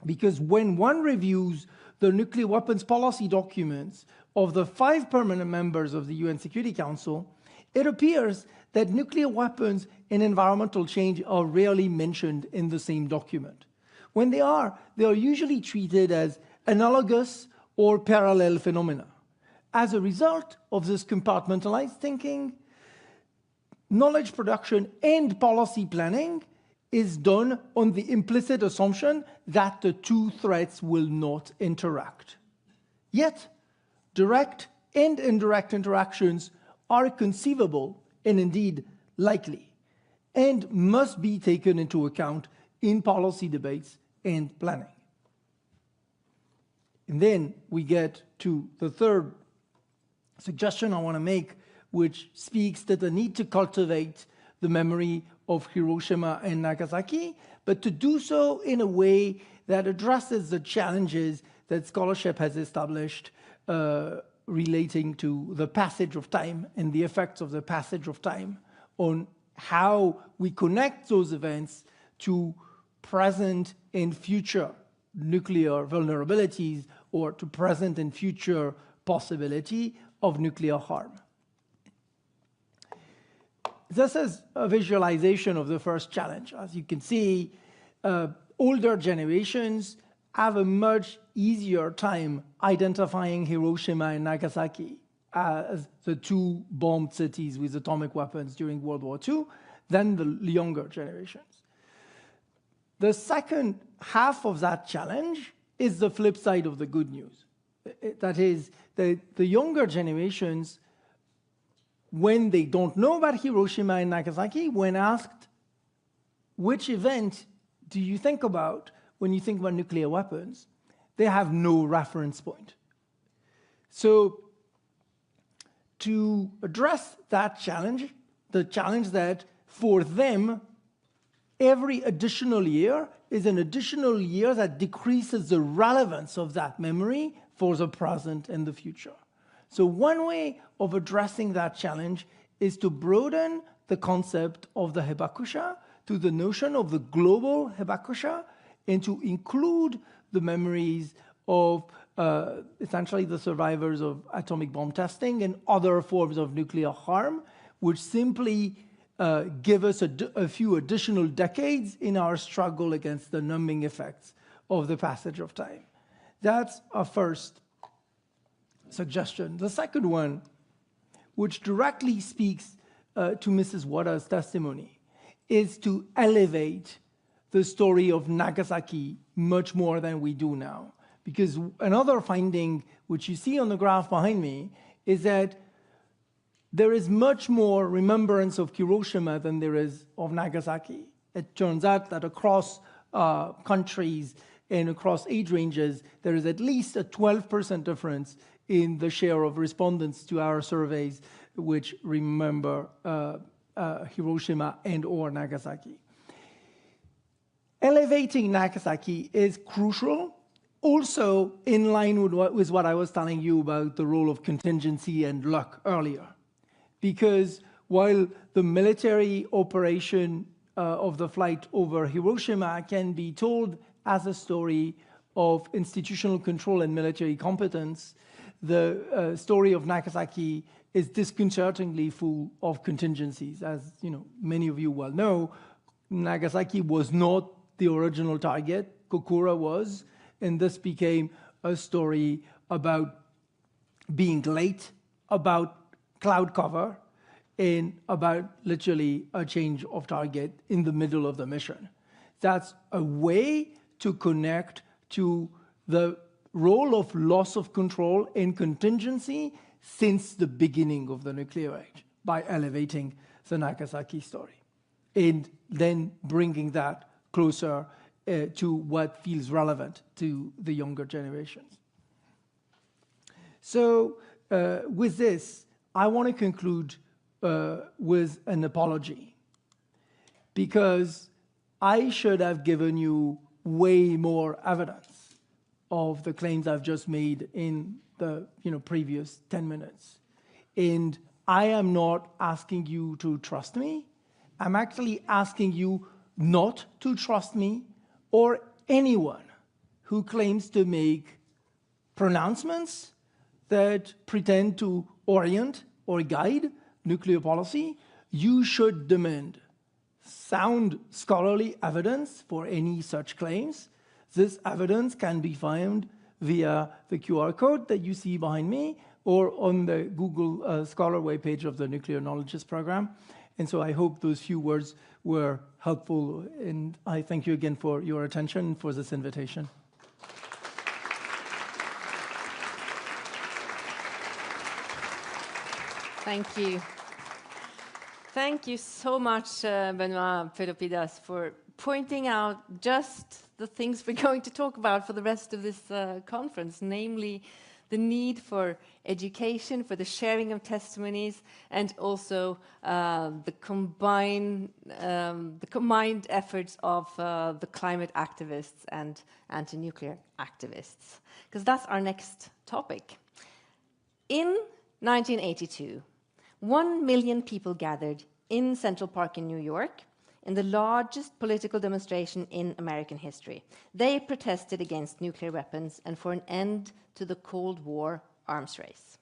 Because when one reviews the nuclear weapons policy documents of the 5 permanent members of the UN Security Council, it appears that nuclear weapons and environmental change are rarely mentioned in the same document. When they are usually treated as analogous or parallel phenomena. As a result of this compartmentalized thinking, knowledge production and policy planning is done on the implicit assumption that the two threats will not interact. Yet, direct and indirect interactions are conceivable and indeed likely, and must be taken into account in policy debates and planning. And then we get to the third suggestion I want to make, which speaks to the need to cultivate the memory of Hiroshima and Nagasaki, but to do so in a way that addresses the challenges that scholarship has established relating to the passage of time and the effects of the passage of time on how we connect those events to present and future nuclear vulnerabilities or to present and future possibility of nuclear harm. This is a visualization of the first challenge. As you can see, older generations have a much easier time identifying Hiroshima and Nagasaki as the two bombed cities with atomic weapons during World War II than the younger generations. The second half of that challenge is the flip side of the good news. That is, the younger generations, when they don't know about Hiroshima and Nagasaki, when asked, which event do you think about when you think about nuclear weapons, they have no reference point. So to address that challenge, the challenge that for them, every additional year is an additional year that decreases the relevance of that memory for the present and the future. So one way of addressing that challenge is to broaden the concept of the Hibakusha to the notion of the global Hibakusha and to include the memories of essentially the survivors of atomic bomb testing and other forms of nuclear harm, which simply give us a few additional decades in our struggle against the numbing effects of the passage of time. That's our first suggestion. The second one, which directly speaks to Mrs. Wada's testimony, is to elevate the story of Nagasaki much more than we do now. Because another finding, which you see on the graph behind me, is that there is much more remembrance of Hiroshima than there is of Nagasaki. It turns out that across countries and across age ranges, there is at least a 12% difference in the share of respondents to our surveys which remember Hiroshima and or Nagasaki. Elevating Nagasaki is crucial, also in line with what I was telling you about the role of contingency and luck earlier. Because while the military operation of the flight over Hiroshima can be told as a story of institutional control and military competence, the story of Nagasaki is disconcertingly full of contingencies. As many of you well know, Nagasaki was not the original target, Kokura was, and this became a story about being late, about cloud cover, and about literally a change of target in the middle of the mission. That's a way to connect to the role of loss of control and contingency since the beginning of the nuclear age by elevating the Nagasaki story and then bringing that closer to what feels relevant to the younger generations. So with this, I want to conclude with an apology, because I should have given you way more evidence of the claims I've just made in the previous 10 minutes. And I am not asking you to trust me. I'm actually asking you not to trust me or anyone who claims to make pronouncements that pretend to orient or guide nuclear policy. You should demand sound scholarly evidence for any such claims. This evidence can be found via the QR code that you see behind me or on the Google Scholar webpage of the Nuclear Knowledges Program. And so I hope those few words were helpful, and I thank you again for your attention, for this invitation. Thank you. Thank you so much, Benoit Pedopidas, for pointing out just the things we're going to talk about for the rest of this conference, namely the need for education, for the sharing of testimonies, and also the combined efforts of the climate activists and anti-nuclear activists, because that's our next topic. In 1982, 1 million people gathered in Central Park in New York in the largest political demonstration in American history. They protested against nuclear weapons and for an end to the Cold War arms race.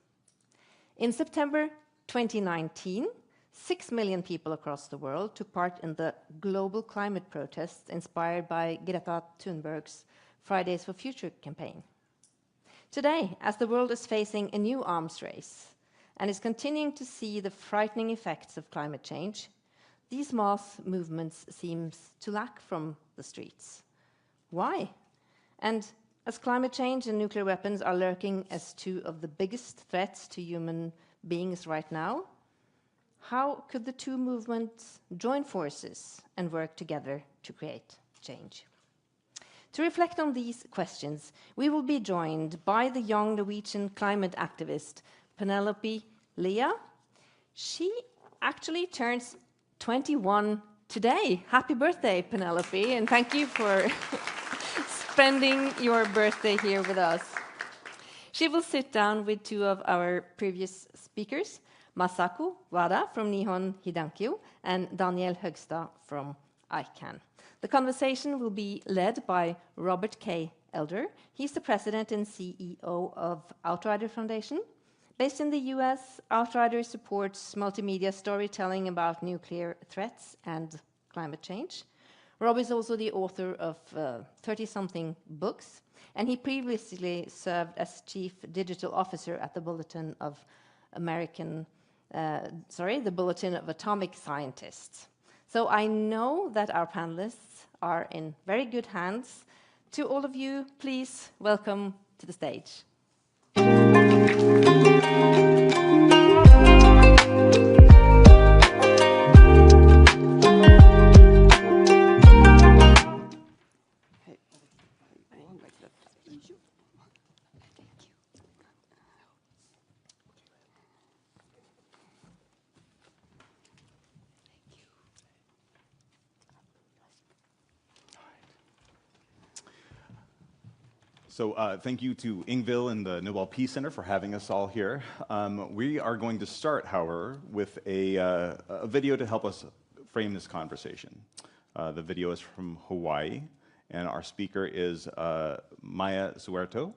In September 2019, 6 million people across the world took part in the global climate protests inspired by Greta Thunberg's Fridays for Future campaign. Today, as the world is facing a new arms race and is continuing to see the frightening effects of climate change, these mass movements seem to lack from the streets. Why? And as climate change and nuclear weapons are lurking as two of the biggest threats to human beings right now, how could the two movements join forces and work together to create change? To reflect on these questions, we will be joined by the young Norwegian climate activist Penelope Lea. She actually turns 21 today. Happy birthday, Penelope, and thank you for spending your birthday here with us. She will sit down with two of our previous speakers, Masaku Wada from Nihon Hidankyo and Daniel Högstad from ICANN. The conversation will be led by Robert K. Elder. He's the president and CEO of Outrider Foundation. Based in the US, Outrider supports multimedia storytelling about nuclear threats and climate change. Rob is also the author of 30-something books, and he previously served as Chief Digital Officer at the Bulletin of the Bulletin of Atomic Scientists. So I know that our panelists are in very good hands. To all of you, please welcome to the stage. So thank you to Ingvild and the Nobel Peace Center for having us all here. We are going to start, however, with a video to help us frame this conversation. The video is from Hawaii, and our speaker is Maya Suerto,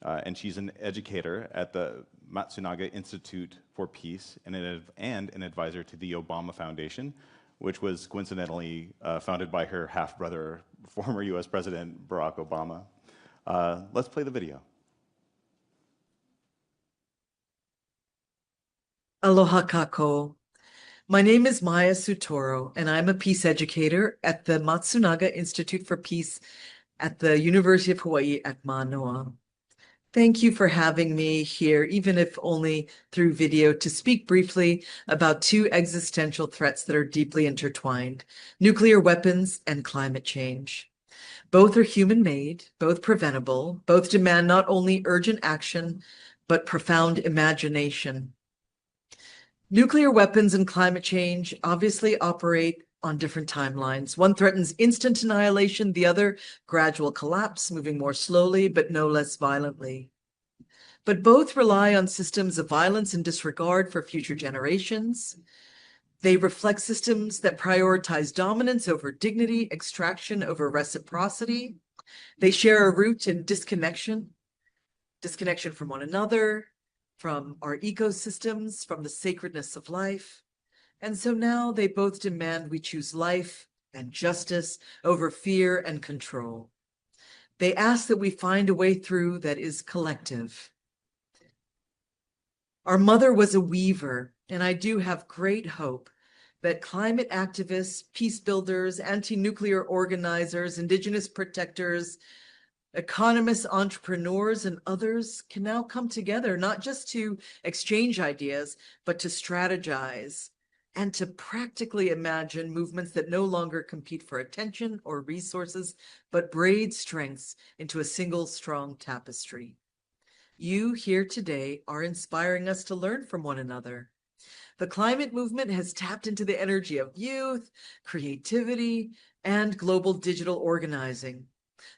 and she's an educator at the Matsunaga Institute for Peace and an advisor to the Obama Foundation, which was coincidentally founded by her half-brother, former US President Barack Obama. Let's play the video. Aloha kako. My name is Maya Sutoro, and I'm a peace educator at the Matsunaga Institute for Peace at the University of Hawaii at Manoa. Thank you for having me here, even if only through video, to speak briefly about two existential threats that are deeply intertwined: nuclear weapons and climate change. Both are human-made, both preventable, both demand not only urgent action, but profound imagination. Nuclear weapons and climate change obviously operate on different timelines. One threatens instant annihilation, the other gradual collapse, moving more slowly, but no less violently. But both rely on systems of violence and disregard for future generations. They reflect systems that prioritize dominance over dignity, extraction over reciprocity. They share a root in disconnection from one another, from our ecosystems, from the sacredness of life. And so now they both demand we choose life and justice over fear and control. They ask that we find a way through that is collective. Our mother was a weaver, and I do have great hope that climate activists, peace builders, anti-nuclear organizers, indigenous protectors, economists, entrepreneurs, and others can now come together, not just to exchange ideas, but to strategize and to practically imagine movements that no longer compete for attention or resources, but braid strengths into a single strong tapestry. You here today are inspiring us to learn from one another. The climate movement has tapped into the energy of youth, creativity, and global digital organizing.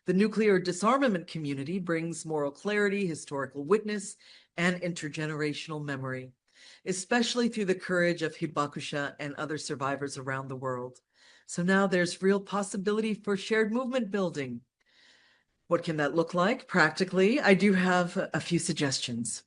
The nuclear disarmament community brings moral clarity, historical witness, and intergenerational memory, especially through the courage of Hibakusha and other survivors around the world. So now there's real possibility for shared movement building. What can that look like practically? I do have a few suggestions.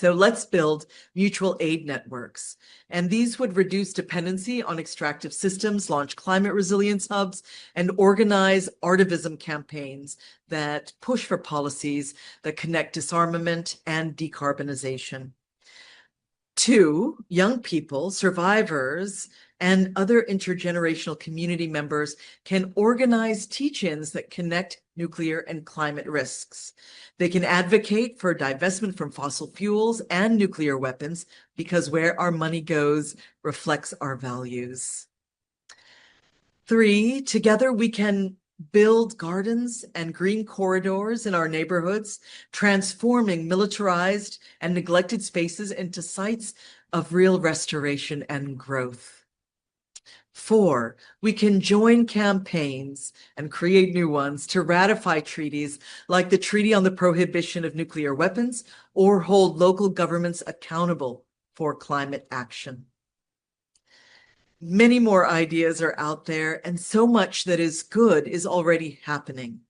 So let's build mutual aid networks. And these would reduce dependency on extractive systems, launch climate resilience hubs, and organize artivism campaigns that push for policies that connect disarmament and decarbonization. 2, young people, survivors, and other intergenerational community members can organize teach-ins that connect nuclear and climate risks. They can advocate for divestment from fossil fuels and nuclear weapons because where our money goes reflects our values. 3, together we can build gardens and green corridors in our neighborhoods, transforming militarized and neglected spaces into sites of real restoration and growth. 4, we can join campaigns and create new ones to ratify treaties like the Treaty on the Prohibition of Nuclear Weapons or hold local governments accountable for climate action. Many more ideas are out there, and so much that is good is already happening.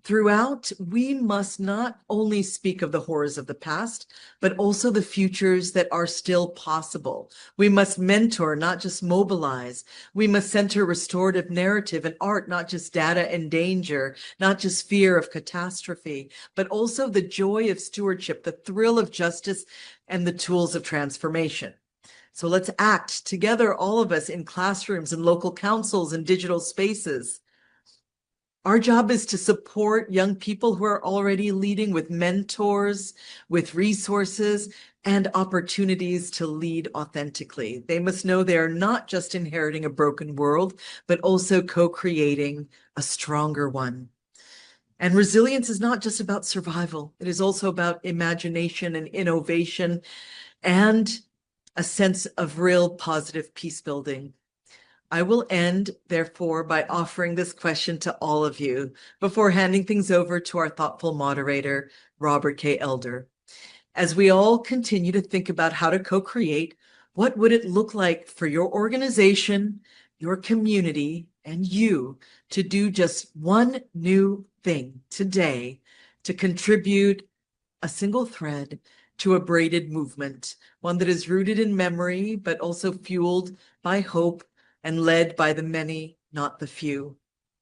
Throughout, we must not only speak of the horrors of the past, but also the futures that are still possible. We must mentor, not just mobilize. We must center restorative narrative and art, not just data and danger, not just fear of catastrophe, but also the joy of stewardship, the thrill of justice, and the tools of transformation. So let's act together, all of us, in classrooms and local councils and digital spaces. Our job is to support young people who are already leading with mentors, with resources, and opportunities to lead authentically. They must know they are not just inheriting a broken world, but also co-creating a stronger one. And resilience is not just about survival. It is also about imagination and innovation and a sense of real positive peace building. I will end, therefore, by offering this question to all of you before handing things over to our thoughtful moderator, Robert K. Elder. As we all continue to think about how to co-create, what would it look like for your organization, your community, and you to do just one new thing today to contribute a single thread to a braided movement, one that is rooted in memory, but also fueled by hope and led by the many, not the few.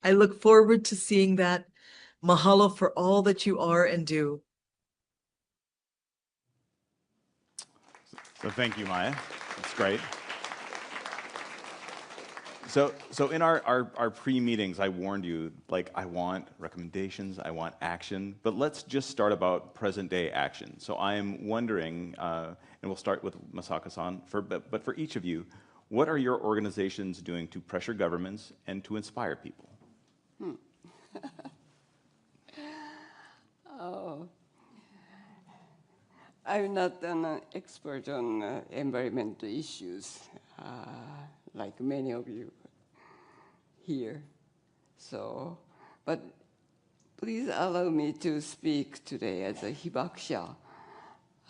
I look forward to seeing that. Mahalo for all that you are and do. So thank you, Maya. That's great. So in our pre-meetings, I warned you, like, I want recommendations, I want action, but let's just start about present day action. So I am wondering, and we'll start with Masaka-san, but for each of you, what are your organizations doing to pressure governments and to inspire people? Oh, I'm not an expert on environmental issues, like many of you here. So, but please allow me to speak today as a Hibakusha,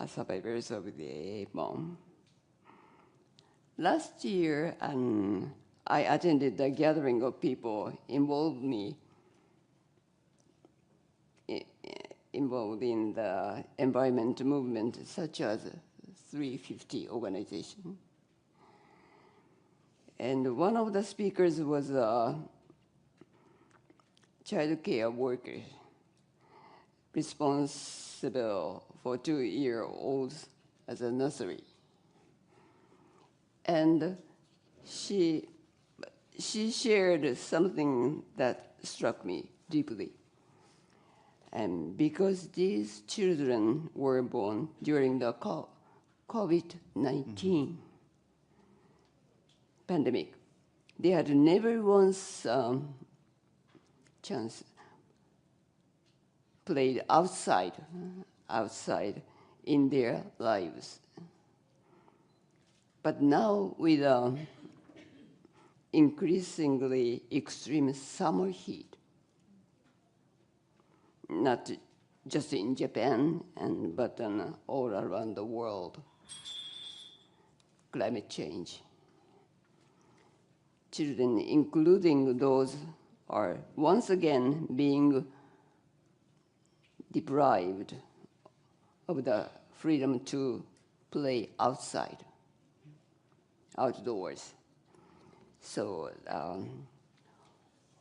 survivors of the AA bomb. Last year, I attended a gathering of people involved in the environment movement, such as 350 organization. And one of the speakers was a child care worker responsible for 2-year-olds as a nursery. And she shared something that struck me deeply. And because these children were born during the COVID-19 pandemic, they had never once chance played outside in their lives. But now, with increasingly extreme summer heat, not just in Japan, but all around the world, climate change, children, including those, are once again being deprived of the freedom to play outdoors. So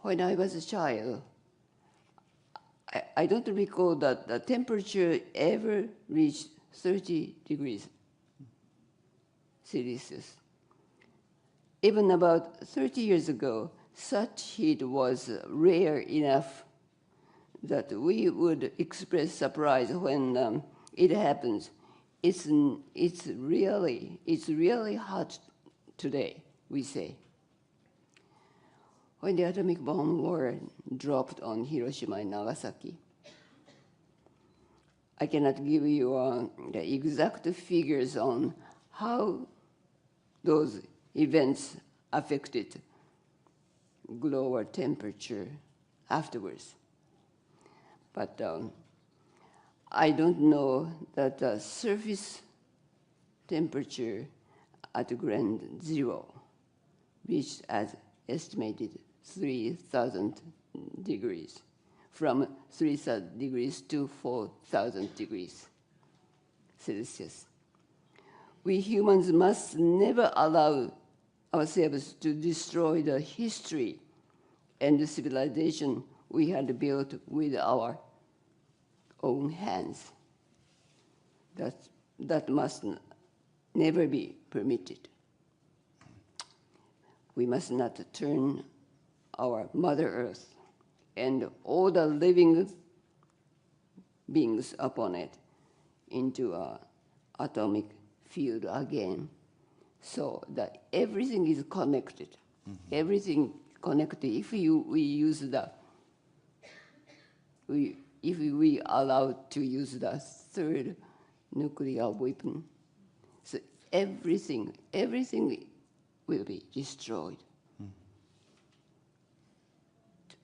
when I was a child, I don't recall that the temperature ever reached 30 degrees Celsius. Even about 30 years ago, such heat was rare enough that we would express surprise when it happens. It's really hot today, we say. When the atomic bomb were dropped on Hiroshima and Nagasaki, I cannot give you the exact figures on how those events affected global temperature afterwards. But I don't know that the surface temperature at ground zero reached as estimated 3,000 degrees, from 3,000 degrees to 4,000 degrees Celsius. We humans must never allow ourselves to destroy the history and the civilization we had built with our own hands. That must never be permitted. We must not turn our Mother Earth and all the living beings upon it into an atomic field again, so that everything is connected. Mm-hmm. Everything connected. If we allow to use the third nuclear weapon, so everything will be destroyed. Mm.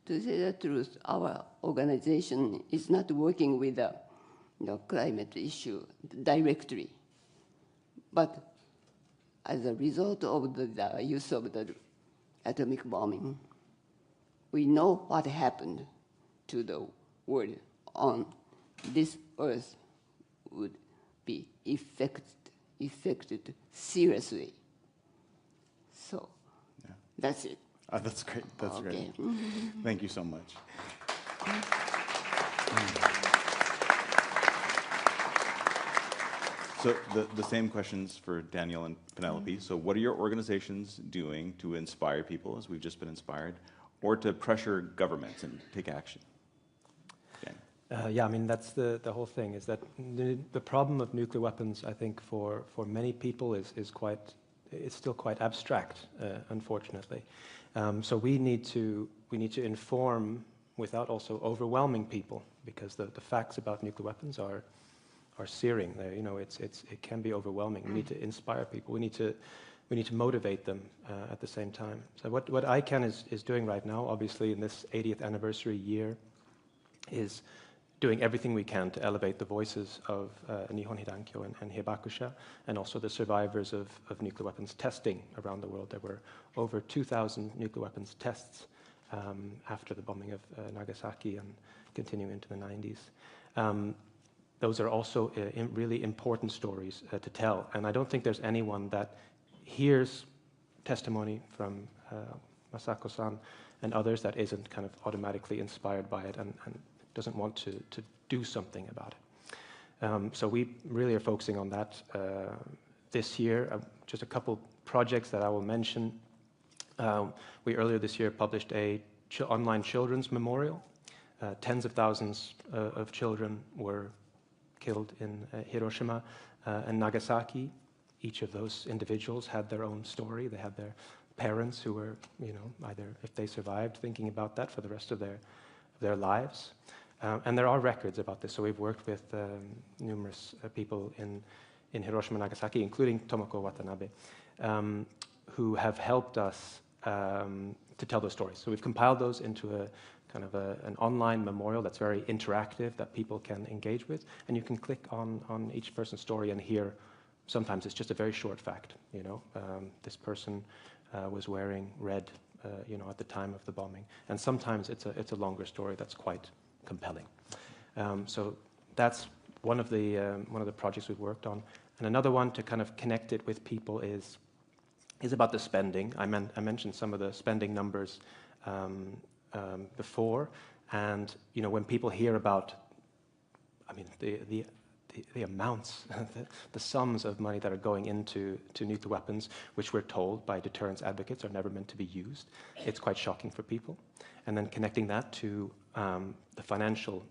To say the truth, our organization is not working with the climate issue directly, but as a result of the use of the atomic bombing, we know what happened to the world on this earth would be affected seriously. So that's it. That's great. That's great. Thank you so much. So the same questions for Daniel and Penelope. So what are your organizations doing to inspire people, as we've just been inspired, or to pressure governments and take action? Yeah, I mean, that's the whole thing, is that the problem of nuclear weapons, I think, for many people is still quite abstract, unfortunately. So we need to inform without also overwhelming people, because the facts about nuclear weapons are searing. It can be overwhelming. We need to inspire people. We need to motivate them at the same time. So what ICANN is doing right now, obviously in this 80th anniversary year, is doing everything we can to elevate the voices of Nihon Hidankyo and Hibakusha, and also the survivors of nuclear weapons testing around the world. There were over 2,000 nuclear weapons tests after the bombing of Nagasaki and continuing into the 90s. Those are also really important stories to tell, and I don't think there's anyone that hears testimony from Masako-san and others that isn't kind of automatically inspired by it and doesn't want to do something about it. So we really are focusing on that this year. Just a couple projects that I will mention. We earlier this year published a online children's memorial. Tens of thousands of children were killed in Hiroshima and Nagasaki. Each of those individuals had their own story. They had their parents who were, either if they survived, thinking about that for the rest of their lives. And there are records about this. So we've worked with numerous people in Hiroshima and Nagasaki, including Tomoko Watanabe, who have helped us to tell those stories. So we've compiled those into a kind of an online memorial that's very interactive, that people can engage with. And you can click on each person's story and hear, sometimes it's just a very short fact. This person was wearing red at the time of the bombing. And sometimes it's a longer story that's quite compelling. So that's one of the projects we've worked on. And another one to kind of connect it with people is about the spending. I mentioned some of the spending numbers before, and when people hear about, the amounts, the sums of money that are going into nuclear weapons, which we're told by deterrence advocates are never meant to be used, it's quite shocking for people. And then connecting that to the financial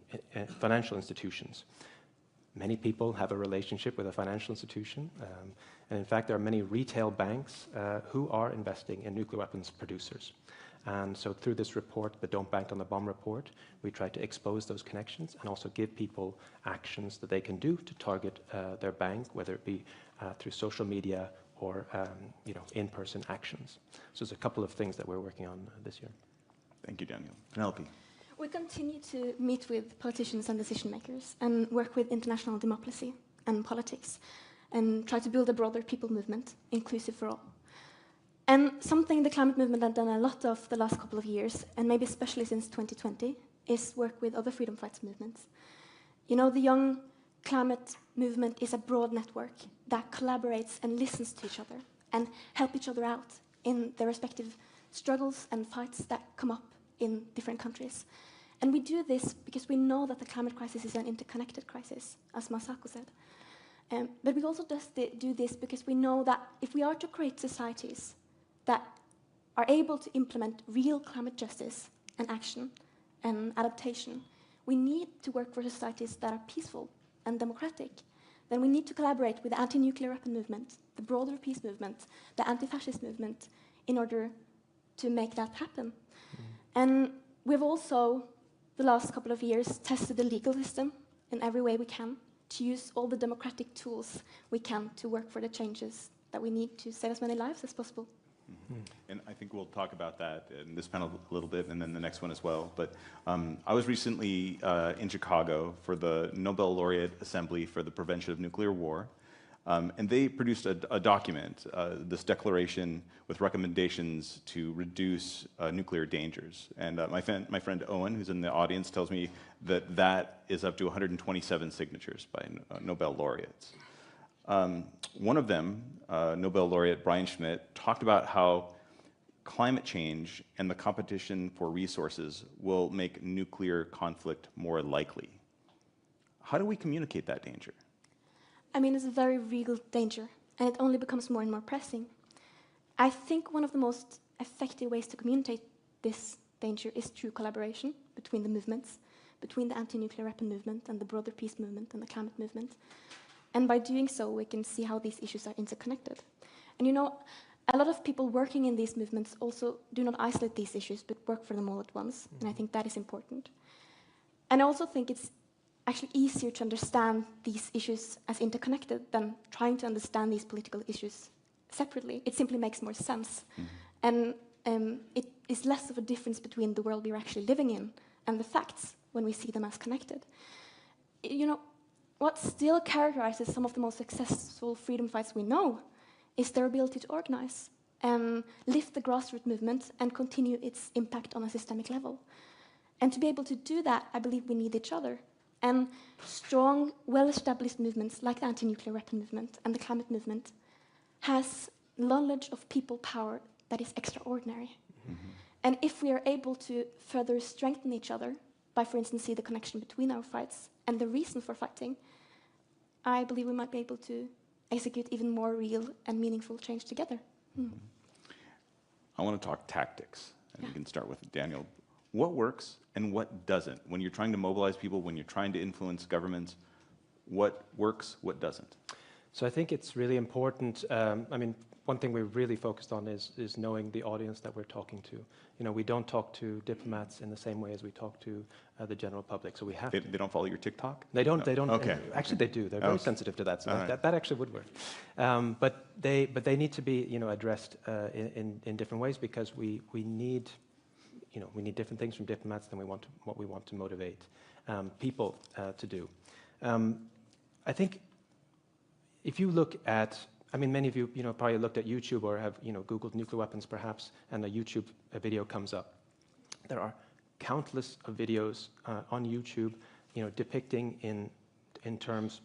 institutions. Many people have a relationship with a financial institution, and in fact there are many retail banks who are investing in nuclear weapons producers. And so through this report, the Don't Bank on the Bomb report, we try to expose those connections and also give people actions that they can do to target their bank, whether it be through social media or in-person actions. So there's a couple of things that we're working on this year. Thank you, Daniel. Penelope. We continue to meet with politicians and decision makers and work with international democracy and politics and try to build a broader people movement, inclusive for all. And something the climate movement has done a lot of the last couple of years, and maybe especially since 2020, is work with other freedom fights movements. The young climate movement is a broad network that collaborates and listens to each other and help each other out in their respective struggles and fights that come up in different countries. And we do this because we know that the climate crisis is an interconnected crisis, as Masako said. But we also do this because we know that if we are to create societies that are able to implement real climate justice and action and adaptation, we need to work for societies that are peaceful and democratic. Then we need to collaborate with the anti-nuclear weapon movement, the broader peace movement, the anti-fascist movement, in order to make that happen. And we've also, the last couple of years, tested the legal system in every way we can to use all the democratic tools we can to work for the changes that we need to save as many lives as possible. And I think we'll talk about that in this panel a little bit, and then the next one as well. But I was recently in Chicago for the Nobel Laureate Assembly for the Prevention of Nuclear War. And they produced a document, this declaration with recommendations to reduce nuclear dangers. And my friend Owen, who's in the audience, tells me that that is up to 127 signatures by Nobel laureates. One of them, Nobel laureate Brian Schmidt, talked about how climate change and the competition for resources will make nuclear conflict more likely. How do we communicate that danger? It's a very real danger, and it only becomes more and more pressing. I think one of the most effective ways to communicate this danger is through collaboration between the movements, between the anti-nuclear weapon movement and the broader peace movement and the climate movement. And by doing so, we can see how these issues are interconnected. And a lot of people working in these movements also do not isolate these issues, but work for them all at once. And I think that is important. And I also think it's actually easier to understand these issues as interconnected than trying to understand these political issues separately. It simply makes more sense. And it is less of a difference between the world we're actually living in and the facts when we see them as connected. What still characterizes some of the most successful freedom fights we know is their ability to organize and lift the grassroots movement and continue its impact on a systemic level. And to be able to do that, I believe we need each other. And strong, well-established movements like the anti-nuclear weapon movement and the climate movement has knowledge of people power that is extraordinary. And if we are able to further strengthen each other by, for instance, see the connection between our fights and the reason for fighting, I believe we might be able to execute even more real and meaningful change together. I want to talk tactics, and we can start with Daniel. What works and what doesn't? When you're trying to mobilize people, when you're trying to influence governments, what works, what doesn't? So I think it's really important. One thing we're really focused on is knowing the audience that we're talking to. We don't talk to diplomats in the same way as we talk to the general public. So we have They don't follow your TikTok? They don't. Okay. Actually, they do. They're very sensitive to that. So that actually would work. But they need to be addressed in different ways, because we need different things from diplomats than what we want to motivate people to do. I think if you look at, many of you, probably looked at YouTube or have, Googled nuclear weapons perhaps, and a YouTube video comes up. There are countless of videos on YouTube, depicting in in terms,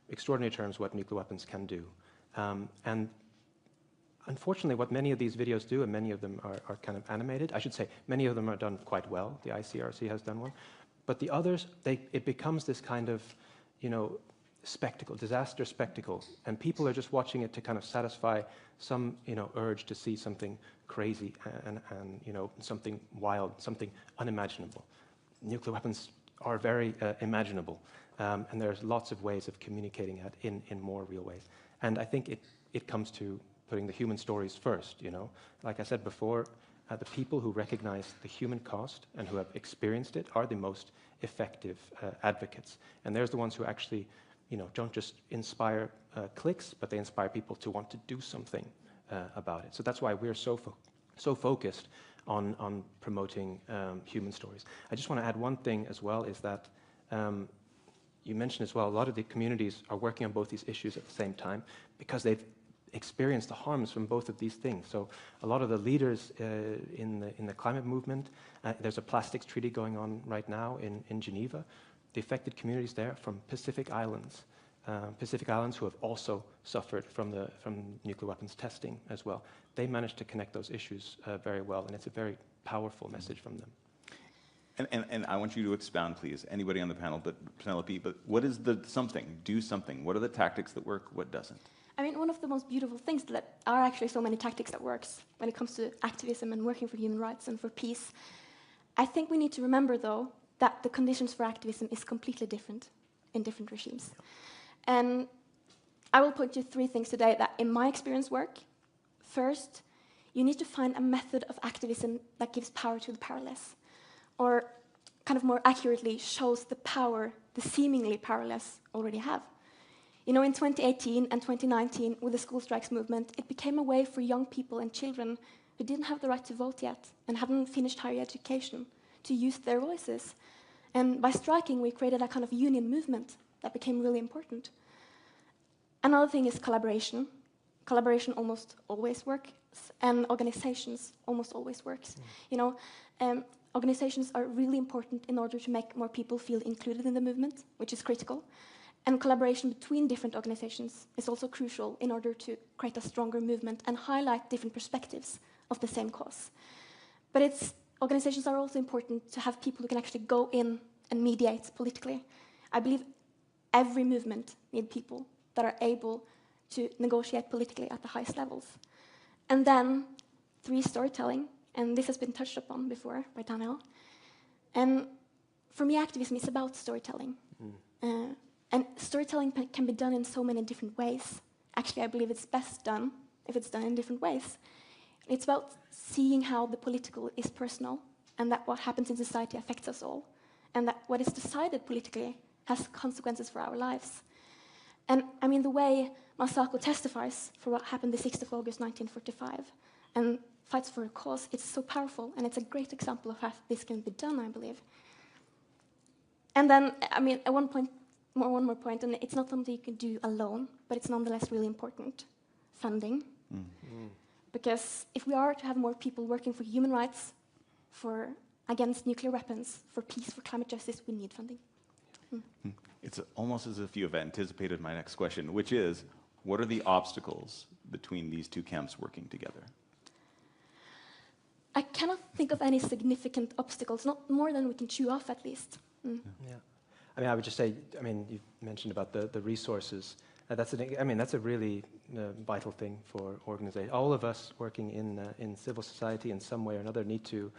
extraordinary terms, what nuclear weapons can do. And unfortunately, what many of these videos do, and many of them are kind of animated, I should say, many of them are done quite well. The ICRC has done one. But the others, it becomes this kind of, spectacle, disaster spectacle. And people are just watching it to kind of satisfy some, urge to see something crazy and something wild, something unimaginable. Nuclear weapons are very imaginable. And there's lots of ways of communicating it in more real ways. And I think it comes to putting the human stories first, Like I said before, the people who recognize the human cost and who have experienced it are the most effective advocates. And there's the ones who actually, don't just inspire clicks, but they inspire people to want to do something about it. So that's why we're so focused on promoting human stories. I just want to add one thing as well, is that you mentioned as well, a lot of the communities are working on both these issues at the same time because they've experienced the harms from both of these things. So a lot of the leaders in the climate movement, there's a plastics treaty going on right now in Geneva. The affected communities there from Pacific Islands who have also suffered from nuclear weapons testing as well. They managed to connect those issues very well, and it's a very powerful message from them. And I want you to expound, please, anybody on the panel, but Penelope, but what is the something? Do something. What are the tactics that work? What doesn't? I mean, one of the most beautiful things that are actually so many tactics that works when it comes to activism and working for human rights and for peace. I think we need to remember, though, that the conditions for activism is completely different in different regimes. And I will point you 3 things today that, in my experience, work. First, you need to find a method of activism that gives power to the powerless, or kind of more accurately shows the power the seemingly powerless already have. In 2018 and 2019, with the school strikes movement, it became a way for young people and children who didn't have the right to vote yet and hadn't finished higher education to use their voices. And by striking, we created a kind of union movement that became really important. Another thing is collaboration. Collaboration almost always works, and organizations almost always works. Organizations are really important in order to make more people feel included in the movement, which is critical. And collaboration between different organizations is also crucial in order to create a stronger movement and highlight different perspectives of the same cause. But organizations are also important to have people who can actually go in and mediate politically. I believe every movement needs people that are able to negotiate politically at the highest levels. And then 3, storytelling, and this has been touched upon before by Daniel. And for me, activism is about storytelling. And storytelling can be done in so many different ways. Actually, I believe it's best done if it's done in different ways. It's about seeing how the political is personal, and that what happens in society affects us all, and that what is decided politically has consequences for our lives. And I mean, the way Masako testifies for what happened the 6th of August 1945 and fights for a cause, it's so powerful, and it's a great example of how this can be done, I believe. And then, I mean, at one more point, and it's not something you can do alone, but it's nonetheless really important: funding. Because if we are to have more people working for human rights, against nuclear weapons, for peace, for climate justice, we need funding. It's almost as if you have anticipated my next question, which is, what are the obstacles between these 2 camps working together? I cannot think of any significant obstacles, not more than we can chew off, at least. Yeah. I mean, I would just say, you mentioned about the resources. That's a really vital thing for organizations. All of us working in civil society in some way or another need to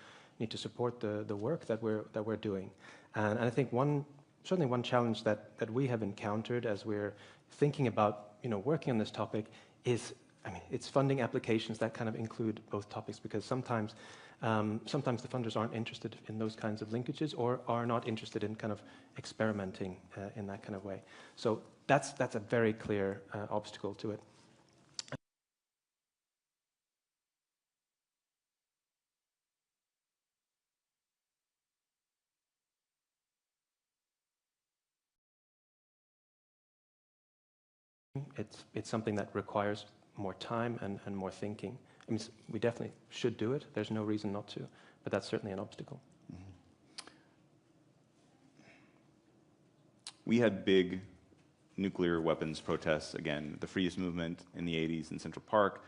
support the work that we're doing. And I think certainly one challenge that we have encountered as we're thinking about working on this topic is, it's funding applications that kind of include both topics, because sometimes the funders aren't interested in those kinds of linkages, or are not interested in kind of experimenting in that kind of way. So that's a very clear obstacle to it. It's something that requires more time and more thinking. I mean, we definitely should do it. There's no reason not to, but that's certainly an obstacle. We had big nuclear weapons protests, again, the Freeze movement in the 80s in Central Park.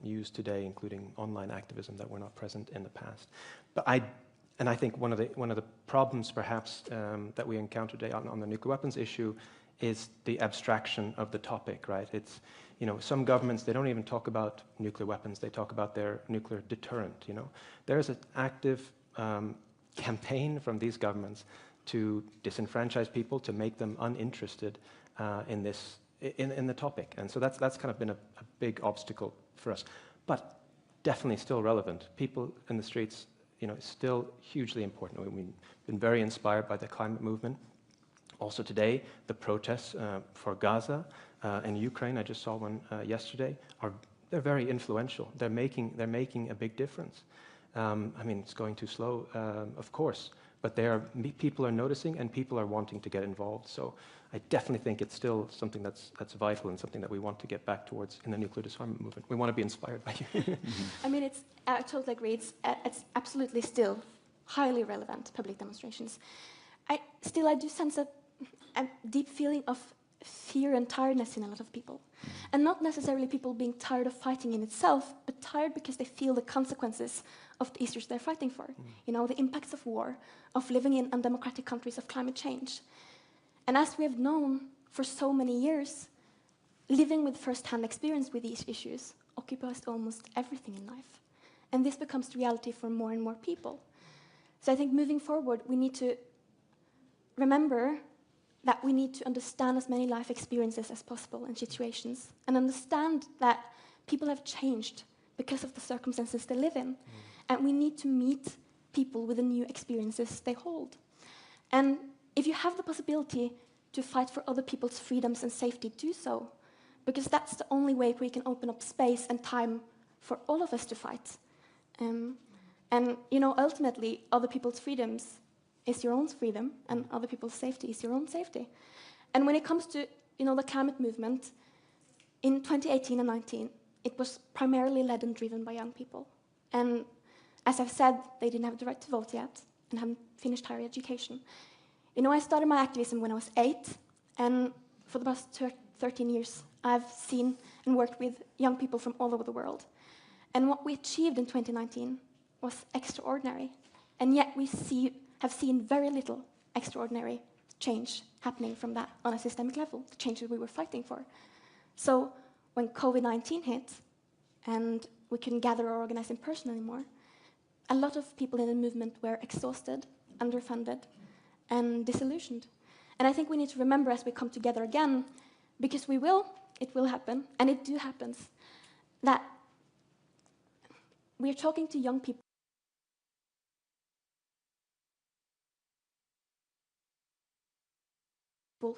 Use today, including online activism, that were not present in the past. But I think one of the problems, perhaps, that we encounter today on the nuclear weapons issue is the abstraction of the topic, right? It's, you know, some governments, they don't even talk about nuclear weapons, they talk about their nuclear deterrent, you know. There's an active campaign from these governments to disenfranchise people, to make them uninterested in the topic. And so that's kind of been a big obstacle for us, but definitely still relevant. People in the streets, you know, still hugely important. We've been very inspired by the climate movement. Also today, the protests for Gaza and Ukraine, I just saw one yesterday, they're very influential. They're making a big difference. I mean, it's going too slow, of course, but people are noticing and people are wanting to get involved. So I definitely think it's still something that's vital and something that we want to get back towards in the nuclear disarmament movement. We want to be inspired by you. I mean, I totally agree. It's absolutely still highly relevant, public demonstrations. I do sense a deep feeling of fear and tiredness in a lot of people. And not necessarily people being tired of fighting in itself, but tired because they feel the consequences of the issues they're fighting for. You know, the impacts of war, of living in undemocratic countries, of climate change. And as we have known for so many years, living with first-hand experience with these issues occupies almost everything in life. And this becomes reality for more and more people. So I think moving forward, we need to remember that we need to understand as many life experiences as possible and situations, and understand that people have changed because of the circumstances they live in. And we need to meet people with the new experiences they hold. And if you have the possibility to fight for other people's freedoms and safety, do so. Because that's the only way we can open up space and time for all of us to fight. And, you know, ultimately, other people's freedoms is your own freedom, and other people's safety is your own safety. And when it comes to, you know, the climate movement, in 2018 and 19, it was primarily led and driven by young people. And as I've said, they didn't have the right to vote yet and haven't finished higher education. You know, I started my activism when I was 8, and for the past 13 years, I've seen and worked with young people from all over the world. And what we achieved in 2019 was extraordinary. And yet we have seen very little extraordinary change happening from that on a systemic level, the changes we were fighting for. So when COVID-19 hit, and we couldn't gather or organize in person anymore, a lot of people in the movement were exhausted, underfunded, and disillusioned. And I think we need to remember as we come together again, because it will happen, and it do happens, that we're talking to young people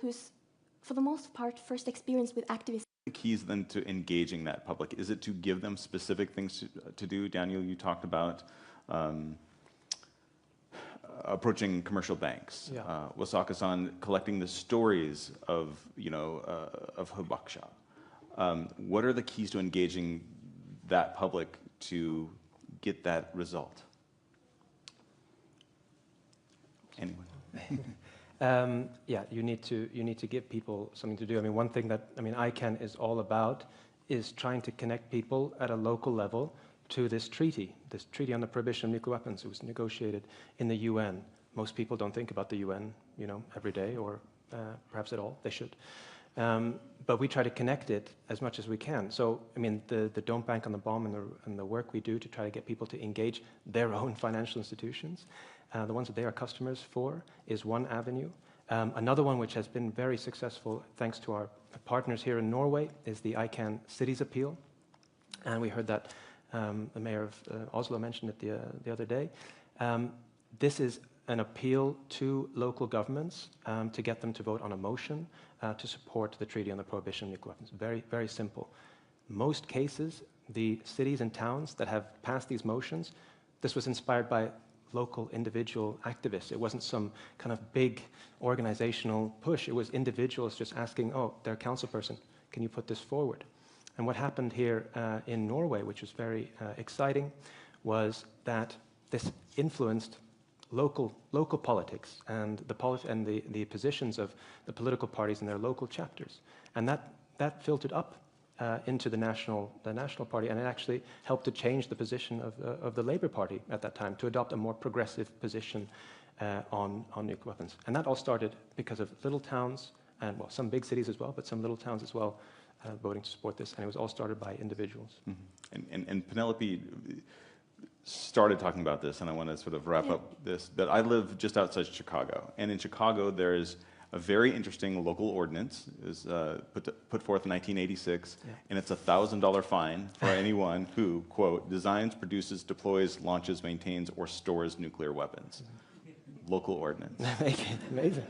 who's, for the most part, first experience with activism. The keys then to engaging that public, is it to give them specific things to do? Daniel, you talked about approaching commercial banks. Yeah. Wasaka-san collecting the stories of, you know, of Hibakusha. What are the keys to engaging that public to get that result? Anyone? Yeah, you need to give people something to do. I mean, one thing that ICANN is all about is trying to connect people at a local level to this treaty on the prohibition of nuclear weapons. It was negotiated in the UN. Most people don't think about the UN, you know, every day, or perhaps at all. They should. But we try to connect it as much as we can. So, I mean, the Don't Bank on the Bomb and the work we do to try to get people to engage their own financial institutions, the ones that they are customers for, is one avenue. Another one which has been very successful, thanks to our partners here in Norway, is the ICANN Cities Appeal. And we heard that the mayor of Oslo mentioned it the other day. This is an appeal to local governments to get them to vote on a motion to support the Treaty on the Prohibition of Nuclear Weapons. Very, very simple. Most cases, the cities and towns that have passed these motions, this was inspired by local individual activists. It wasn't some kind of big organizational push. It was individuals just asking, oh, they're a council person, can you put this forward? And what happened here in Norway, which was very exciting, was that this influenced local politics and the positions of the political parties in their local chapters. And that filtered up into the national party, and it actually helped to change the position of the Labour Party at that time to adopt a more progressive position on nuclear weapons. And that all started because of little towns, and well, some big cities as well, but some little towns as well, voting to support this, and it was all started by individuals. Mm-hmm. And Penelope started talking about this, and I want to sort of wrap up this, but I live just outside Chicago, and in Chicago there's a very interesting local ordinance is put forth in 1986, and it's a $1,000 fine for anyone who, quote, designs, produces, deploys, launches, maintains, or stores nuclear weapons. Local ordinance. Amazing.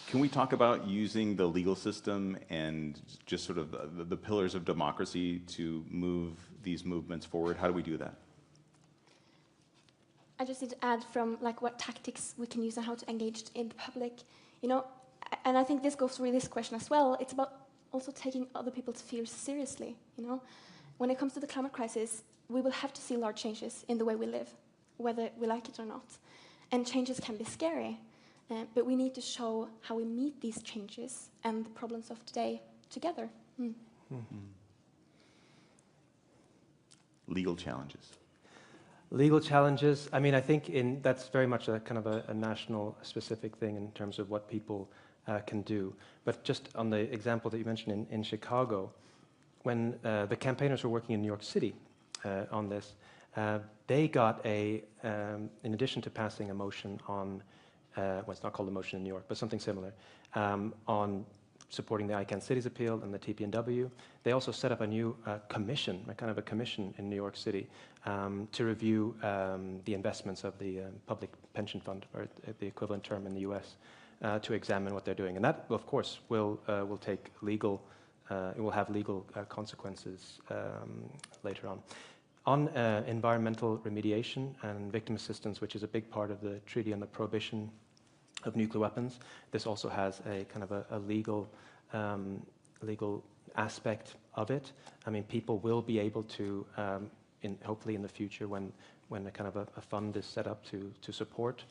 Can we talk about using the legal system and just sort of the pillars of democracy to move these movements forward? How do we do that? I just need to add from like what tactics we can use and how to engage in the public, you know, and I think this goes with this question as well. It's about also taking other people's fears seriously, you know. When it comes to the climate crisis, we will have to see large changes in the way we live, whether we like it or not. And changes can be scary, but we need to show how we meet these changes and the problems of today together. Mm-hmm. Legal challenges. Legal challenges, I mean, I think that's very much a kind of a national specific thing in terms of what people can do. But just on the example that you mentioned in Chicago, when the campaigners were working in New York City on this, they got in addition to passing a motion on, well, it's not called a motion in New York, but something similar, on supporting the ICANN Cities Appeal and the TPNW. They also set up a new commission, a kind of a commission in New York City to review the investments of the public pension fund, or the equivalent term in the US, to examine what they're doing. And that, of course, will take legal, it will have legal consequences later on. On environmental remediation and victim assistance, which is a big part of the Treaty on the Prohibition of Nuclear Weapons, this also has a kind of a legal aspect of it. I mean, people will be able to, hopefully in the future, when a kind of a fund is set up to support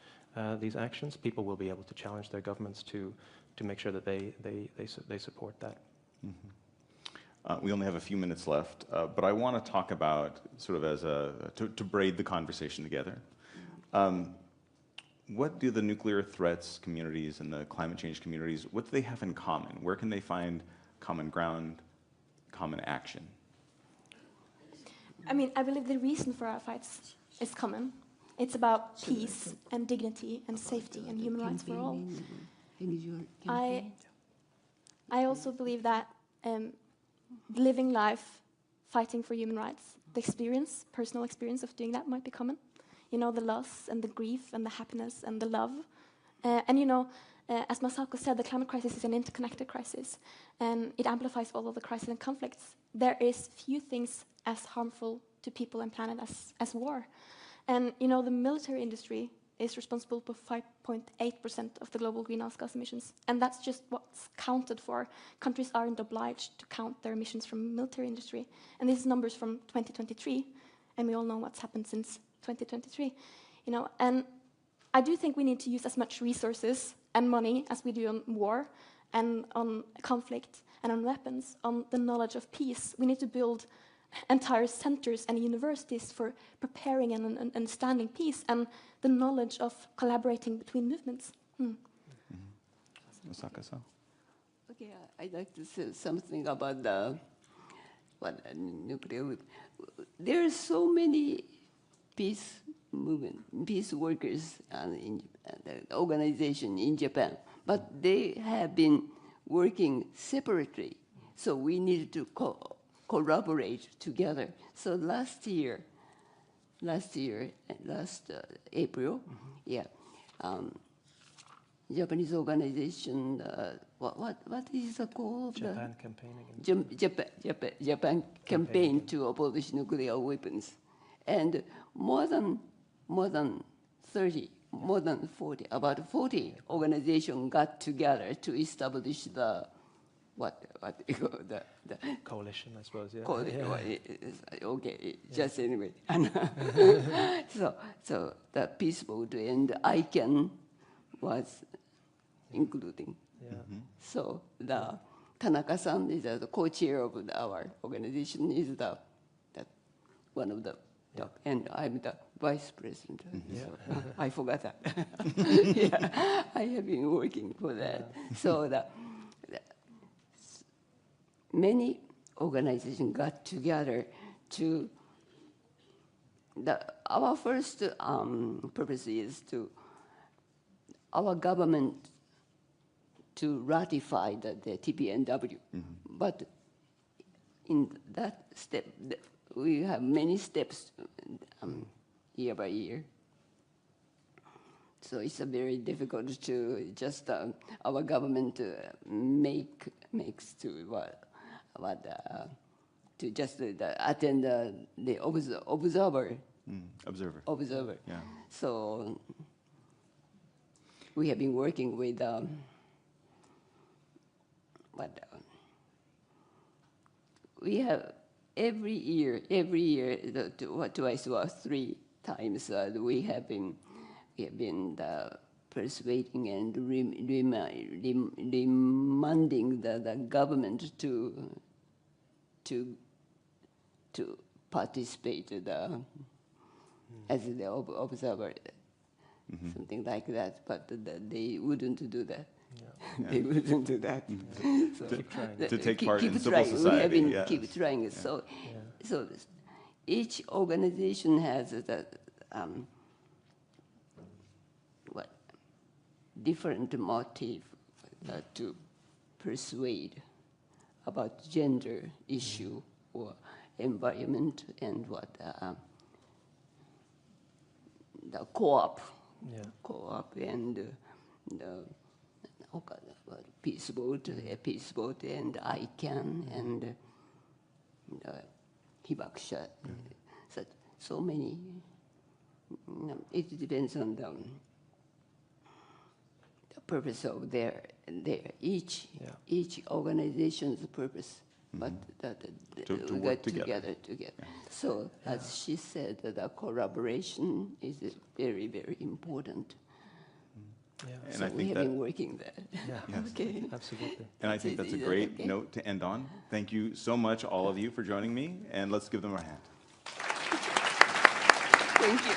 these actions, people will be able to challenge their governments to make sure that they support that. Mm-hmm. We only have a few minutes left, but I want to talk about sort of to braid the conversation together. What do the nuclear threats communities and the climate change communities, what do they have in common? Where can they find common ground, common action? I mean, I believe the reason for our fights is common. It's about peace and dignity and safety and human rights for all. I also believe that living life, fighting for human rights, the experience, personal experience of doing that might be common. You know, the loss and the grief and the happiness and the love. And you know, as Masako said, the climate crisis is an interconnected crisis, and it amplifies all of the crises and conflicts. There is few things as harmful to people and planet as war. And you know, the military industry is responsible for 5.8% of the global greenhouse gas emissions, and that's just what's counted for. Countries aren't obliged to count their emissions from military industry, and this is numbers from 2023, and we all know what's happened since 2023, you know. And I do think we need to use as much resources and money as we do on war and on conflict and on weapons, on the knowledge of peace. We need to build entire centers and universities for preparing and understanding peace and the knowledge of collaborating between movements. Osaka-san. Okay, I'd like to say something about nuclear. There are so many peace movement, peace workers in the organization in Japan, but they have been working separately. So we needed to collaborate together. So last April, Japanese organization, what is it called? Japan campaign against Japan campaign to abolish nuclear weapons, and more than 40 organizations got together to establish the coalition, I suppose. Yeah. Okay, just anyway. so the peace vote and ICANN was including. Yeah. So the Tanaka-san is the co-chair of our organization. Is the one of the and I'm the vice president. So I forgot that. Yeah, I have been working for that. So many organizations got together to. Our first purpose is to our government to ratify the TPNW, but in that step, we have many steps year by year. So it's very difficult to just our government makes to to just attend the observer. Observer. Yeah. So we have been working with we have every year, twice or three times we have been persuading and demanding the government to participate as the observer, something like that. But they wouldn't do that. Yeah. They wouldn't do that. So to take part in civil trying. society. We have been Yes. keep trying. Yeah. So each organization has different motive to persuade about gender issue or environment and the co-op, and the peace vote, and ICANN and Hibakusha. So many. It depends on the purpose of their each organization's purpose, but to we work got together. Yeah. So as she said, the collaboration is very, very important. Yeah. And so I think we have been working there. Yeah, yes. Okay. Absolutely. And I think that's a great note to end on. Thank you so much, all of you, for joining me, and let's give them a hand. Thank you.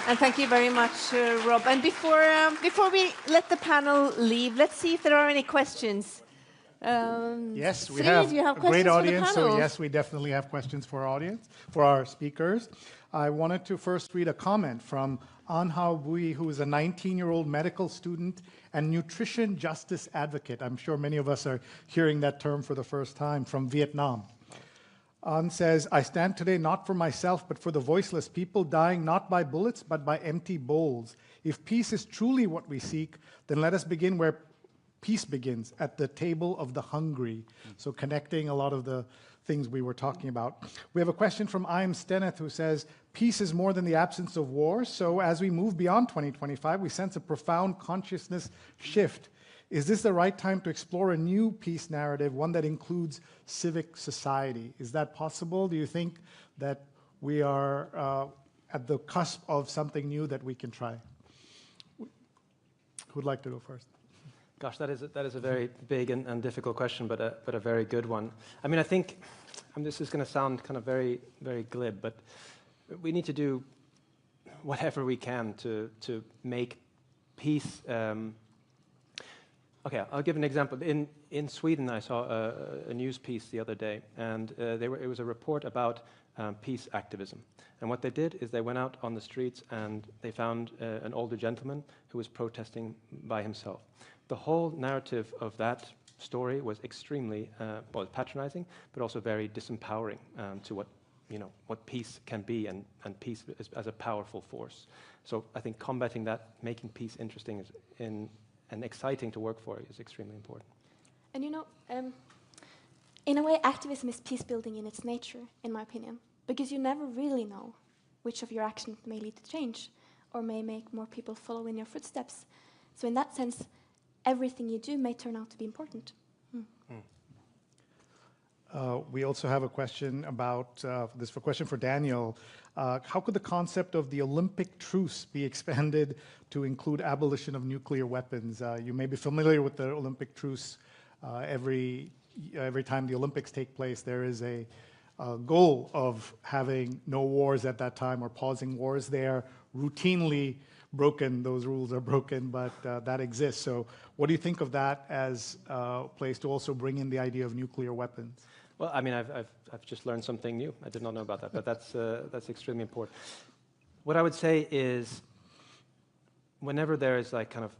And thank you very much, Rob. And before we let the panel leave, let's see if there are any questions. Yes, we Sri, have do you have a great questions for the audience, so panel? yes, we definitely have questions for our audience, for our speakers. I wanted to first read a comment from Anhao Bui, who is a 19-year-old medical student and nutrition justice advocate. I'm sure many of us are hearing that term for the first time, from Vietnam. An says, I stand today not for myself, but for the voiceless people dying not by bullets, but by empty bowls. If peace is truly what we seek, then let us begin where peace begins, at the table of the hungry. So connecting a lot of the things we were talking about. We have a question from Iam Steneth, who says, peace is more than the absence of war. So as we move beyond 2025, we sense a profound consciousness shift. Is this the right time to explore a new peace narrative, one that includes civic society? Is that possible? Do you think that we are at the cusp of something new that we can try? Who'd like to go first? Gosh, that is a very big and difficult question, but a very good one. I mean, I think, this is going to sound kind of very, very glib, but we need to do whatever we can to make peace. Okay, I'll give an example. In Sweden, I saw a news piece the other day, and it was a report about peace activism. And what they did is they went out on the streets and they found an older gentleman who was protesting by himself. The whole narrative of that story was extremely patronizing, but also very disempowering to what peace can be and peace as a powerful force. So I think combating that, making peace interesting and exciting to work for is extremely important. And in a way, activism is peace building in its nature, in my opinion, because you never really know which of your actions may lead to change or may make more people follow in your footsteps. So in that sense, everything you do may turn out to be important. We also have a question about this. A question for Daniel. How could the concept of the Olympic truce be expanded to include abolition of nuclear weapons? You may be familiar with the Olympic truce. Every time the Olympics take place, there is a goal of having no wars at that time or pausing wars. They are routinely broken. Those rules are broken, but that exists. So what do you think of that as a place to also bring in the idea of nuclear weapons? Well, I mean, I've just learned something new. I did not know about that, but that's extremely important. What I would say is, whenever there is like kind of,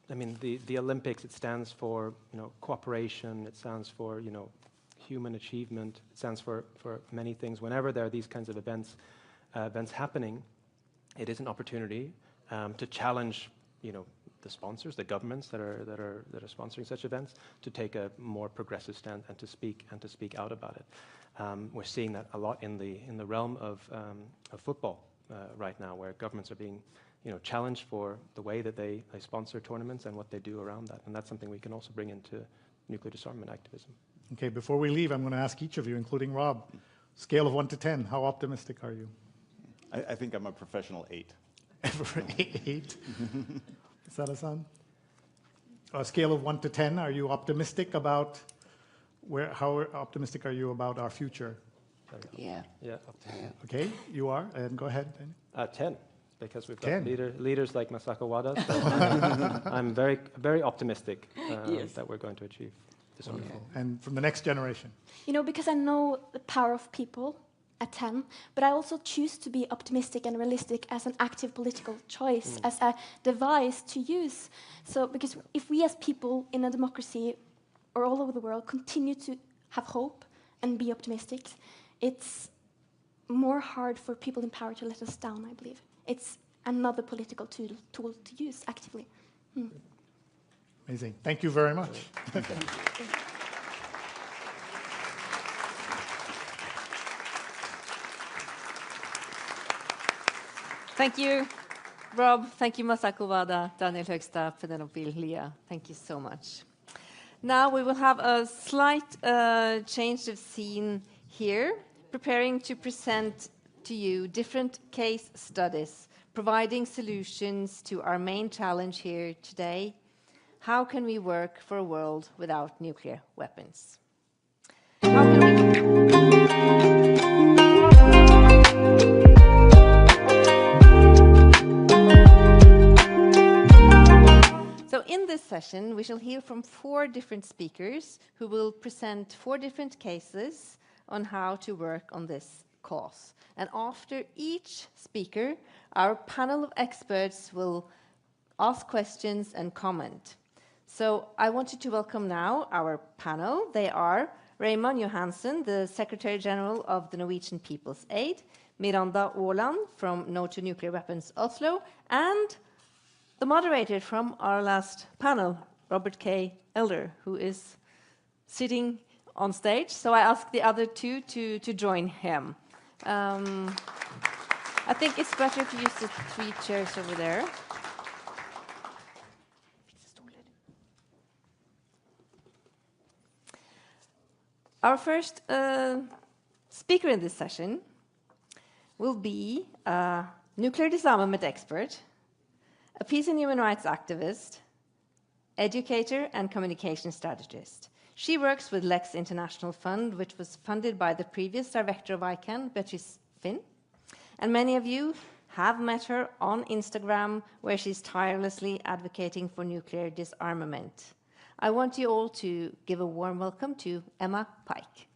I mean, the Olympics, it stands for cooperation. It stands for human achievement. It stands for many things. Whenever there are these kinds of events happening, it is an opportunity to challenge the sponsors, the governments that are sponsoring such events, to take a more progressive stand and to speak out about it. We're seeing that a lot in the realm of football right now, where governments are being challenged for the way that they sponsor tournaments and what they do around that, and that's something we can also bring into nuclear disarmament activism. Okay, before we leave, I'm going to ask each of you, including Rob, scale of 1 to 10, how optimistic are you? I think I'm a professional 8. 8? Sada-san? A scale of 1 to 10, are you optimistic about how optimistic are you about our future? Yeah. Yeah. Okay, you are, and go ahead. 10, because we've got 10. leaders like Masako Wada. So I'm very, very optimistic that we're going to achieve this wonderful. And from the next generation? Because I know the power of people at 10, but I also choose to be optimistic and realistic as an active political choice, as a device to use. So, because if we as people in a democracy or all over the world continue to have hope and be optimistic, it's more hard for people in power to let us down, I believe. It's another political tool to use actively. Amazing. Thank you very much. Thank you, Rob. Thank you, Masako Wada, Daniel Högsta, Penelope Lea. Thank you so much. Now we will have a slight change of scene here, preparing to present to you different case studies, providing solutions to our main challenge here today. How can we work for a world without nuclear weapons? How can we... So in this session, we shall hear from 4 different speakers who will present 4 different cases on how to work on this cause. And after each speaker, our panel of experts will ask questions and comment. So I wanted to welcome now our panel. They are Raymond Johansen, the Secretary General of the Norwegian People's Aid, Miranda Åland from No to Nuclear Weapons Oslo, and the moderator from our last panel, Robert K. Elder, who is sitting on stage. So I ask the other 2 to join him. I think it's better if you use the 3 chairs over there. Our first speaker in this session will be a nuclear disarmament expert, a peace and human rights activist, educator, and communication strategist. She works with Lex International Fund, which was funded by the previous director of ICANN, Beatrice Finn. And many of you have met her on Instagram, where she's tirelessly advocating for nuclear disarmament. I want you all to give a warm welcome to Emma Pike.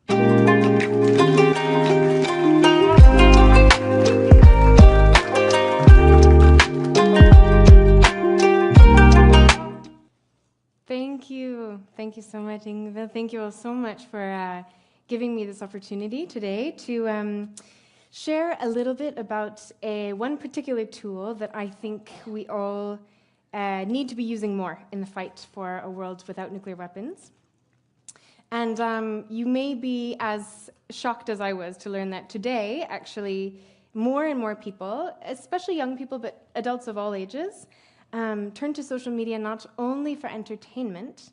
you so much, Ingvild. Thank you all so much for giving me this opportunity today to share a little bit about one particular tool that I think we all need to be using more in the fight for a world without nuclear weapons. And you may be as shocked as I was to learn that today, actually, more and more people, especially young people, but adults of all ages, turn to social media not only for entertainment,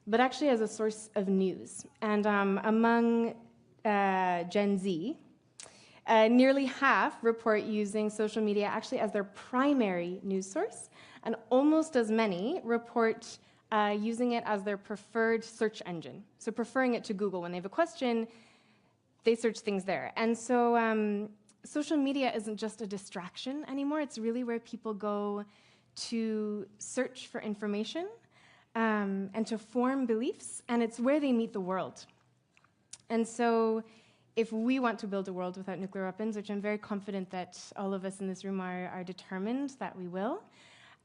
but actually as a source of news. And among Gen Z, nearly half report using social media actually as their primary news source, and almost as many report using it as their preferred search engine. So preferring it to Google. When they have a question, they search things there. And so social media isn't just a distraction anymore. It's really where people go to search for information and to form beliefs, and it's where they meet the world. And so if we want to build a world without nuclear weapons, which I'm very confident that all of us in this room are determined that we will,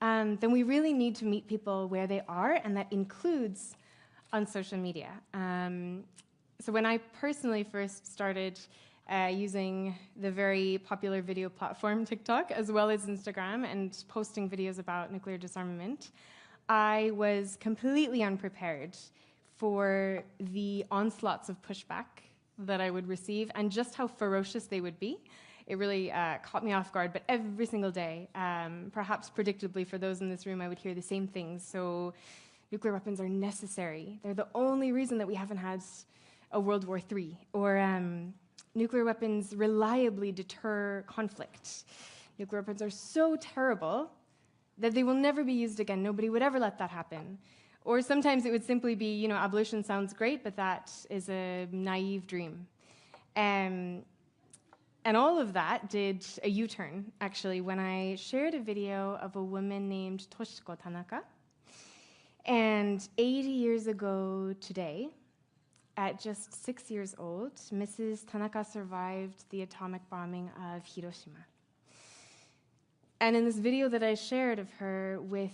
then we really need to meet people where they are, and that includes on social media. So when I personally first started using the very popular video platform TikTok, as well as Instagram, and posting videos about nuclear disarmament, I was completely unprepared for the onslaughts of pushback that I would receive and just how ferocious they would be. It really caught me off guard, but every single day, perhaps predictably for those in this room, I would hear the same things. So nuclear weapons are necessary. They're the only reason that we haven't had a World War III, or nuclear weapons reliably deter conflict. Nuclear weapons are so terrible that they will never be used again. Nobody would ever let that happen. Or sometimes it would simply be, abolition sounds great, but that is a naive dream. And all of that did a U-turn, actually, when I shared a video of a woman named Toshiko Tanaka. And 80 years ago today, at just 6 years old, Mrs. Tanaka survived the atomic bombing of Hiroshima. And in this video that I shared of her with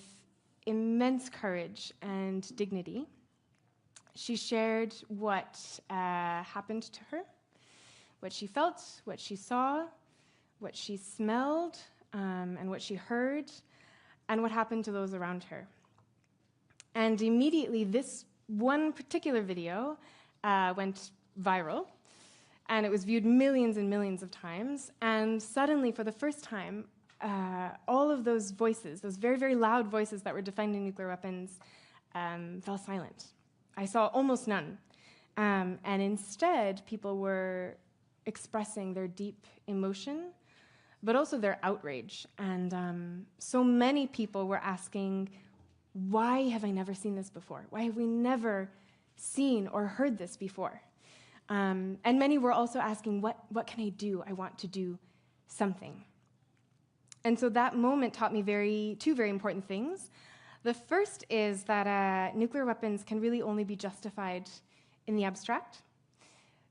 immense courage and dignity, she shared what happened to her, what she felt, what she saw, what she smelled, and what she heard, and what happened to those around her. And immediately, this one particular video went viral, and it was viewed millions and millions of times, and suddenly, for the first time, all of those voices, those very, very loud voices that were defending nuclear weapons, fell silent. I saw almost none. And instead, people were expressing their deep emotion, but also their outrage. And so many people were asking, why have I never seen this before? Why have we never seen or heard this before? And many were also asking, what can I do? I want to do something. And so that moment taught me two very important things. The first is that nuclear weapons can really only be justified in the abstract,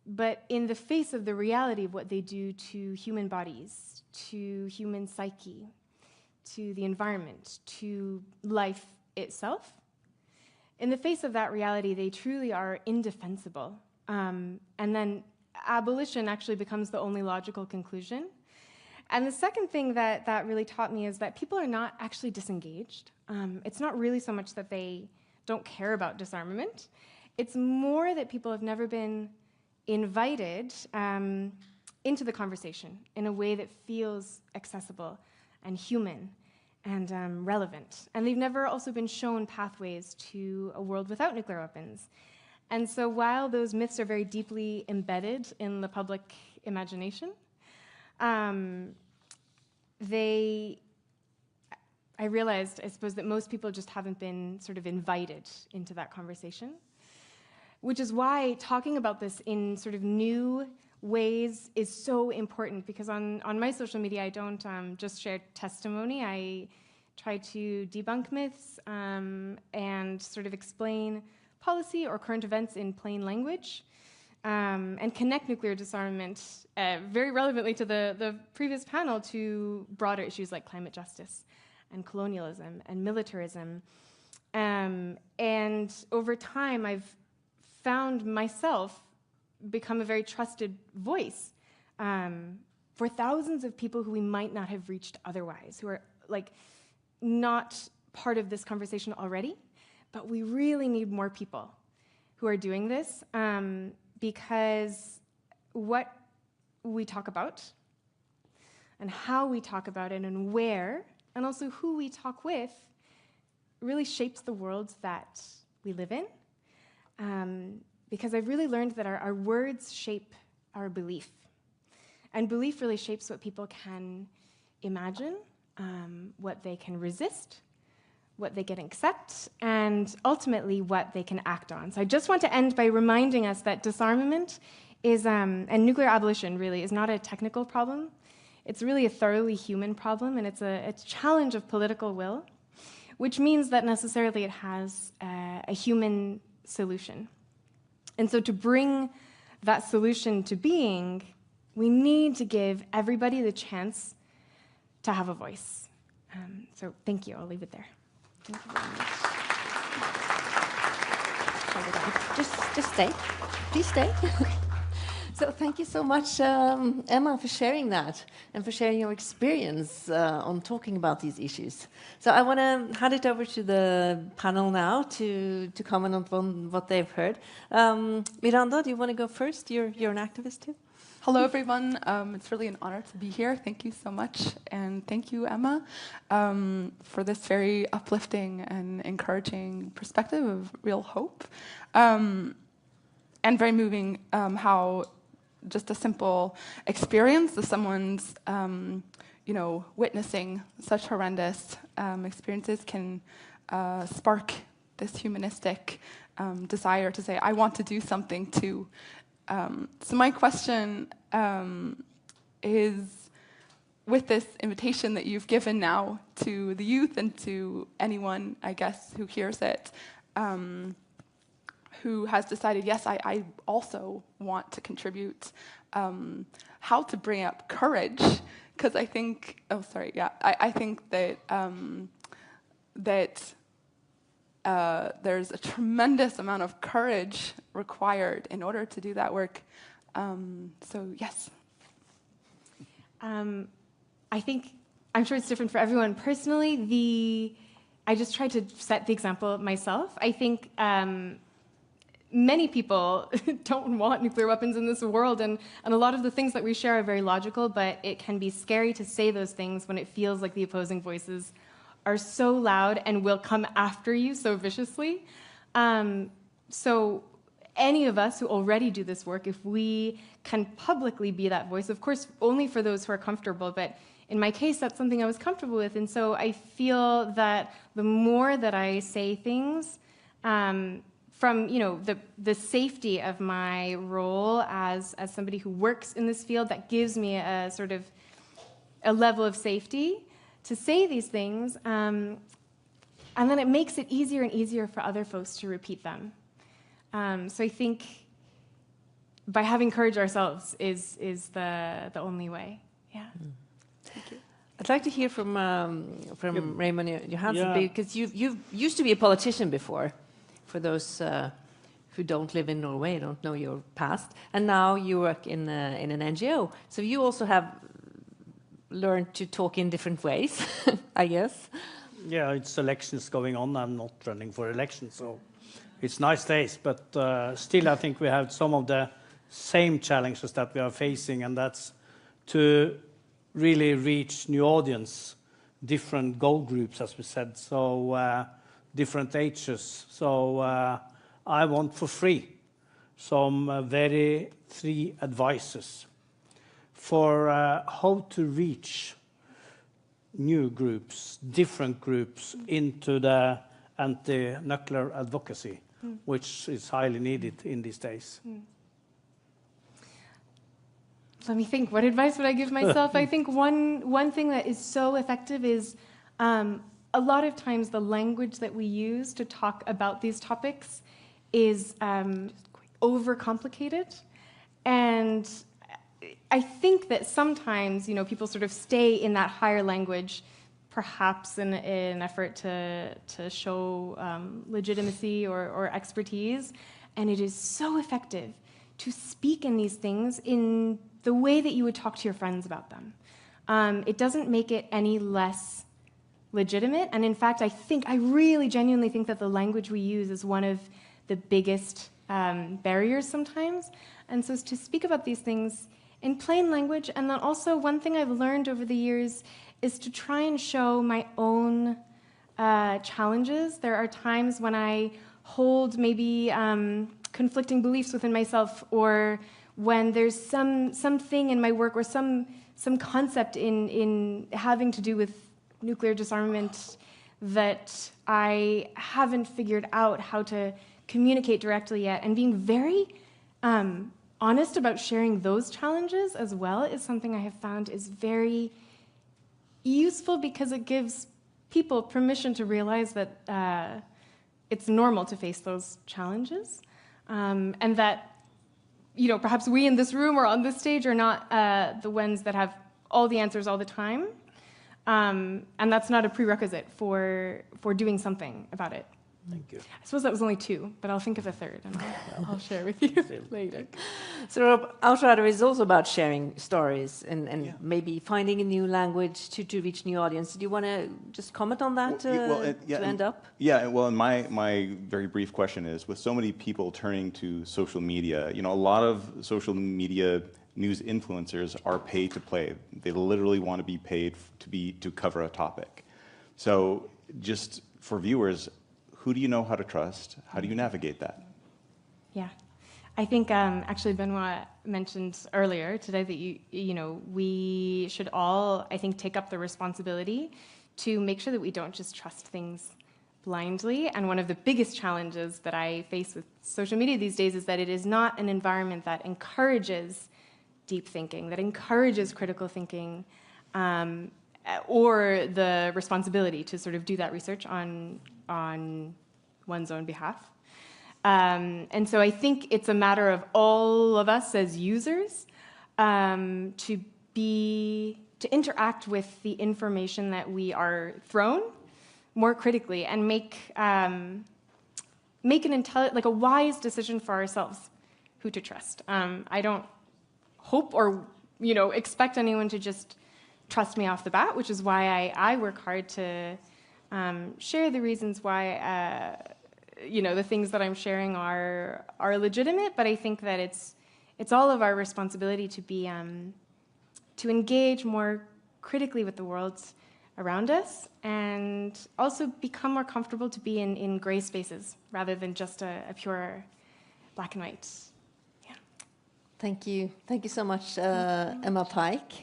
but in the face of the reality of what they do to human bodies, to human psyche, to the environment, to life itself, in the face of that reality, they truly are indefensible. And then abolition actually becomes the only logical conclusion. And the second thing that really taught me is that people are not actually disengaged. It's not really so much that they don't care about disarmament. It's more that people have never been invited into the conversation in a way that feels accessible and human and relevant. And they've never also been shown pathways to a world without nuclear weapons. And so while those myths are very deeply embedded in the public imagination, I realized, I suppose, that most people just haven't been sort of invited into that conversation, which is why talking about this in sort of new ways is so important, because on my social media, I don't just share testimony. I try to debunk myths and sort of explain policy or current events in plain language, and connect nuclear disarmament very relevantly to the previous panel to broader issues like climate justice and colonialism and militarism. And over time, I've found myself become a very trusted voice for thousands of people who we might not have reached otherwise, who are like not part of this conversation already, but we really need more people who are doing this because what we talk about and how we talk about it and where, and also who we talk with, really shapes the world that we live in. Because I've really learned that our words shape our belief. And belief really shapes what people can imagine, what they can resist, what they can accept, and ultimately what they can act on. So I just want to end by reminding us that disarmament is, and nuclear abolition really, is not a technical problem. It's really a thoroughly human problem, and it's a challenge of political will, which means that necessarily it has a human solution. And so to bring that solution to being, we need to give everybody the chance to have a voice. So thank you. I'll leave it there. Thank you very much. Just stay. Please stay. So thank you so much, Emma, for sharing that and for sharing your experience on talking about these issues. So I want to hand it over to the panel now to comment on what they've heard. Miranda, do you want to go first? You're an activist too. Hello, everyone. It's really an honor to be here. Thank you so much. And thank you, Emma, for this very uplifting and encouraging perspective of real hope. And very moving how just a simple experience of someone's, witnessing such horrendous experiences can spark this humanistic desire to say, I want to do something too. So my question is, with this invitation that you've given now to the youth and to anyone, I guess, who hears it, who has decided, yes, I also want to contribute, how to bring up courage, because I think, I think that there's a tremendous amount of courage required in order to do that work. So yes. I think, I'm sure it's different for everyone. Personally, I just tried to set the example myself. I think many people don't want nuclear weapons in this world, and a lot of the things that we share are very logical, but it can be scary to say those things when it feels like the opposing voices are so loud and will come after you so viciously. So any of us who already do this work, if we can publicly be that voice, of course, only for those who are comfortable, but in my case, that's something I was comfortable with, and so I feel that the more that I say things, from the safety of my role as somebody who works in this field, that gives me a sort of a level of safety to say these things, and then it makes it easier and easier for other folks to repeat them. So I think by having courage ourselves is the only way. Yeah. Thank you. I'd like to hear from Raymond Johansson, because you used to be a politician before. For those who don't live in Norway, don't know your past, and now you work in an NGO. So you also have learned to talk in different ways, I guess. Yeah, it's elections going on. I'm not running for election, so it's nice days. But still, I think we have some of the same challenges that we are facing, and that's to really reach new audience, different goal groups, as we said. So. Different ages. So I want for free some very 3 advices for how to reach new groups, different groups into the anti-nuclear advocacy, which is highly needed in these days. Let me think, what advice would I give myself? I think one thing that is so effective is a lot of times the language that we use to talk about these topics is overcomplicated. And I think that sometimes, people sort of stay in that higher language perhaps in an effort to show legitimacy or expertise. And it is so effective to speak in these things in the way that you would talk to your friends about them. It doesn't make it any less legitimate. And in fact, I really genuinely think that the language we use is one of the biggest barriers sometimes. And so to speak about these things in plain language, and then also one thing I've learned over the years is to try and show my own challenges. There are times when I hold maybe conflicting beliefs within myself, or when there's something in my work or some concept in having to do with nuclear disarmament that I haven't figured out how to communicate directly yet, and being very honest about sharing those challenges as well is something I have found is very useful, because it gives people permission to realize that it's normal to face those challenges, and that, you know, perhaps we in this room or on this stage are not the ones that have all the answers all the time, and that's not a prerequisite for doing something about it. Thank you. I suppose that was only two, but I'll think of a third and I'll share with you later. So Outrider is also about sharing stories and maybe finding a new language to reach new audience. Do you want to just comment on that to end up? Yeah, well, and my very brief question is, with so many people turning to social media, you know, a lot of social media news influencers are paid to play. They literally want to be paid to cover a topic. So just for viewers, who do you know how to trust? How do you navigate that? Yeah, I think actually Benoit mentioned earlier today that you know, we should all, I think, take up the responsibility to make sure that we don't just trust things blindly. And one of the biggest challenges that I face with social media these days is that it is not an environment that encourages deep thinking, that encourages critical thinking, or the responsibility to sort of do that research on one's own behalf. And so I think it's a matter of all of us as users to interact with the information that we are thrown more critically and make a wise decision for ourselves who to trust. I don't hope or expect anyone to just trust me off the bat, which is why I work hard to share the reasons why the things that I'm sharing are legitimate. But I think that it's all of our responsibility to be to engage more critically with the world around us, and also become more comfortable to be in gray spaces rather than just a pure black and white. Yeah. Thank you so much, Emma Pike.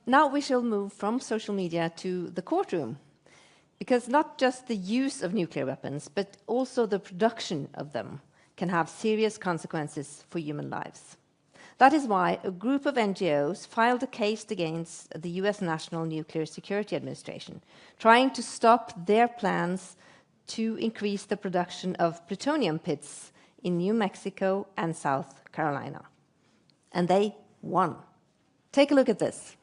Now we shall move from social media to the courtroom, because not just the use of nuclear weapons, but also the production of them can have serious consequences for human lives. That is why a group of NGOs filed a case against the US National Nuclear Security Administration, trying to stop their plans to increase the production of plutonium pits in New Mexico and South Carolina. And they won. Take a look at this.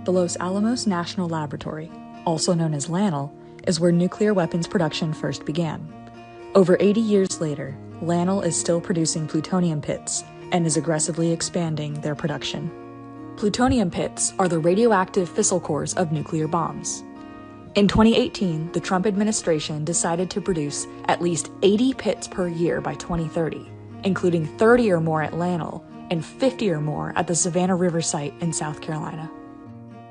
The Los Alamos National Laboratory, also known as LANL, is where nuclear weapons production first began. Over 80 years later, LANL is still producing plutonium pits and is aggressively expanding their production. Plutonium pits are the radioactive fissile cores of nuclear bombs. In 2018, the Trump administration decided to produce at least 80 pits per year by 2030, including 30 or more at LANL and 50 or more at the Savannah River site in South Carolina.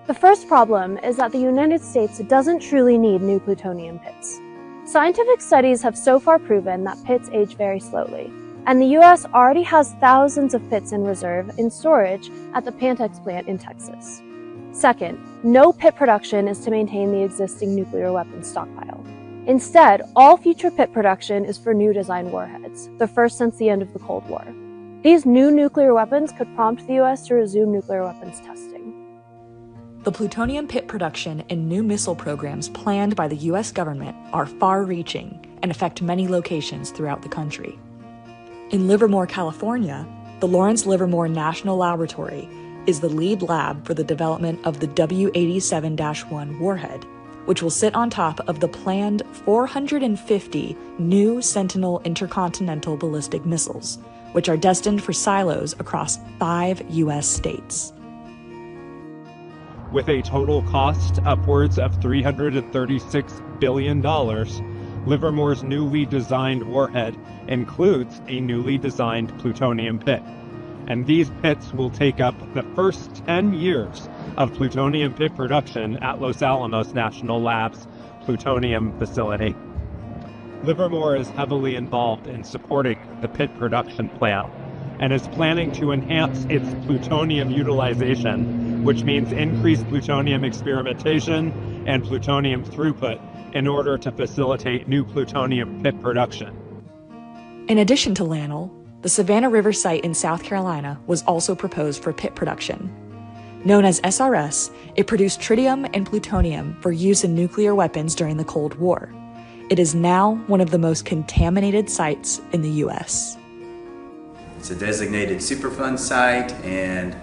The first problem is that the United States doesn't truly need new plutonium pits. Scientific studies have so far proven that pits age very slowly, and the US already has thousands of pits in reserve in storage at the Pantex plant in Texas. Second, no pit production is to maintain the existing nuclear weapons stockpile. Instead, all future pit production is for new design warheads, the first since the end of the Cold War. These new nuclear weapons could prompt the US to resume nuclear weapons testing. The plutonium pit production and new missile programs planned by the US government are far-reaching and affect many locations throughout the country. In Livermore, California, the Lawrence Livermore National Laboratory is the lead lab for the development of the W-87-1 warhead, which will sit on top of the planned 450 new Sentinel intercontinental ballistic missiles, which are destined for silos across 5 US states. With a total cost upwards of $336 billion, Livermore's newly designed warhead includes a newly designed plutonium pit. And these pits will take up the first 10 years of plutonium pit production at Los Alamos National Lab's plutonium facility. Livermore is heavily involved in supporting the pit production plant and is planning to enhance its plutonium utilization, which means increased plutonium experimentation and plutonium throughput in order to facilitate new plutonium pit production. In addition to LANL, the Savannah River site in South Carolina was also proposed for pit production. Known as SRS, it produced tritium and plutonium for use in nuclear weapons during the Cold War. It is now one of the most contaminated sites in the US. It's a designated Superfund site, and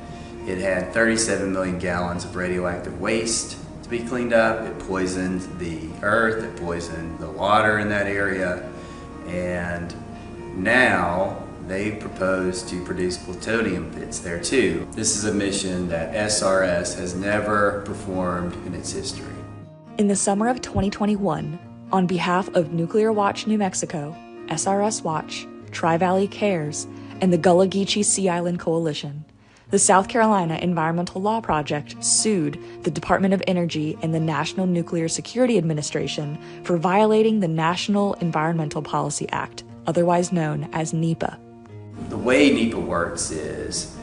it had 37 million gallons of radioactive waste to be cleaned up. It poisoned the earth, it poisoned the water in that area, and now they propose to produce plutonium pits there too. This is a mission that SRS has never performed in its history. In the summer of 2021, on behalf of Nuclear Watch New Mexico, SRS Watch, Tri-Valley Cares, and the Gullah Geechee Sea Island Coalition, the South Carolina Environmental Law Project sued the Department of Energy and the National Nuclear Security Administration for violating the National Environmental Policy Act, otherwise known as NEPA. The way NEPA works is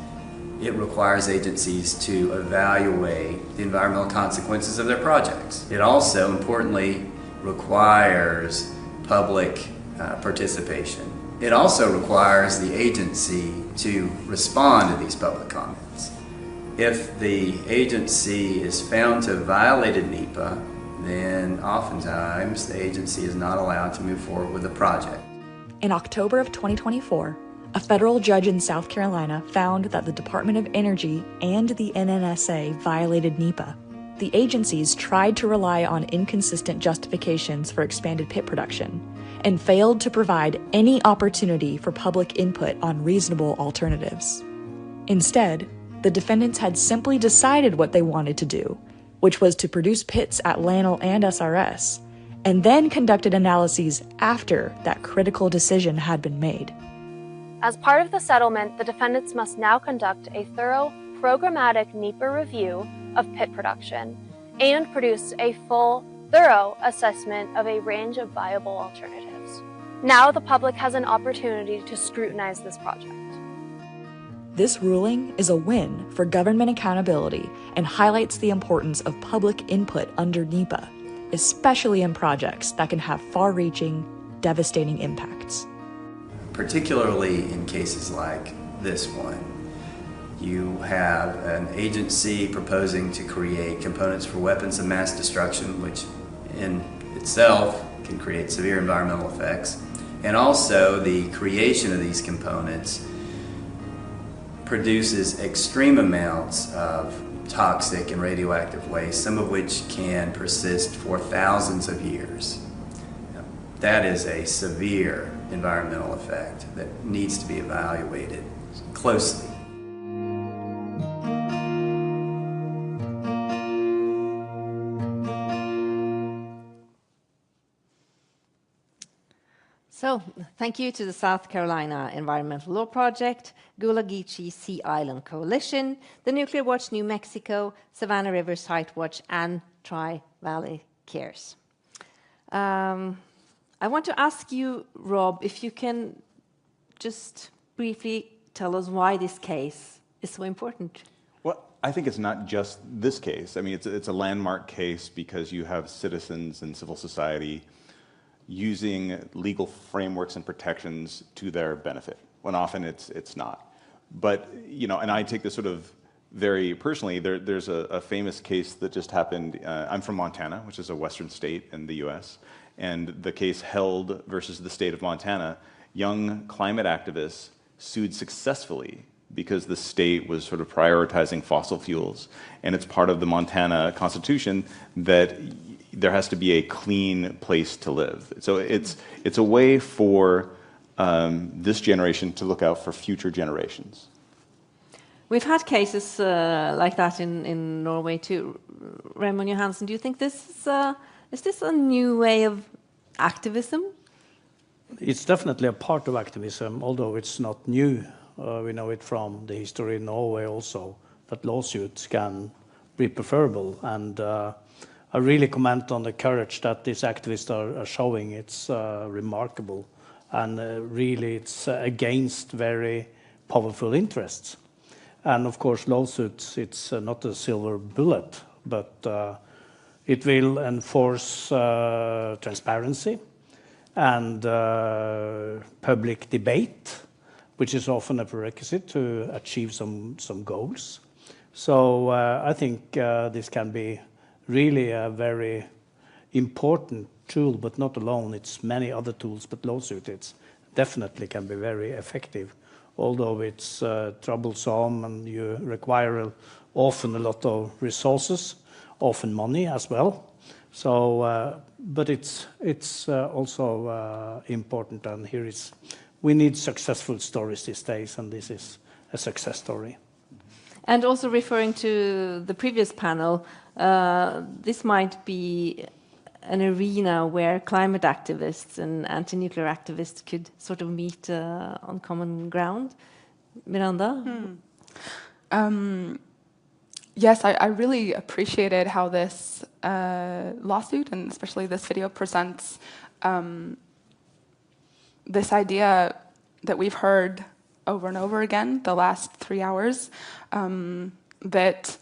it requires agencies to evaluate the environmental consequences of their projects. It also, importantly, requires public participation. It also requires the agency to respond to these public comments. If the agency is found to have violated NEPA, then oftentimes the agency is not allowed to move forward with the project. In October of 2024, a federal judge in South Carolina found that the Department of Energy and the NNSA violated NEPA. The agencies tried to rely on inconsistent justifications for expanded pit production and failed to provide any opportunity for public input on reasonable alternatives. Instead, the defendants had simply decided what they wanted to do, which was to produce pits at LANL and SRS, and then conducted analyses after that critical decision had been made. As part of the settlement, the defendants must now conduct a thorough programmatic NEPA review of pit production and produce a full, thorough assessment of a range of viable alternatives. Now the public has an opportunity to scrutinize this project. This ruling is a win for government accountability and highlights the importance of public input under NEPA, especially in projects that can have far-reaching, devastating impacts. Particularly in cases like this one. You have an agency proposing to create components for weapons of mass destruction, which in itself can create severe environmental effects. And also the creation of these components produces extreme amounts of toxic and radioactive waste, some of which can persist for thousands of years. That is a severe environmental effect that needs to be evaluated closely. So, thank you to the South Carolina Environmental Law Project, Gullah Geechee Sea Island Coalition, the Nuclear Watch New Mexico, Savannah River Site Watch, and Tri-Valley Cares. I want to ask you, Rob, if you can just briefly tell us why this case is so important. Well, I think it's not just this case. I mean, it's a landmark case because you have citizens and civil society using legal frameworks and protections to their benefit, when often it's not. But, you know, and I take this sort of very personally. There's a famous case that just happened. I'm from Montana, which is a western state in the US, and the case Held versus the state of Montana. Young climate activists sued successfully because the state was sort of prioritizing fossil fuels. And it's part of the Montana Constitution that there has to be a clean place to live. So it's a way for this generation to look out for future generations. We've had cases like that in Norway too. Raymond Johansen, do you think this is this a new way of activism? It's definitely a part of activism, although it's not new. We know it from the history in Norway also, that lawsuits can be preferable. And I really comment on the courage that these activists are showing. It's remarkable. And really it's against very powerful interests. And of course, lawsuits, it's not a silver bullet, but it will enforce transparency and public debate, which is often a prerequisite to achieve some goals. So I think this can be really a very important tool, but not alone. It's many other tools, but lawsuit, it's definitely can be very effective, although it's troublesome and you require often a lot of resources, often money as well. So, but it's also important, and here is, we need successful stories these days, and this is a success story. And also referring to the previous panel, this might be an arena where climate activists and anti-nuclear activists could sort of meet on common ground. Miranda? Yes, I really appreciated how this lawsuit, and especially this video, presents this idea that we've heard over and over again the last 3 hours, that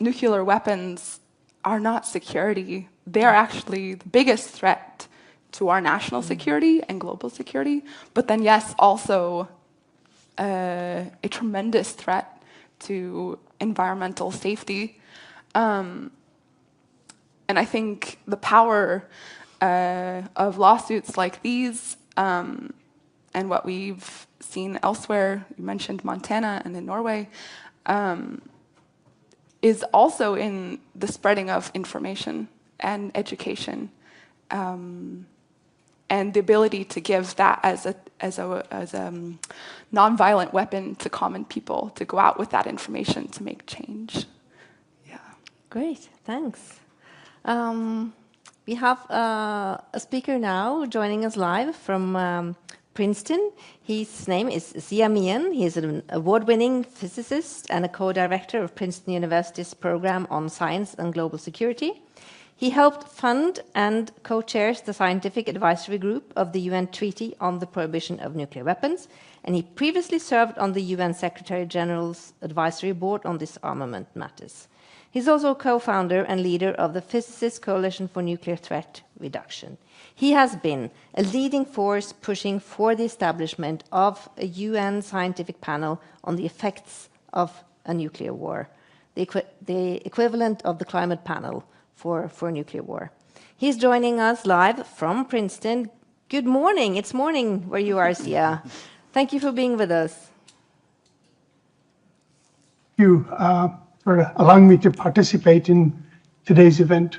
nuclear weapons are not security. They are actually the biggest threat to our national security and global security, but then yes, also a tremendous threat to environmental safety. And I think the power of lawsuits like these, and what we've seen elsewhere, you mentioned Montana and in Norway, is also in the spreading of information and education, and the ability to give that as a nonviolent weapon to common people, to go out with that information to make change. Yeah. Great, thanks. We have a speaker now joining us live from Princeton. His name is Zia Mian. He is an award-winning physicist and a co-director of Princeton University's program on science and global security. He helped fund and co-chairs the scientific advisory group of the UN Treaty on the Prohibition of Nuclear Weapons, and he previously served on the UN Secretary General's Advisory Board on Disarmament Matters. He's also co-founder and leader of the Physicists Coalition for Nuclear Threat Reduction. He has been a leading force pushing for the establishment of a UN scientific panel on the effects of a nuclear war, the equivalent of the climate panel for nuclear war. He's joining us live from Princeton. Good morning. It's morning where you are, Zia. Thank you for being with us. Thank you for allowing me to participate in today's event.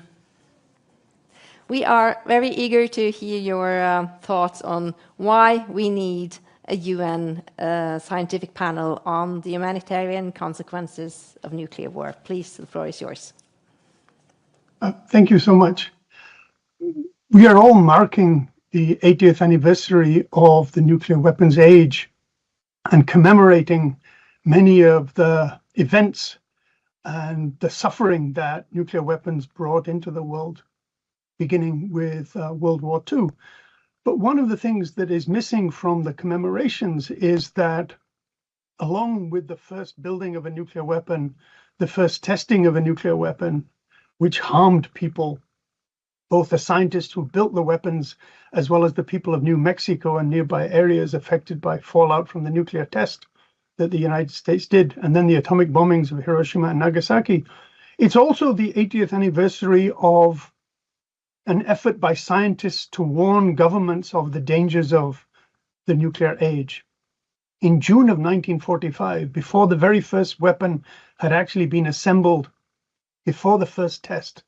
We are very eager to hear your thoughts on why we need a UN scientific panel on the humanitarian consequences of nuclear war. Please, the floor is yours. Thank you so much. We are all marking the 80th anniversary of the nuclear weapons age and commemorating many of the events and the suffering that nuclear weapons brought into the world, beginning with World War II. But one of the things that is missing from the commemorations is that along with the first building of a nuclear weapon the first testing of a nuclear weapon, which harmed people, both the scientists who built the weapons, as well as the people of New Mexico and nearby areas affected by fallout from the nuclear test that the United States did, and then the atomic bombings of Hiroshima and Nagasaki. It's also the 80th anniversary of an effort by scientists to warn governments of the dangers of the nuclear age. In June of 1945, before the very first weapon had actually been assembled, before the first test,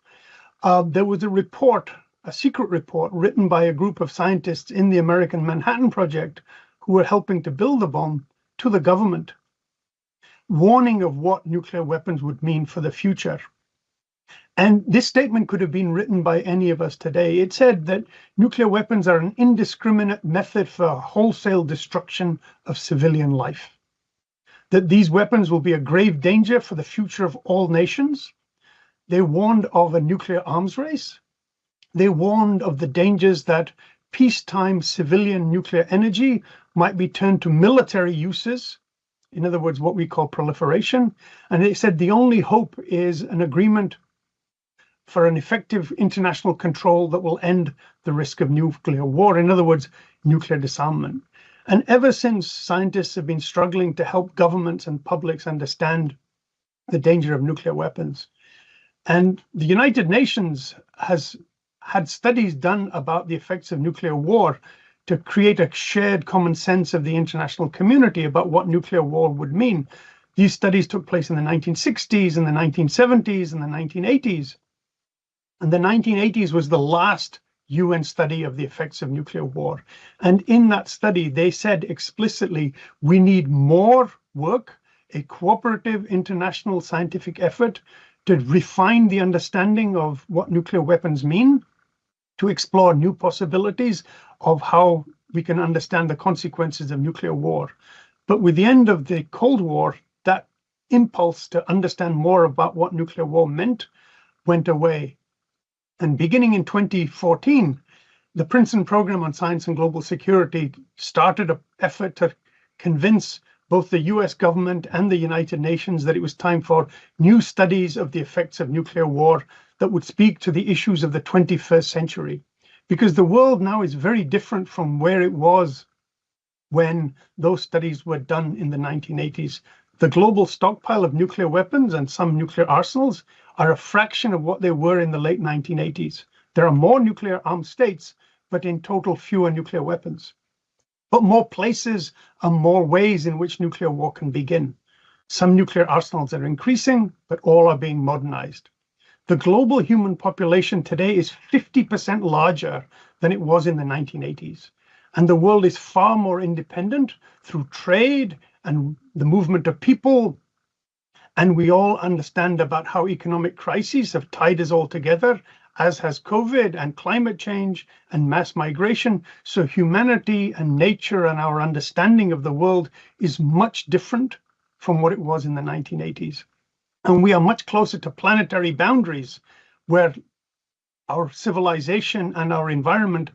there was a report, a secret report written by a group of scientists in the American Manhattan Project who were helping to build the bomb to the government, warning of what nuclear weapons would mean for the future. And this statement could have been written by any of us today. It said that nuclear weapons are an indiscriminate method for wholesale destruction of civilian life, that these weapons will be a grave danger for the future of all nations. They warned of a nuclear arms race. They warned of the dangers that peacetime civilian nuclear energy might be turned to military uses, in other words, what we call proliferation. And they said the only hope is an agreement for an effective international control that will end the risk of nuclear war, in other words, nuclear disarmament. And ever since, scientists have been struggling to help governments and publics understand the danger of nuclear weapons. And the United Nations has had studies done about the effects of nuclear war to create a shared common sense of the international community about what nuclear war would mean. These studies took place in the 1960s, and the 1970s, and the 1980s. And the 1980s was the last UN study of the effects of nuclear war. And in that study, they said explicitly, we need more work, a cooperative international scientific effort to refine the understanding of what nuclear weapons mean, to explore new possibilities of how we can understand the consequences of nuclear war. But with the end of the Cold War, that impulse to understand more about what nuclear war meant went away. And beginning in 2014, the Princeton Program on Science and Global Security started an effort to convince both the US government and the United Nations that it was time for new studies of the effects of nuclear war that would speak to the issues of the 21st century. Because the world now is very different from where it was when those studies were done in the 1980s. The global stockpile of nuclear weapons and some nuclear arsenals are a fraction of what they were in the late 1980s. There are more nuclear armed states, but in total fewer nuclear weapons. But more places and more ways in which nuclear war can begin. Some nuclear arsenals are increasing, but all are being modernized. The global human population today is 50% larger than it was in the 1980s. And the world is far more independent through trade and the movement of people. And we all understand about how economic crises have tied us all together, as has COVID and climate change and mass migration. So humanity and nature and our understanding of the world is much different from what it was in the 1980s. And we are much closer to planetary boundaries where our civilization and our environment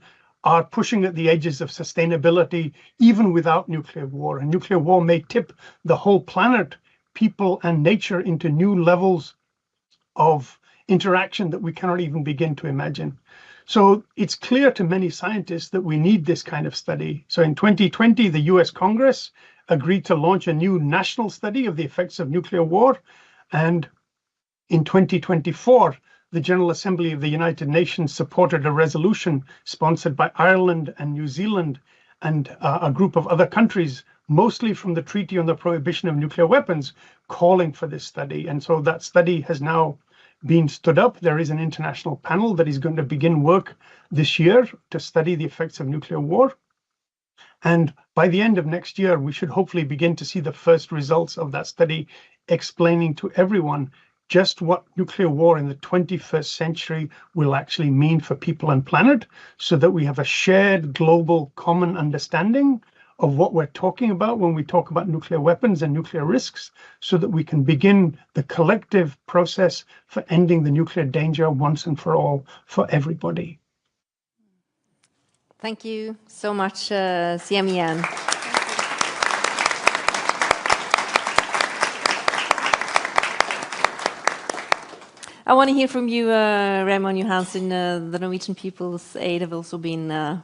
are pushing at the edges of sustainability, even without nuclear war. And nuclear war may tip the whole planet, people and nature into new levels of interaction that we cannot even begin to imagine. So it's clear to many scientists that we need this kind of study. So in 2020, the US Congress agreed to launch a new national study of the effects of nuclear war. And in 2024, the General Assembly of the United Nations supported a resolution sponsored by Ireland and New Zealand and a group of other countries, mostly from the Treaty on the Prohibition of Nuclear Weapons, calling for this study. And so that study has now been stood up. There is an international panel that is going to begin work this year to study the effects of nuclear war. And by the end of next year, we should hopefully begin to see the first results of that study explaining to everyone just what nuclear war in the 21st century will actually mean for people and planet, so that we have a shared global common understanding of what we're talking about when we talk about nuclear weapons and nuclear risks, so that we can begin the collective process for ending the nuclear danger once and for all for everybody. Thank you so much, Xiemian. I want to hear from you, Raymond Johansen. The Norwegian People's Aid have also been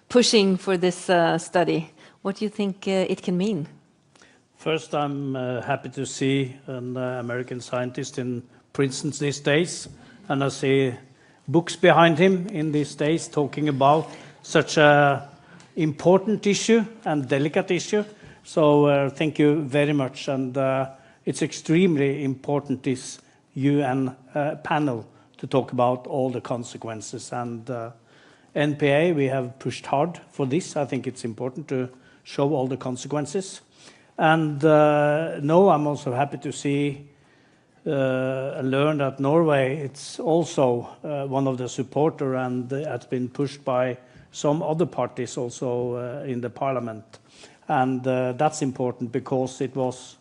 pushing for this study. What do you think it can mean? First, I'm happy to see an American scientist in Princeton these days, and I see books behind him in these days talking about such an important issue and delicate issue. So thank you very much, and it's extremely important, this UN panel, to talk about all the consequences. And NPA, we have pushed hard for this. I think it's important to show all the consequences. And no, I'm also happy to see learn that Norway, it's also one of the supporters, and it's been pushed by some other parties also in the parliament. And that's important because it was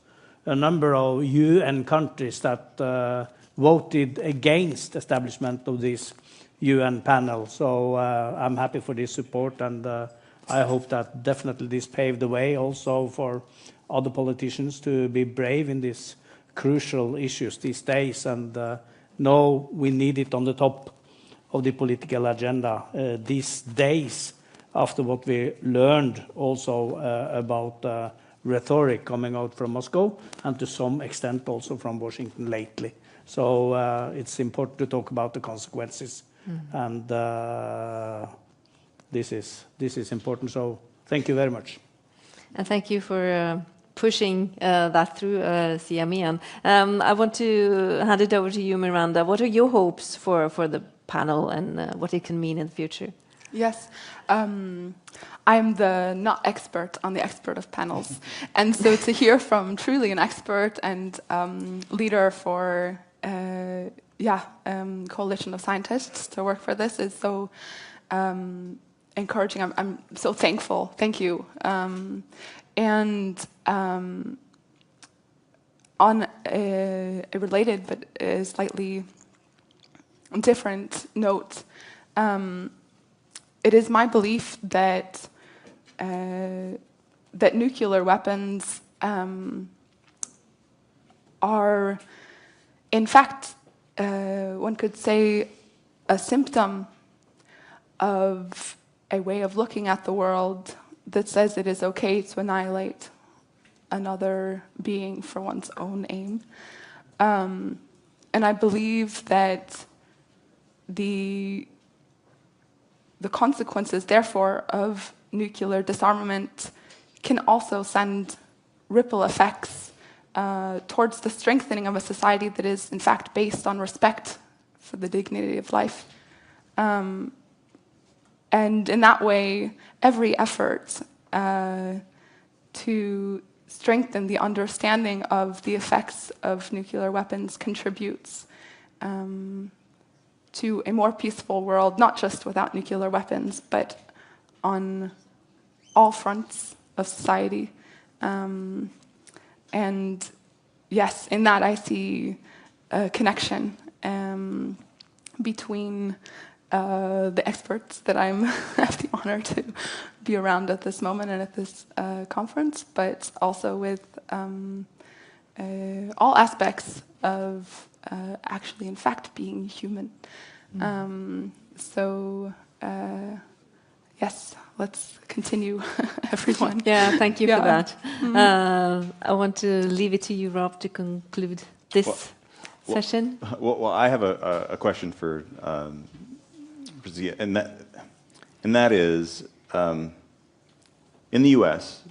a number of UN countries that voted against establishment of this UN panel. So I'm happy for this support, and I hope that definitely this paved the way also for other politicians to be brave in these crucial issues these days. And now we need it on the top of the political agenda these days, after what we learned also about rhetoric coming out from Moscow, and to some extent also from Washington lately. So it's important to talk about the consequences. And this is important. So thank you very much. And thank you for pushing that through, Siamian. I want to hand it over to you, Miranda. What are your hopes for the panel and what it can mean in the future? Yes. I'm the not expert on the expert of panels. And so to hear from truly an expert and leader for coalition of scientists to work for this is so encouraging. I'm so thankful. Thank you. And on a related but a slightly different note, it is my belief that that nuclear weapons are, in fact, one could say, a symptom of a way of looking at the world that says it is okay to annihilate another being for one's own aim. And I believe that the consequences, therefore, of nuclear disarmament can also send ripple effects towards the strengthening of a society that is, in fact, based on respect for the dignity of life. And in that way, every effort to strengthen the understanding of the effects of nuclear weapons contributes to a more peaceful world, not just without nuclear weapons, but on all fronts of society. And yes, in that I see a connection between the experts that I have the honor to be around at this moment and at this conference, but also with all aspects of actually, in fact, being human. So, yes, let's continue, everyone. Yeah, thank you for that. I want to leave it to you, Rob, to conclude this session. Well, I have a question for Zia, and that is, in the U.S.,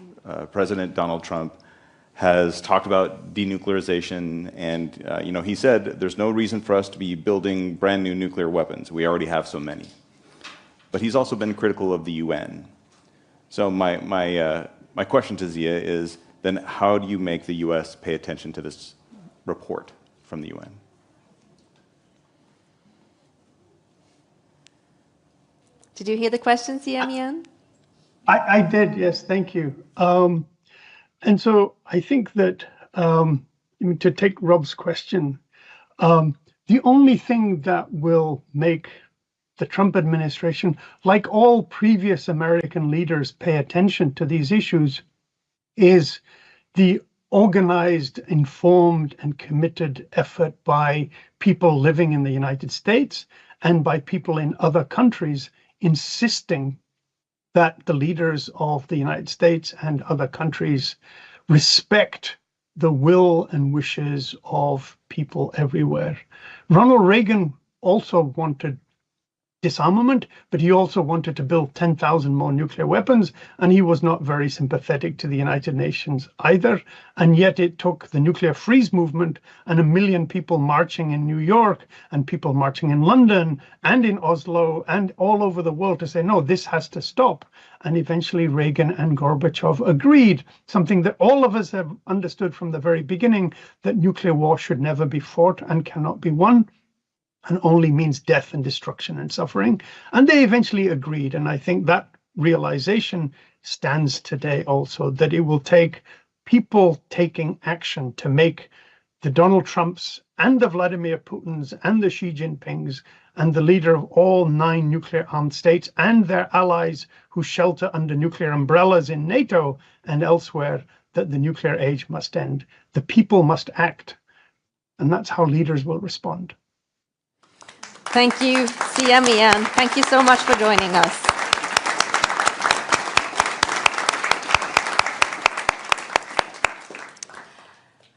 President Donald Trump has talked about denuclearization, and he said there's no reason for us to be building brand new nuclear weapons. We already have so many. But he's also been critical of the UN. So my question to Zia is, then how do you make the U.S. pay attention to this report from the UN? Did you hear the question, Siamian? I did, yes, thank you. And so I think that, to take Rob's question, the only thing that will make the Trump administration, like all previous American leaders, pay attention to these issues is the organized, informed, and committed effort by people living in the United States and by people in other countries insisting that the leaders of the United States and other countries respect the will and wishes of people everywhere. Ronald Reagan also wanted disarmament, but he also wanted to build 10,000 more nuclear weapons, and he was not very sympathetic to the United Nations either. And yet it took the nuclear freeze movement and 1 million people marching in New York and people marching in London and in Oslo and all over the world to say, no, this has to stop. And eventually Reagan and Gorbachev agreed, something that all of us have understood from the very beginning, that nuclear war should never be fought and cannot be won, and only means death and destruction and suffering. And they eventually agreed. And I think that realization stands today also, that it will take people taking action to make the Donald Trumps and the Vladimir Putins and the Xi Jinpings and the leader of all 9 nuclear-armed states and their allies who shelter under nuclear umbrellas in NATO and elsewhere, that the nuclear age must end. The people must act. And that's how leaders will respond. Thank you, CM Ian. Thank you so much for joining us.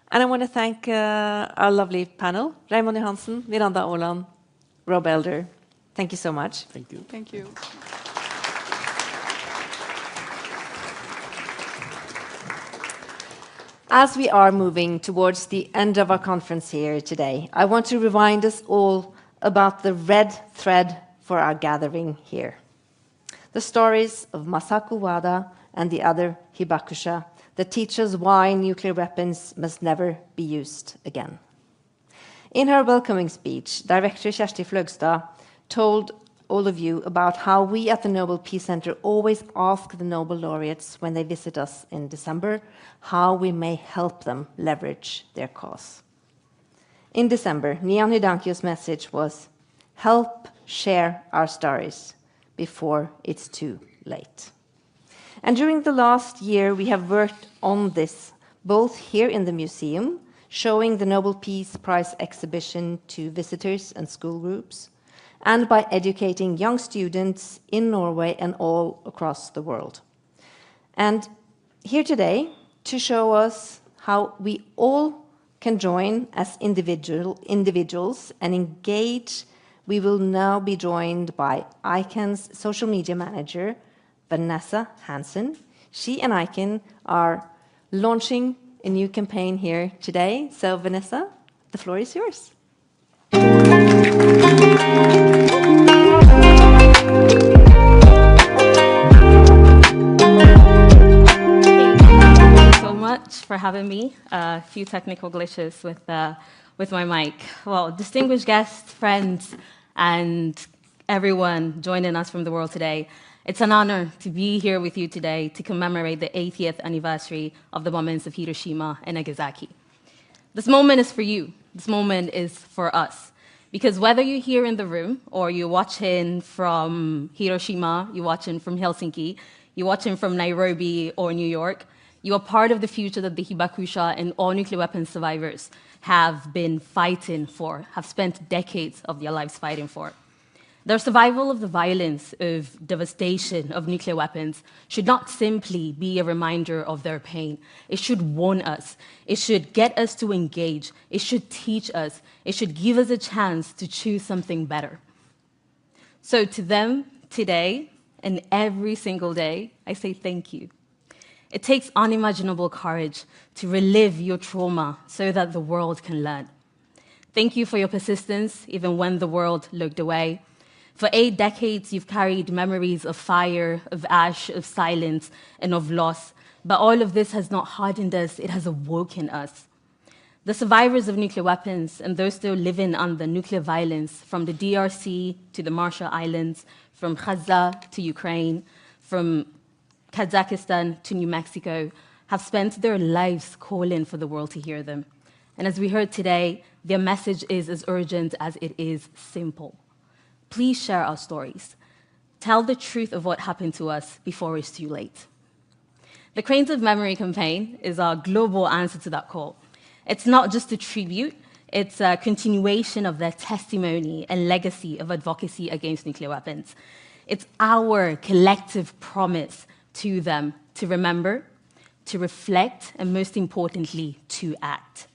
And I want to thank our lovely panel, Raymond Johansen, Miranda Åland, Rob Elder. Thank you so much. Thank you. Thank you. As we are moving towards the end of our conference here today, I want to remind us all about the red thread for our gathering here. The stories of Masaku Wada and the other Hibakusha that teach us why nuclear weapons must never be used again. In her welcoming speech, Director Kjersti Fløgstad told all of you about how we at the Nobel Peace Center always ask the Nobel laureates when they visit us in December how we may help them leverage their cause. In December, Nihon Hidankyo's message was, help share our stories before it's too late. And during the last year, we have worked on this, both here in the museum, showing the Nobel Peace Prize exhibition to visitors and school groups, and by educating young students in Norway and all across the world. And here today, to show us how we all can join as individuals and engage, we will now be joined by ICANN's social media manager, Vanessa Hansen. She and ICANN are launching a new campaign here today. So Vanessa, the floor is yours. Much for having me. A few technical glitches with my mic. Well, distinguished guests, friends, and everyone joining us from the world today, it's an honor to be here with you today to commemorate the 80th anniversary of the bombings of Hiroshima and Nagasaki. This moment is for you. This moment is for us. Because whether you're here in the room or you're watching from Hiroshima, you're watching from Helsinki, you're watching from Nairobi or New York, you are part of the future that the Hibakusha and all nuclear weapons survivors have been fighting for, have spent decades of their lives fighting for. Their survival of the violence, of devastation of nuclear weapons should not simply be a reminder of their pain. It should warn us. It should get us to engage. It should teach us. It should give us a chance to choose something better. So to them today and every single day, I say thank you. It takes unimaginable courage to relive your trauma so that the world can learn. Thank you for your persistence, even when the world looked away. For 8 decades, you've carried memories of fire, of ash, of silence, and of loss. But all of this has not hardened us, it has awoken us. The survivors of nuclear weapons and those still living under nuclear violence, from the DRC to the Marshall Islands, from Gaza to Ukraine, from Kazakhstan to New Mexico, have spent their lives calling for the world to hear them. And as we heard today, their message is as urgent as it is simple. Please share our stories. Tell the truth of what happened to us before it's too late. The Cranes of Memory campaign is our global answer to that call. It's not just a tribute, it's a continuation of their testimony and legacy of advocacy against nuclear weapons. It's our collective promise to them to remember, to reflect, and most importantly, to act.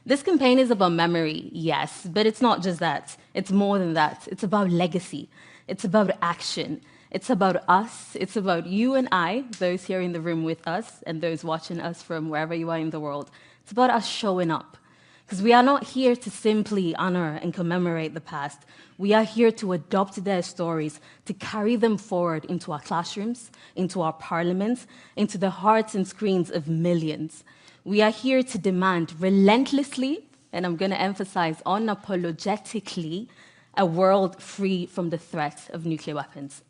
This campaign is about memory, yes, but it's not just that. It's more than that. It's about legacy. It's about action. It's about us. It's about you and I, those here in the room with us, and those watching us from wherever you are in the world. It's about us showing up. Because we are not here to simply honor and commemorate the past. We are here to adopt their stories, to carry them forward into our classrooms, into our parliaments, into the hearts and screens of millions. We are here to demand relentlessly, and I'm going to emphasize unapologetically, a world free from the threat of nuclear weapons.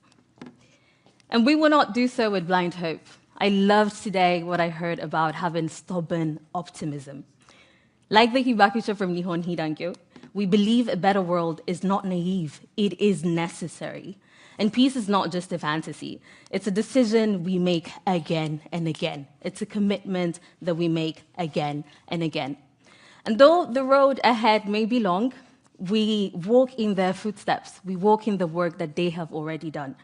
And we will not do so with blind hope. I loved today what I heard about having stubborn optimism. Like the Hibakusha from Nihon Hidankyo, we believe a better world is not naive, it is necessary. And peace is not just a fantasy. It's a decision we make again and again. It's a commitment that we make again and again. And though the road ahead may be long, we walk in their footsteps. We walk in the work that they have already done.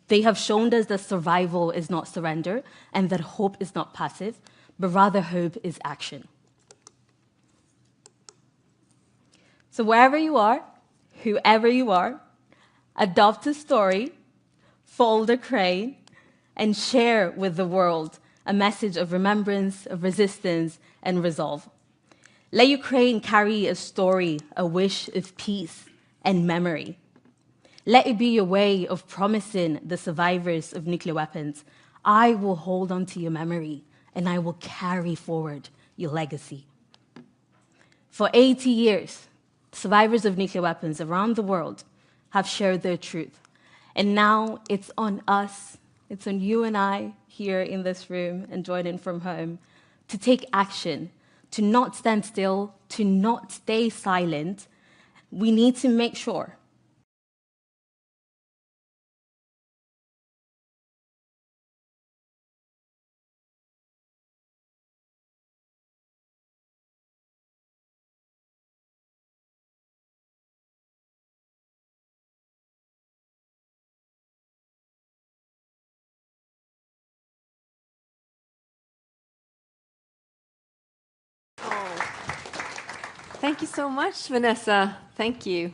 They have shown us that survival is not surrender and that hope is not passive, but rather hope is action. So wherever you are, whoever you are, adopt a story, fold a crane, and share with the world a message of remembrance, of resistance, and resolve. Let your crane carry a story, a wish of peace and memory. Let it be your way of promising the survivors of nuclear weapons, I will hold on to your memory, and I will carry forward your legacy. For 80 years, survivors of nuclear weapons around the world have shared their truth. And now it's on us, it's on you and I here in this room and joining from home to take action, to not stand still, to not stay silent. We need to make sure Thank you so much, Vanessa. Thank you.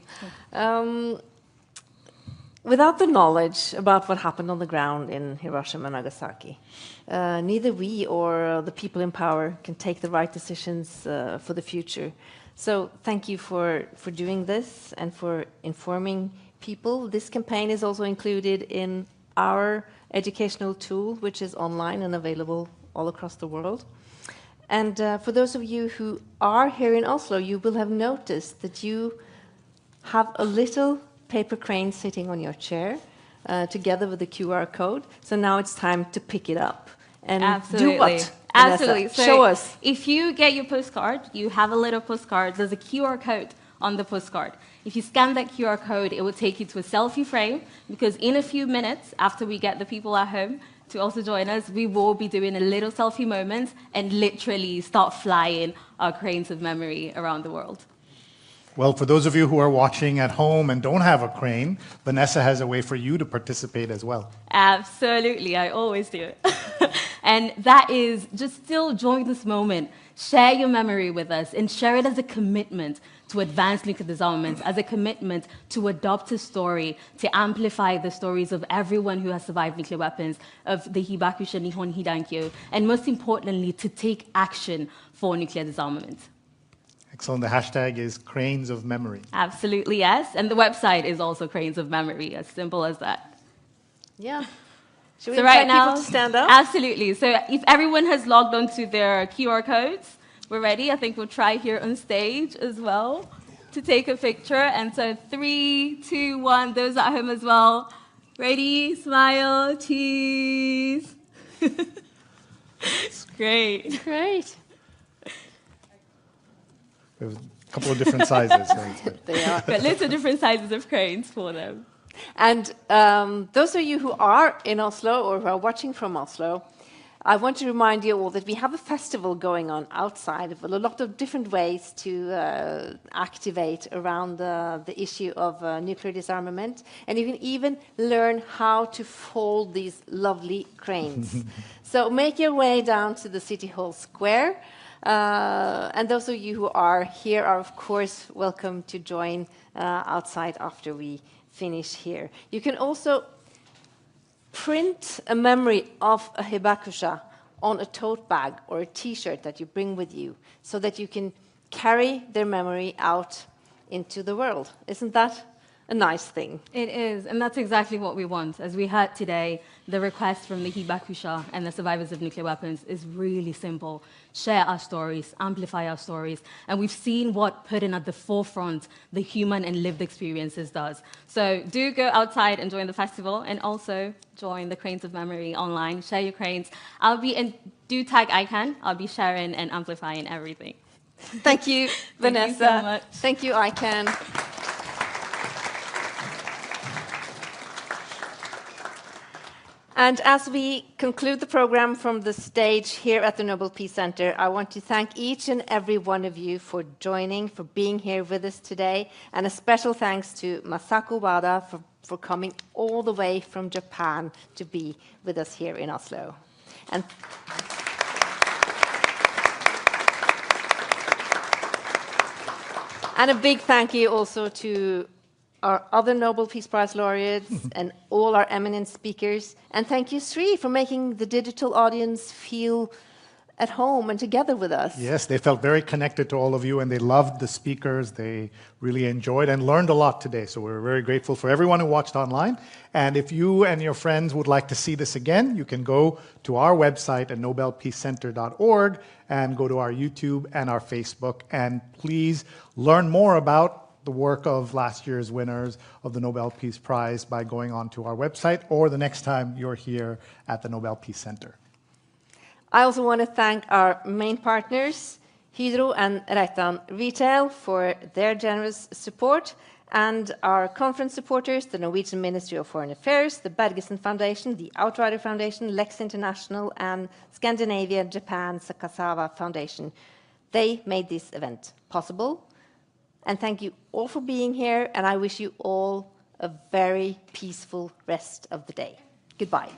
Without the knowledge about what happened on the ground in Hiroshima and Nagasaki, neither we or the people in power can take the right decisions for the future. So thank you for doing this and for informing people. This campaign is also included in our educational tool, which is online and available all across the world. And for those of you who are here in Oslo, you will have noticed that you have a little paper crane sitting on your chair together with the QR code. So now it's time to pick it up and do what? Absolutely. So show us. If you get your postcard, you have a little postcard, there's a QR code on the postcard. If you scan that QR code, it will take you to a selfie frame, because in a few minutes, after we get the people at home to also join us, we will be doing a little selfie moment and literally start flying our cranes of memory around the world. Well, for those of you who are watching at home and don't have a crane, Vanessa has a way for you to participate as well. Absolutely, I always do it. And that is just still join this moment. Share your memory with us and share it as a commitment to advance nuclear disarmament, as a commitment to adopt a story, to amplify the stories of everyone who has survived nuclear weapons, of the Hibakusha, Nihon Hidankyo, and most importantly, to take action for nuclear disarmament. Excellent. The hashtag is Cranes of Memory. Absolutely, yes. And the website is also Cranes of Memory, as simple as that. Yeah. Should we invite people to stand up? Absolutely. So if everyone has logged onto their QR codes, we're ready. I think we'll try here on stage as well to take a picture. And so 3, 2, 1, those at home as well. Ready, smile, cheese. Great. Great. We have a couple of different sizes. So they are. Got lots of different sizes of cranes for them. And those of you who are in Oslo or who are watching from Oslo, I want to remind you all that we have a festival going on outside with a lot of different ways to activate around the issue of nuclear disarmament. And you can even learn how to fold these lovely cranes. So make your way down to the City Hall Square. And those of you who are here are, of course, welcome to join outside after we finish here. You can also print a memory of a Hibakusha on a tote bag or a T-shirt that you bring with you so that you can carry their memory out into the world. Isn't that a nice thing? It is, and that's exactly what we want. As we heard today, the request from the Hibakusha and the survivors of nuclear weapons is really simple. Share our stories, amplify our stories, and we've seen what putting at the forefront the human and lived experiences does. So do go outside and join the festival, and also join the Cranes of Memory online. Share your cranes. Do tag ICANN. I'll be sharing and amplifying everything. Thank you, Vanessa. Thank you so much. Thank you, ICANN. And as we conclude the program from the stage here at the Nobel Peace Center, I want to thank each and every one of you for joining, for being here with us today, and a special thanks to Masako Wada for coming all the way from Japan to be with us here in Oslo. And a big thank you also to our other Nobel Peace Prize laureates and all our eminent speakers. And thank you, Sri, for making the digital audience feel at home and together with us. Yes, they felt very connected to all of you, and they loved the speakers. They really enjoyed and learned a lot today. So we're very grateful for everyone who watched online. And if you and your friends would like to see this again, you can go to our website at nobelpeacecenter.org and go to our YouTube and our Facebook. And please learn more about the work of last year's winners of the Nobel Peace Prize by going onto our website or the next time you're here at the Nobel Peace Center. I also want to thank our main partners, Hydro and Reitan Retail, for their generous support, and our conference supporters, the Norwegian Ministry of Foreign Affairs, the Bergesen Foundation, the Outrider Foundation, Lex International, and Scandinavia, Japan, Sakasawa Foundation. They made this event possible. And thank you all for being here, and I wish you all a very peaceful rest of the day. Goodbye.